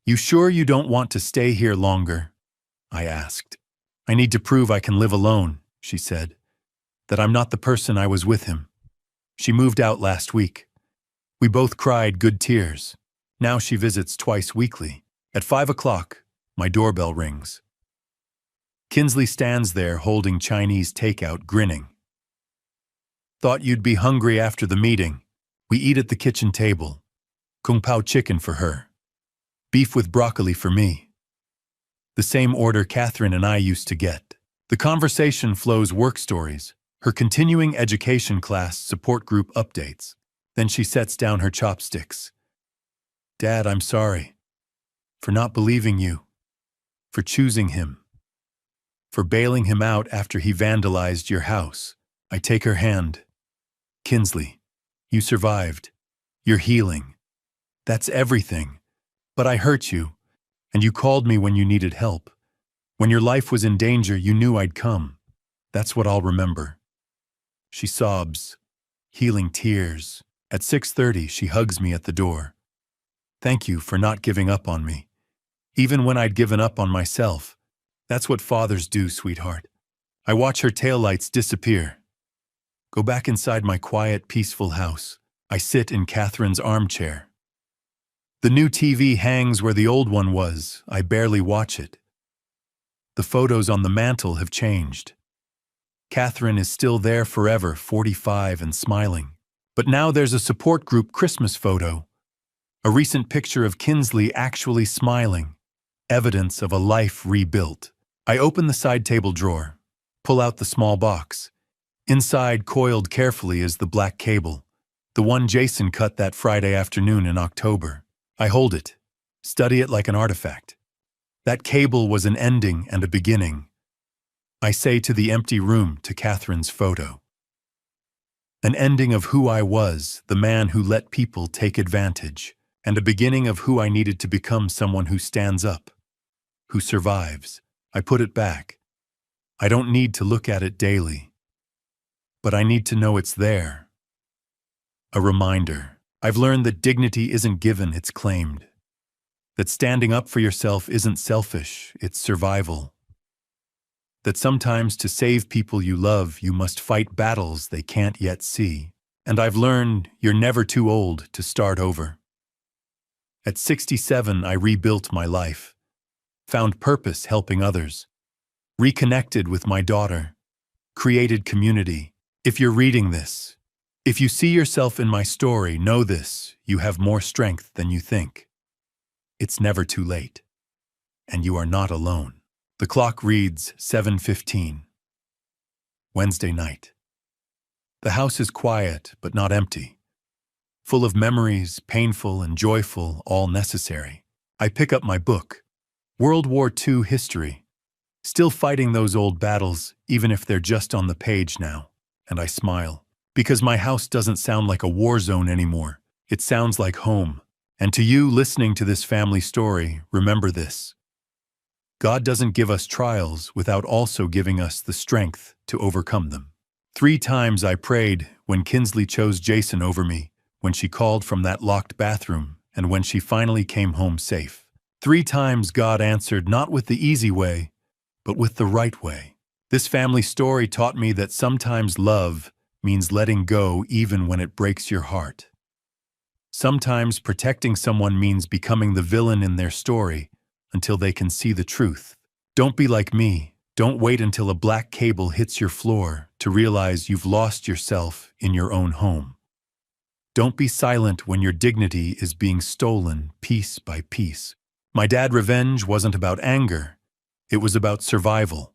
You sure you don't want to stay here longer? I asked. I need to prove I can live alone, she said. That I'm not the person I was with him. She moved out last week. We both cried good tears. Now she visits twice weekly. At 5 o'clock, my doorbell rings. Kinsley stands there holding Chinese takeout, grinning. Thought you'd be hungry after the meeting. We eat at the kitchen table. Kung Pao chicken for her. Beef with broccoli for me. The same order Catherine and I used to get. The conversation flows work stories, her continuing education class support group updates. Then she sets down her chopsticks. Dad, I'm sorry. For not believing you. For choosing him. For bailing him out after he vandalized your house. I take her hand. Kinsley, you survived. You're healing. That's everything. But I hurt you, and you called me when you needed help. When your life was in danger, you knew I'd come. That's what I'll remember. She sobs, healing tears. At 6:30, she hugs me at the door. Thank you for not giving up on me. Even when I'd given up on myself. That's what fathers do, sweetheart. I watch her taillights disappear. Go back inside my quiet, peaceful house. I sit in Catherine's armchair. The new TV hangs where the old one was. I barely watch it. The photos on the mantle have changed. Catherine is still there forever, 45 and smiling. But now there's a support group Christmas photo. A recent picture of Kinsley actually smiling. Evidence of a life rebuilt. I open the side table drawer, pull out the small box. Inside, coiled carefully, is the black cable, the one Jason cut that Friday afternoon in October. I hold it, study it like an artifact. That cable was an ending and a beginning. I say to the empty room, to Catherine's photo. An ending of who I was, the man who let people take advantage, and a beginning of who I needed to become, someone who stands up, who survives. I put it back. I don't need to look at it daily, but I need to know it's there. A reminder. I've learned that dignity isn't given, it's claimed. That standing up for yourself isn't selfish, it's survival. That sometimes to save people you love, you must fight battles they can't yet see. And I've learned you're never too old to start over. At 67, I rebuilt my life, found purpose helping others, reconnected with my daughter, created community. If you're reading this, if you see yourself in my story, know this: you have more strength than you think. It's never too late, and you are not alone. The clock reads 7:15. Wednesday night. The house is quiet, but not empty. Full of memories, painful and joyful, all necessary. I pick up my book, World War II History, still fighting those old battles, even if they're just on the page now, and I smile. Because my house doesn't sound like a war zone anymore. It sounds like home. And to you listening to this family story, remember this: God doesn't give us trials without also giving us the strength to overcome them. 3 times I prayed when Kinsley chose Jason over me, when she called from that locked bathroom, and when she finally came home safe. 3 times God answered, not with the easy way, but with the right way. This family story taught me that sometimes love means letting go even when it breaks your heart. Sometimes protecting someone means becoming the villain in their story until they can see the truth. Don't be like me. Don't wait until a black cable hits your floor to realize you've lost yourself in your own home. Don't be silent when your dignity is being stolen piece by piece. My dad revenge wasn't about anger. It was about survival.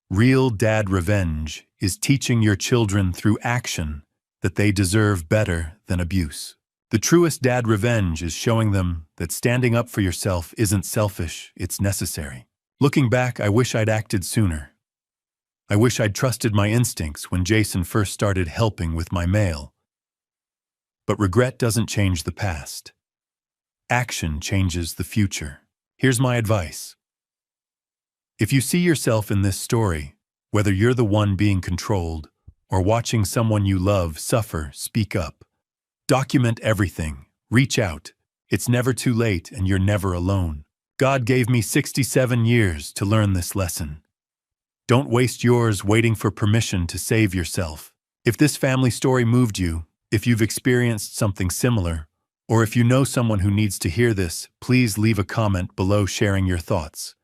Real dad revenge is teaching your children through action that they deserve better than abuse. The truest dad revenge is showing them that standing up for yourself isn't selfish, it's necessary. Looking back, I wish I'd acted sooner. I wish I'd trusted my instincts when Jason first started helping with my mail. But regret doesn't change the past. Action changes the future. Here's my advice. If you see yourself in this story, whether you're the one being controlled or watching someone you love suffer, speak up. Document everything. Reach out. It's never too late and you're never alone. God gave me 67 years to learn this lesson. Don't waste yours waiting for permission to save yourself. If this family story moved you, if you've experienced something similar, or if you know someone who needs to hear this, please leave a comment below sharing your thoughts.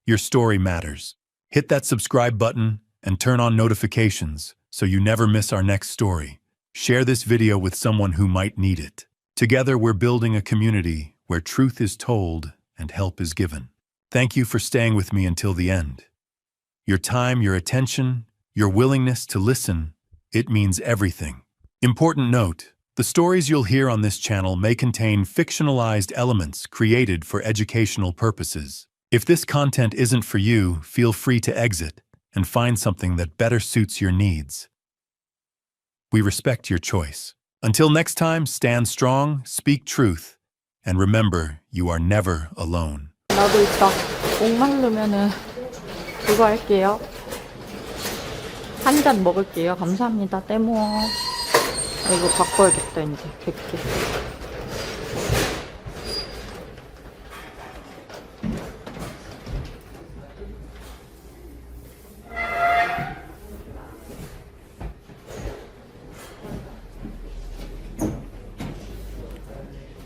Your story matters. Hit that subscribe button and turn on notifications so you never miss our next story. Share this video with someone who might need it. Together, we're building a community where truth is told and help is given. Thank you for staying with me until the end. Your time, your attention, your willingness to listen, it means everything. Important note: the stories you'll hear on this channel may contain fictionalized elements created for educational purposes. If this content isn't for you, feel free to exit and find something that better suits your needs. We respect your choice. Until next time, stand strong, speak truth, and remember, you are never alone. 나도 이따 목마르면은 그거 할게요. 한 잔 먹을게요. 감사합니다. 떼모. 이거 바꿔야겠다 이제 100개.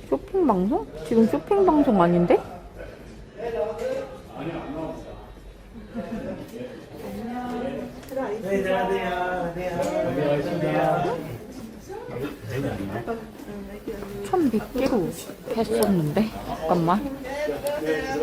쇼핑 방송? 지금 쇼핑 방송 아닌데? 천 100개로 했었는데? 잠깐만.